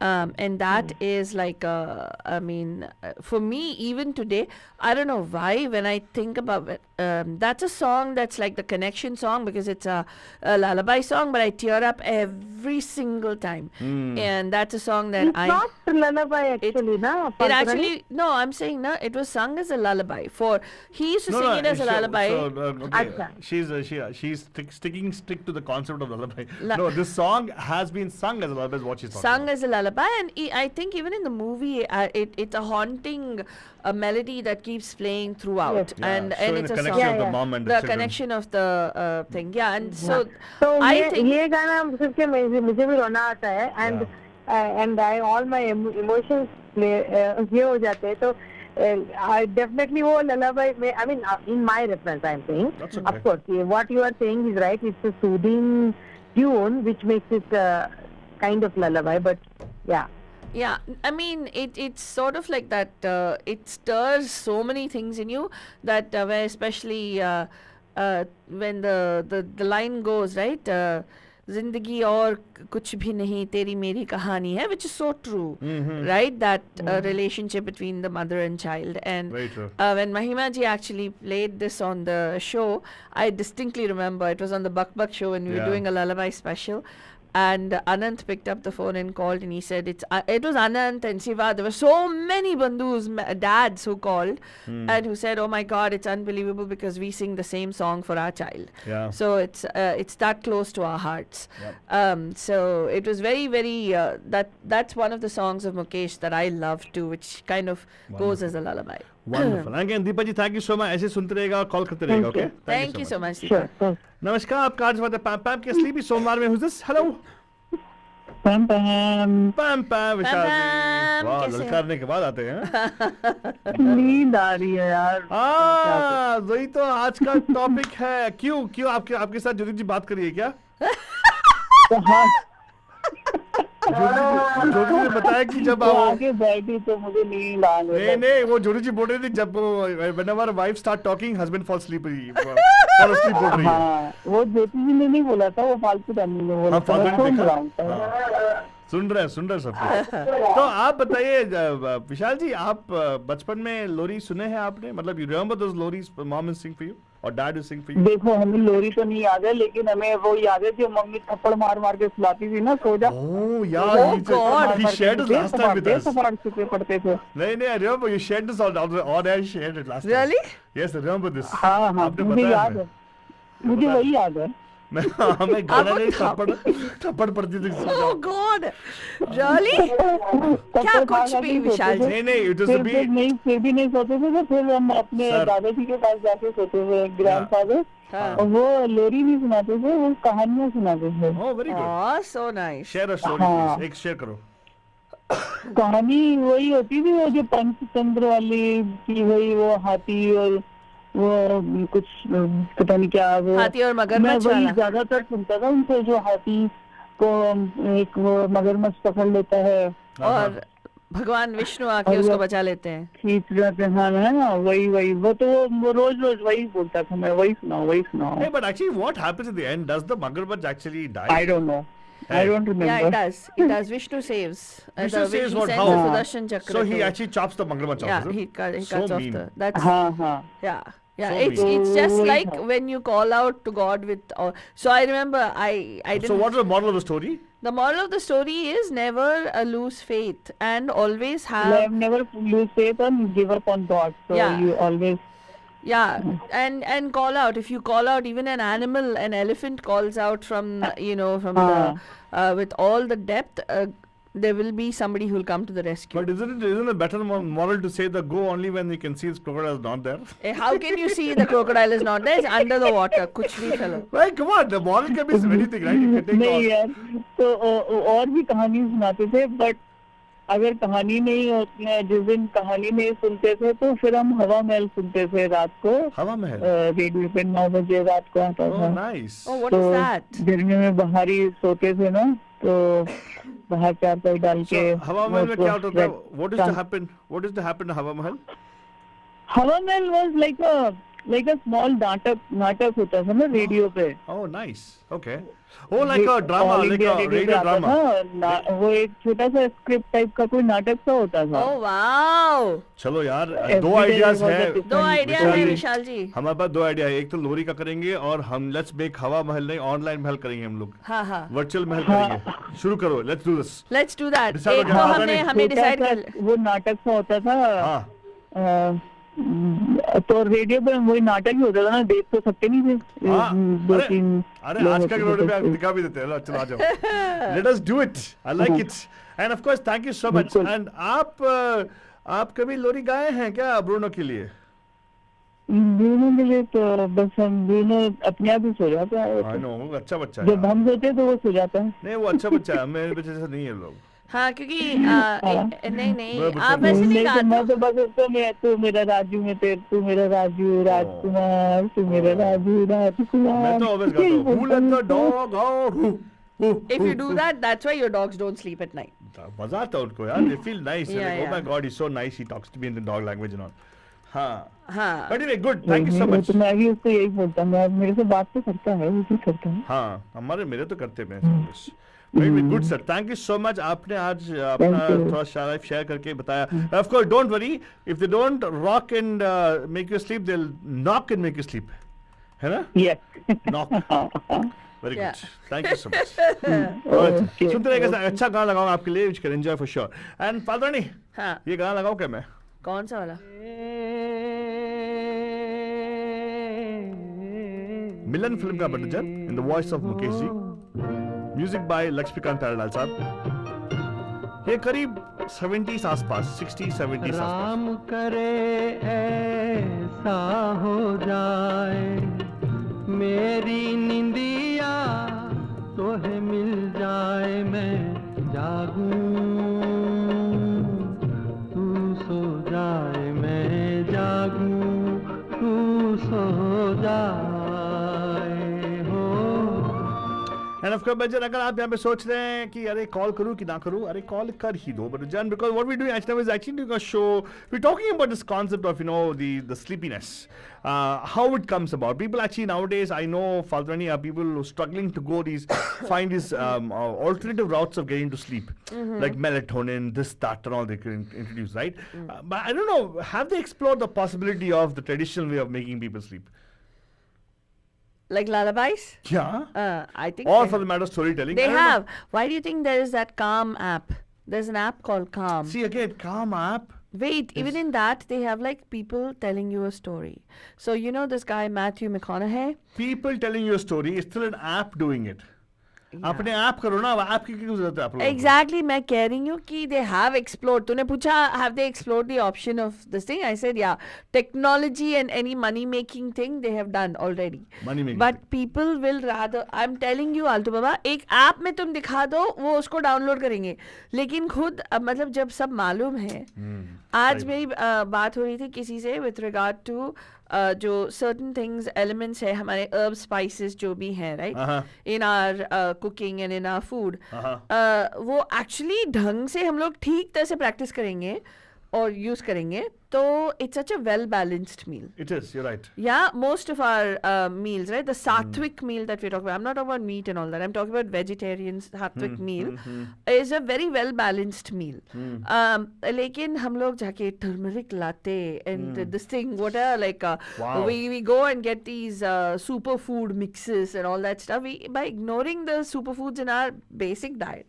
[SPEAKER 2] And that is like, I mean, for me, even today, I don't know why, when I think about it, that's a song that's like the connection song because it's a lullaby song, but I tear up every single time. And that's a song that
[SPEAKER 3] It's not lullaby actually,
[SPEAKER 2] it actually, no, I'm saying, no, it was sung as a lullaby. He used to sing it as a lullaby.
[SPEAKER 1] She's sticking to the concept of lullaby. No, this song has been sung as a lullaby, is what she's talking about.
[SPEAKER 2] As a lullaby, and I think even in the movie, it's a haunting melody that keeps playing throughout, and it's a song.
[SPEAKER 1] Of the mom and the children.
[SPEAKER 2] Connection of the thing, and so
[SPEAKER 3] I think ये गाना सिर्फ मुझे भी रोना आता है, and all my emotions ये हो जाते हैं, तो I definitely वो lullaby में, I mean in my reference I'm saying,
[SPEAKER 1] okay.
[SPEAKER 3] Of course what you are saying is right. It's a soothing tune which makes it kind of lullaby, but
[SPEAKER 2] yeah, I mean it's sort of like that. It stirs so many things in you that where especially when the line goes right, Zindagi aur kuch bhi nahi teri meri kahani hai, which is so true, right? That relationship between the mother and child. And
[SPEAKER 1] very true.
[SPEAKER 2] When Mahima ji actually played this on the show, I distinctly remember it was on the Buck Buck show when we were doing a lullaby special. And Anant picked up the phone and called, and he said it was Anant and Shiva. There were so many bandhus, dads who called and who said, "Oh my God, it's unbelievable because we sing the same song for our child."
[SPEAKER 1] Yeah.
[SPEAKER 2] So it's that close to our hearts. Yep. So it was very, very. That's one of the songs of Mukesh that I love too, which kind of goes as a lullaby.
[SPEAKER 1] Wonderful. Again, Deepa ji, thank you so much. ऐसे सुनते रहेगा, call करते रहेगा, okay?
[SPEAKER 2] Thank you so much.
[SPEAKER 3] Sure.
[SPEAKER 1] नमस्कार, आपका आज बात है PAMPAM के sleepy सोमवार में. Who's this? Hello.
[SPEAKER 3] PAMPAM.
[SPEAKER 1] PAMPAM, Vishal ji.
[SPEAKER 2] PAMPAM,
[SPEAKER 1] वाह,
[SPEAKER 2] कैसे?
[SPEAKER 1] ललकारने के बाद आते हैं.
[SPEAKER 3] नींद आ रही है यार.
[SPEAKER 1] वही तो आज का टॉपिक है. क्यों आपके साथ ज्योति जी बात करिए क्या? ज्योति ने बताया कि जब
[SPEAKER 3] आगे बैठी तो मुझे नींद आ गई.
[SPEAKER 1] नहीं, वो ज्योति जी बोल रही थी जब whenever wife start talking, husband fall asleep बोल रही है.
[SPEAKER 3] हाँ, वो ज्योति जी ने नहीं बोला था, वो फालतू टाइम में बोला था.
[SPEAKER 1] सुन रहे सब कुछ. तो आप बताइए विशाल जी, आप बचपन में लोरी सुने हैं आपने? मतलब you remember those lories mom will sing for you or dad will sing for you?
[SPEAKER 3] देखो, हमें लोरी तो नहीं याद है, लेकिन हमें वो याद है जो मम्मी थप्पड़ मार के सुलाती थी ना, सो जा.
[SPEAKER 1] Oh yeah, he shared it last time with us.
[SPEAKER 3] पढ़ते थे.
[SPEAKER 1] नहीं, I remember you shared this on air, shared it last time.
[SPEAKER 2] Really?
[SPEAKER 1] Yes, I remember this.
[SPEAKER 3] हाँ, मुझे याद है. मुझे वही याद है.
[SPEAKER 1] हमें गाना नहीं, थप्पड़ पड़ती थी.
[SPEAKER 2] Oh God, really? क्या कुछ भी विशाल जी?
[SPEAKER 1] नहीं, it was to be.
[SPEAKER 3] फिर भी नहीं सोते थे, तो फिर हम अपने दादाजी के पास जाके सोते थे, ग्रैंडफादर. और वो लोरी नहीं सुनाते थे, वो कहानियाँ सुनाते थे.
[SPEAKER 1] Oh, very good.
[SPEAKER 2] Oh, so nice.
[SPEAKER 1] Share a story, please. एक share करो.
[SPEAKER 3] कहानी वही होती थी, वो जो पंचतंत्र वाली की, वही वो हाथी और वो कुछ पता नहीं क्या, वो
[SPEAKER 2] हाथी और मगरमच्छ
[SPEAKER 3] मैं वही
[SPEAKER 2] वाला.
[SPEAKER 3] ज्यादातर सुनता था उनसे, जो हाथी को एक वो मगरमच्छ पकड़ लेता है
[SPEAKER 2] और भगवान विष्णु आके उसको बचा लेते हैं.
[SPEAKER 3] खींच जाते हैं. हाँ, है ना, वही वो तो वो रोज वही बोलता था, मैं वही सुनाओ.
[SPEAKER 1] Hey, but actually what happens at the end? Does the Magarbaj actually die?
[SPEAKER 3] I don't know. I don't remember.
[SPEAKER 2] Yeah, it does. Vishnu saves.
[SPEAKER 1] Vishnu saves what?
[SPEAKER 2] He
[SPEAKER 1] How?
[SPEAKER 2] sends the Sudarshan Chakra.
[SPEAKER 1] So he actually chops the Magarbaj off.
[SPEAKER 2] Yeah,
[SPEAKER 1] is it?
[SPEAKER 2] he cuts
[SPEAKER 1] So
[SPEAKER 2] off
[SPEAKER 1] mean.
[SPEAKER 2] the. That's
[SPEAKER 3] हाँ.
[SPEAKER 2] yeah.
[SPEAKER 1] So
[SPEAKER 2] It's just
[SPEAKER 3] mean.
[SPEAKER 2] like when you call out to God with. So I remember I didn't.
[SPEAKER 1] So what is the moral of the story?
[SPEAKER 2] The moral of the story is never lose faith and always have.
[SPEAKER 3] Never lose faith and give up on God. So
[SPEAKER 2] Yeah.
[SPEAKER 3] you always.
[SPEAKER 2] Yeah, and call out. If you call out, even an elephant calls out from the with all the depth. there will be somebody who will come to the rescue.
[SPEAKER 1] But isn't it better moral to say the go only when you can see the crocodile is not there?
[SPEAKER 2] How can you see the crocodile is not there? It's under the water. Kuch bhi fellow.
[SPEAKER 1] Right, come on, the moral can be anything, right? You can take
[SPEAKER 6] नहीं
[SPEAKER 1] off.
[SPEAKER 6] यार, तो और भी कहानी सुनाते थे, but अगर कहानी नहीं होती है, जिस दिन कहानी नहीं सुनते थे तो फिर हम हवा महल सुनते थे रात को।
[SPEAKER 1] हवा महल?
[SPEAKER 6] रेडियो पे 9 बजे रात को आता था।
[SPEAKER 1] Oh, nice.
[SPEAKER 2] Oh, what
[SPEAKER 6] तो
[SPEAKER 2] is that?
[SPEAKER 6] गर्मी में बाहर ही सोते थे ना, तो बाहर चारपाई डाल के।
[SPEAKER 1] So, हवा महल में क्या होता था? What is to happen? What is to happen in हवा महल?
[SPEAKER 6] हवा महल was like a small नाटक होता था ना रेडियो पे।
[SPEAKER 1] Oh, nice. Okay. Oh, like a drama,
[SPEAKER 6] All
[SPEAKER 1] like
[SPEAKER 6] India
[SPEAKER 1] a
[SPEAKER 6] Radio
[SPEAKER 1] radio
[SPEAKER 6] पे आता
[SPEAKER 1] drama.
[SPEAKER 6] था, वो एक छोटा सा स्क्रिप्ट टाइप का कोई नाटक सा होता था।
[SPEAKER 2] Oh wow.
[SPEAKER 1] चलो यार,
[SPEAKER 6] Every
[SPEAKER 1] दो
[SPEAKER 6] day
[SPEAKER 1] आइडियाज
[SPEAKER 6] was a
[SPEAKER 1] है।
[SPEAKER 6] different-
[SPEAKER 2] दो आइडिया
[SPEAKER 1] विशाल
[SPEAKER 2] है
[SPEAKER 1] जी,
[SPEAKER 2] विशाल जी।
[SPEAKER 1] हमारे पास दो आइडिया है। एक तो लोरी का करेंगे और हम लेट्स मेक हवा महल नहीं, ऑनलाइन महल करेंगे हम लोग।
[SPEAKER 2] हाँ हाँ।
[SPEAKER 1] वर्चुअल महल करेंगे। शुरू करो, let's do this.
[SPEAKER 2] Let's do that.
[SPEAKER 1] Decide
[SPEAKER 2] एक
[SPEAKER 1] हो
[SPEAKER 2] तो
[SPEAKER 1] गया।
[SPEAKER 2] हमने
[SPEAKER 6] छोटा
[SPEAKER 2] डिसाइड
[SPEAKER 6] सा
[SPEAKER 2] कर
[SPEAKER 6] वो नाटक सा होता था।
[SPEAKER 1] हाँ।
[SPEAKER 6] तो रेडियो पे वही नाटक ही होता था ना, देख तो सकते नहीं थे।
[SPEAKER 1] हाँ,
[SPEAKER 6] 2-3
[SPEAKER 1] अरे आज का रोड पे आप दिखा भी देते हैं। चलो आ जाओ, let us do it, I like it. End of course thank you so much.
[SPEAKER 6] बिल्कुल।
[SPEAKER 1] एंड आप कभी लोरी गाए हैं क्या ब्रूनो के लिए?
[SPEAKER 6] ब्रूनो के लिए तो बस हम ब्रूनो अपने आप ही सो जाता है।
[SPEAKER 1] आई नो, वो अच्छा बच्चा है
[SPEAKER 6] जब
[SPEAKER 1] यार।
[SPEAKER 6] हम सोते तो वो सो जाता है।
[SPEAKER 1] नहीं, वो अच्छा बच्चा है, मेरे बच्चे जैसा नहीं है लोग।
[SPEAKER 2] हाँ क्योंकि नहीं
[SPEAKER 1] मैं
[SPEAKER 2] आप वैसे नहीं
[SPEAKER 6] नहीं तो मैं
[SPEAKER 2] गाते
[SPEAKER 6] तो बस उसको मैं तू मेरा राजू में तेरे तू मेरा राजू राजकुमार तू मेरा राजू राजकुमार।
[SPEAKER 1] मैं तो ऑलवेज गाता हूँ, who let the dog out, who,
[SPEAKER 2] if you do that that's why your dogs don't sleep at night.
[SPEAKER 1] मजा आता है उनको यार, they feel nice.
[SPEAKER 2] Yeah,
[SPEAKER 1] Like, oh my
[SPEAKER 2] yeah.
[SPEAKER 1] god, he's so nice, he talks to me in the dog language and all. हाँ,
[SPEAKER 2] हाँ
[SPEAKER 1] but anyway, good, thank you so much.
[SPEAKER 6] तो मैं भी उसको यही बोलता हूँ, मैं मेरे से बात तो करता है, वो भी करता है।
[SPEAKER 1] हाँ, मेरे तो करते हैं बस। Very good sir, thank you so much. आपने आज अपना थोड़ा लाइफ शेयर करके बताया। Of course, don't worry, if they don't rock and make you sleep, they'll knock and make you sleep. है ना?
[SPEAKER 6] Yes.
[SPEAKER 1] Knock. Very
[SPEAKER 2] Yeah.
[SPEAKER 1] good. Thank you so much. Alright.
[SPEAKER 6] Okay.
[SPEAKER 1] सुनते रहिएगा, अच्छा गाना लगाऊंगा आपके लिए, which can enjoy for sure. And फादरानी,
[SPEAKER 2] हाँ
[SPEAKER 1] ये गाना लगाऊं क्या मैं?
[SPEAKER 2] कौन सा वाला?
[SPEAKER 1] मिलन फिल्म का बटन in the voice of Mukesh ji, music by Laxmikant Pyarelal साहब। ये करीब 70s आसपास, 60-70s आसपास।
[SPEAKER 5] राम करे ऐसा हो जाए मेरी निंदिया तोहे मिल जाए, मैं जागूं तू सो जाए, मैं जागूं तू सो जाए हो।
[SPEAKER 1] And of course, बच्चन, अगर आप यहाँ पे सोच रहे हैं कि अरे कॉल करूँ कि ना करूँ, अरे कॉल कर ही दो Bachchan, because what we do actually is actually doing a show. We're talking about this concept of the sleepiness, how it comes about. People actually nowadays, I know Faldrani, are people who are struggling to find these alternative routes of getting to sleep, like melatonin, this, that, and all they can introduce, right? But I don't know, have they explored the possibility of the traditional way of making people sleep?
[SPEAKER 2] Like lullabies?
[SPEAKER 1] Yeah.
[SPEAKER 2] I think
[SPEAKER 1] Or
[SPEAKER 2] they-
[SPEAKER 1] for the matter of storytelling.
[SPEAKER 2] they
[SPEAKER 1] I don't know.
[SPEAKER 2] have. Why do you think there is that Calm app? There's an app called Calm.
[SPEAKER 1] See again, Calm app.
[SPEAKER 2] Wait, even in that they have like people telling you a story. So you know this guy Matthew McConaughey?
[SPEAKER 1] People telling you a story is still an app doing it. अपने आप करो ना, app की क्यों जरूरत है आप लोगों को?
[SPEAKER 2] Exactly, मैं कह रही हूँ कि they have explored. तूने पूछा have they explored the option of this thing? I said yeah. Technology and any money making thing they have done already.
[SPEAKER 1] Money making
[SPEAKER 2] But people will rather, I'm telling you आल्टू बाबा, एक app में तुम दिखा दो वो उसको download करेंगे, लेकिन खुद मतलब जब सब मालूम है। आज मेरी बात हो रही थी किसी से with regard to जो certain things elements है हमारे herb spices जो भी हैं right in our cooking and in our food, वो actually ढंग से हम लोग ठीक तरह से practice करेंगे और use करेंगे तो it's such a well balanced meal.
[SPEAKER 1] It is, you're right.
[SPEAKER 2] Yeah, most of our meals, right? The sattvic meal that we're talking about, I'm not talking about meat and all that. I'm talking about vegetarian sattvic meal is a very well balanced meal. लेकिन हम लोग जाके turmeric latte and this thing, whatever, like
[SPEAKER 1] Wow.
[SPEAKER 2] we go and get these superfood mixes and all that stuff. By ignoring the superfoods in our basic diet.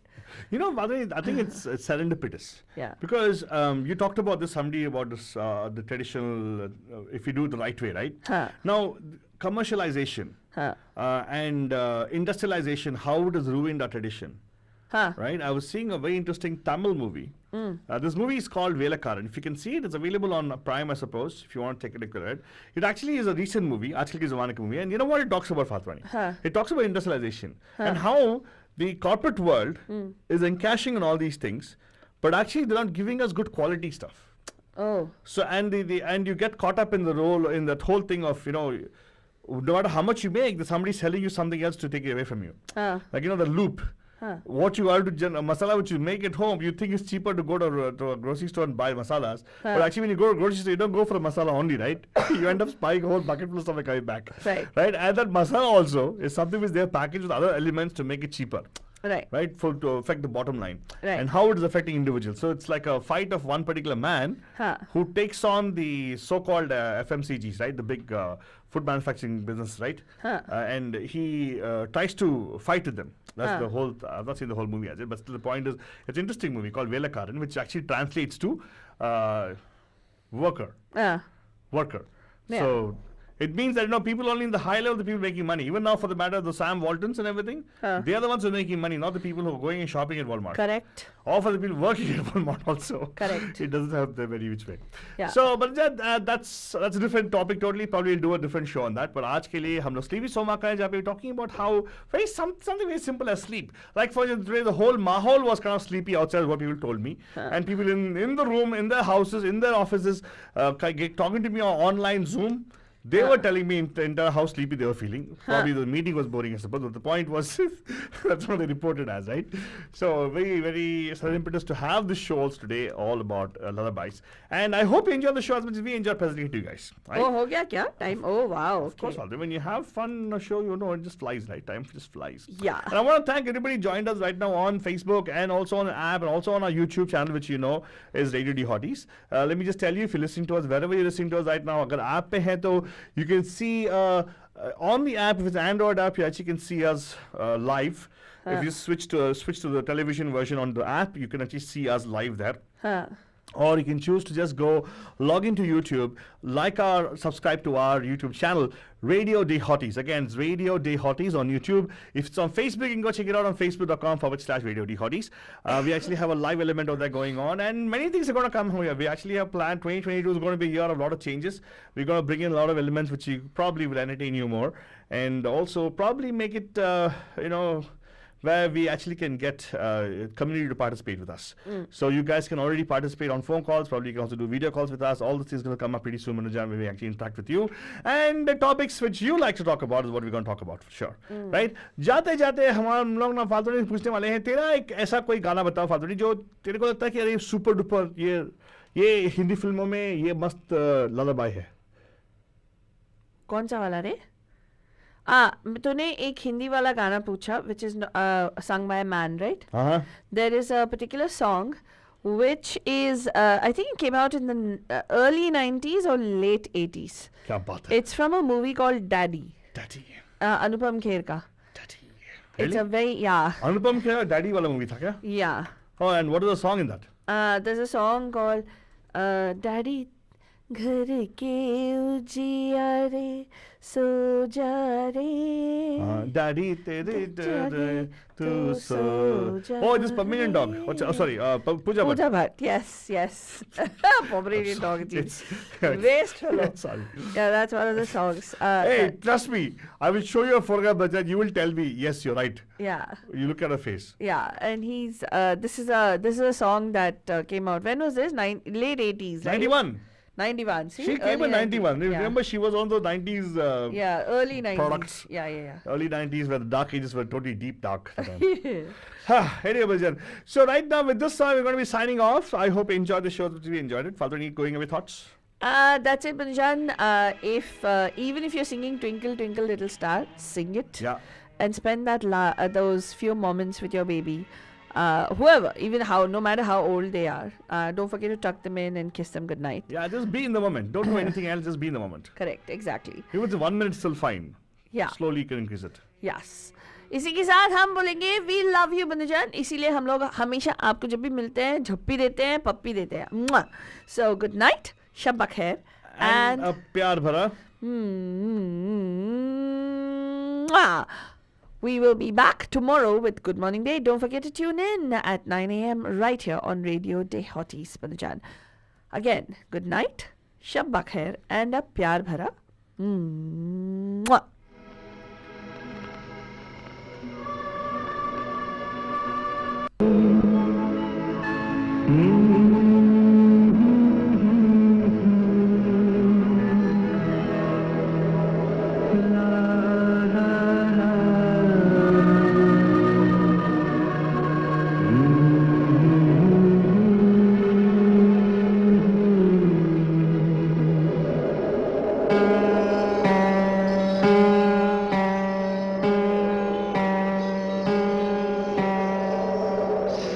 [SPEAKER 1] You know, Madhuri, I think it's serendipitous.
[SPEAKER 2] Yeah.
[SPEAKER 1] Because you talked about this, somebody about this, the traditional, if you do it the right way, right? Now, commercialization and industrialization, how it has ruined our tradition.
[SPEAKER 2] Huh.
[SPEAKER 1] right? I was seeing a very interesting Tamil movie. This movie is called Velakaran. If you can see it, it's available on Prime, I suppose, if you want to take a look at it. It actually is a recent movie, Aajkal Ki Zamane Ki movie. And you know what it talks about, Fatwani?
[SPEAKER 2] Huh.
[SPEAKER 1] It talks about industrialization and how the corporate world is encashing on all these things, but actually they're not giving us good quality stuff.
[SPEAKER 2] Oh.
[SPEAKER 1] So and and you get caught up in the role in that whole thing of no matter how much you make, somebody's selling you something else to take it away from you. Like the loop. What you are to masala which you make at home, you think it's cheaper to go to a grocery store and buy masalas. But actually, when you go to a grocery store, you don't go for a masala only, right? You end up buying a whole bucket full of stuff and coming back.
[SPEAKER 2] Right.
[SPEAKER 1] Right. And that masala also is something which they have packaged with other elements to make it cheaper. Right, to affect the bottom line.
[SPEAKER 2] Right.
[SPEAKER 1] And how it is affecting individuals. So it's like a fight of one particular man who takes on the so-called FMCGs, right, the big food manufacturing business, right? And he tries to fight with them. That's the whole. I've not seen the whole movie as yet, but still the point is, it's an interesting movie called Velakaran, which actually translates to worker. Worker.
[SPEAKER 2] Yeah.
[SPEAKER 1] So it means that people only in the high level, the people making money. Even now, for the matter of the Sam Waltons and everything, they are the ones who are making money, not the people who are going and shopping at Walmart.
[SPEAKER 2] Correct.
[SPEAKER 1] Or for the people working at Walmart also.
[SPEAKER 2] Correct.
[SPEAKER 1] It doesn't help them very which way.
[SPEAKER 2] Yeah.
[SPEAKER 1] So, but that's a different topic totally. Probably we'll do a different show on that. But आज के लिए हम लोग sleepy Somvaar का है, we're talking about how something very simple as sleep. Like for example, today the whole mahol was kind of sleepy outside, is what people told me. And people in the room, in their houses, in their offices, talking to me on online Zoom. They were telling me how sleepy they were feeling. Probably the meeting was boring, I suppose. But the point was, that's what they reported as, right? So very, very serendipitous to have the shows today all about lullabies. And I hope you enjoy the show as much as we enjoy presenting it to you guys. Right?
[SPEAKER 2] Oh, ho gaya kya? Time? Oh, wow.
[SPEAKER 1] Of course, Walter. When you have fun on a show, it just flies, right? Time just flies.
[SPEAKER 2] Yeah.
[SPEAKER 1] And I want to thank everybody who joined us right now on Facebook and also on the app and also on our YouTube channel, which is Radio D Hotties. Let me just tell you, if you're listening to us, wherever you're listening to us right now, agar app pe hai to you can see on the app, if it's Android app, you actually can see us live. If you switch to the television version on the app, you can actually see us live there. Or you can choose to just go log into YouTube, subscribe to our YouTube channel, Radio Day Hotties. Again, it's Radio Day Hotties on YouTube. If it's on Facebook, you can go check it out on facebook.com/Radio Day Hotties. We actually have a live element of that going on, and many things are going to come here. We actually have planned 2022 is going to be a year of a lot of changes. We're going to bring in a lot of elements which you probably will entertain you more, and also probably make it, where we actually can get community to participate with us. So you guys can already participate on phone calls. Probably you can also do video calls with us. All the things going to come up pretty soon, Manajan, where we actually interact with you. And the topics which you like to talk about is what we're going to talk about for sure. Right? जाते जाते हम लोग ना फाल्तू पूछने वाले हैं, तेरा एक ऐसा कोई गाना बताओ फाल्तू जो तेरे को लगता है कि अरे सुपर डुपर ये हिंदी फिल्मों में ये मस्त ललाबाई है.
[SPEAKER 2] कौन सा वाला रे? तूने एक हिंदी वाला गाना पूछा, which is sung by a man, right? There is a particular song which is, I think it came out in the early 90s or late 80s.
[SPEAKER 1] क्या बात है?
[SPEAKER 2] It's from a movie called Daddy.
[SPEAKER 1] Daddy.
[SPEAKER 2] Anupam Kher ka.
[SPEAKER 1] Daddy.
[SPEAKER 2] It's a very, yeah.
[SPEAKER 1] Anupam Kher Daddy वाला movie था क्या?
[SPEAKER 2] Yeah.
[SPEAKER 1] Oh, and what is the song in that?
[SPEAKER 2] There's a song called Daddy घर के उजियारे सो जा रे
[SPEAKER 1] Daddy तेरे तू सो जा. Oh, this Pomeranian dog. Sorry, Pooja Bhatt.
[SPEAKER 2] Pooja Bhatt. Yes. Pomeranian dog. Waste fellow.
[SPEAKER 1] Sorry.
[SPEAKER 2] Yeah, that's one of the songs.
[SPEAKER 1] Hey, trust me. I will show you a photograph, but you will tell me, yes, you're right.
[SPEAKER 2] Yeah.
[SPEAKER 1] You look at her face.
[SPEAKER 2] Yeah, and he's this is a song that came out. When was this? Late 80s, right?
[SPEAKER 1] 91.
[SPEAKER 2] 91. See?
[SPEAKER 1] She came in 91.
[SPEAKER 2] Yeah.
[SPEAKER 1] Remember, she was on the 90s.
[SPEAKER 2] Early 90s.
[SPEAKER 1] Products.
[SPEAKER 2] Yeah.
[SPEAKER 1] Early 90s, where the dark ages were totally deep dark. Anyway, Bhajan. So right now, with this song, we're going to be signing off. I hope you enjoyed the show. That we enjoyed it. Faltu, any going away thoughts?
[SPEAKER 2] That's it, Banjan. Even if you're singing Twinkle Twinkle Little Star, sing it.
[SPEAKER 1] Yeah.
[SPEAKER 2] And spend those few moments with your baby. Whoever, no matter how old they are, don't forget to tuck them in and kiss them goodnight.
[SPEAKER 1] Yeah, just be in the moment. Don't do anything else. Just be in the moment.
[SPEAKER 2] Correct, exactly.
[SPEAKER 1] If it's 1 minute, still fine.
[SPEAKER 2] Yeah.
[SPEAKER 1] Slowly you can increase it.
[SPEAKER 2] Yes. इसी के साथ हम बोलेंगे we love you बंदजान. इसीलिए हम लोग हमेशा आपको जब भी मिलते हैं झप्पी देते हैं पप्पी देते हैं. So good night, शब खैर
[SPEAKER 1] and प्यार भरा.
[SPEAKER 2] We will be back tomorrow with Good Morning Day. Don't forget to tune in at 9 a.m. right here on Radio Dehotis, Bandajan. Again, good night, Shab Bakhair, and a pyar bhara. Mwah.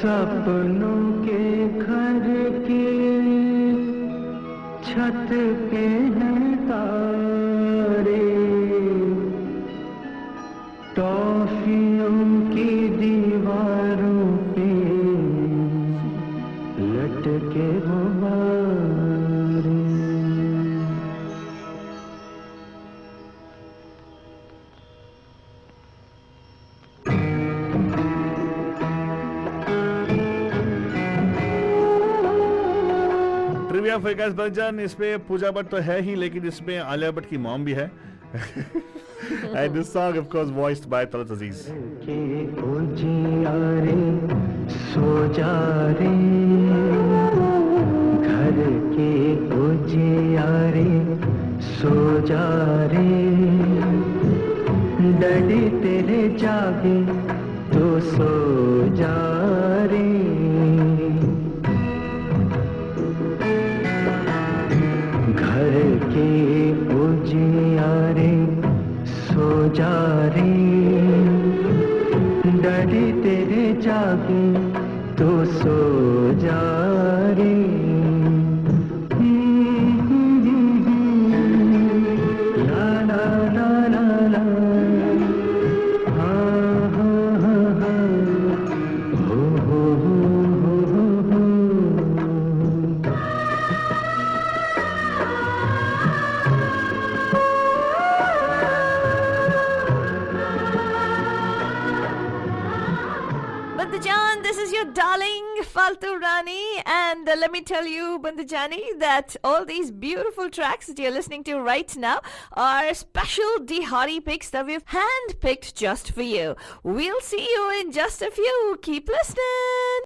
[SPEAKER 5] सपनों के घर की छत पे हैं तारे, टॉफियों की दीवारों पे लटके गुब्बारे।
[SPEAKER 1] ट्रिविया फॉर गाइस बंजान, इसमें पूजा भट्ट तो है ही, लेकिन इसमें आलिया भट्ट की मॉम भी है। And this song, of course, voiced by Talat Aziz.
[SPEAKER 5] के उजियारे सो जा रे, घर के उजियारे सो जा रे, डैडी तेरे जागे तो सो जा रे, घर के उजियारे सो जा रे, डैडी तेरे जागे तो सो जा रे। ला ला ला ला ला, हाँ हाँ हाँ हाँ, हो हो हो हो हो।
[SPEAKER 2] Bandajan, this is your darling Faltu Rani, and let me tell you, Bandajani, that all these beautiful tracks that you're listening to right now are special Dihari picks that we've hand-picked just for you. We'll see you in just a few. Keep listening.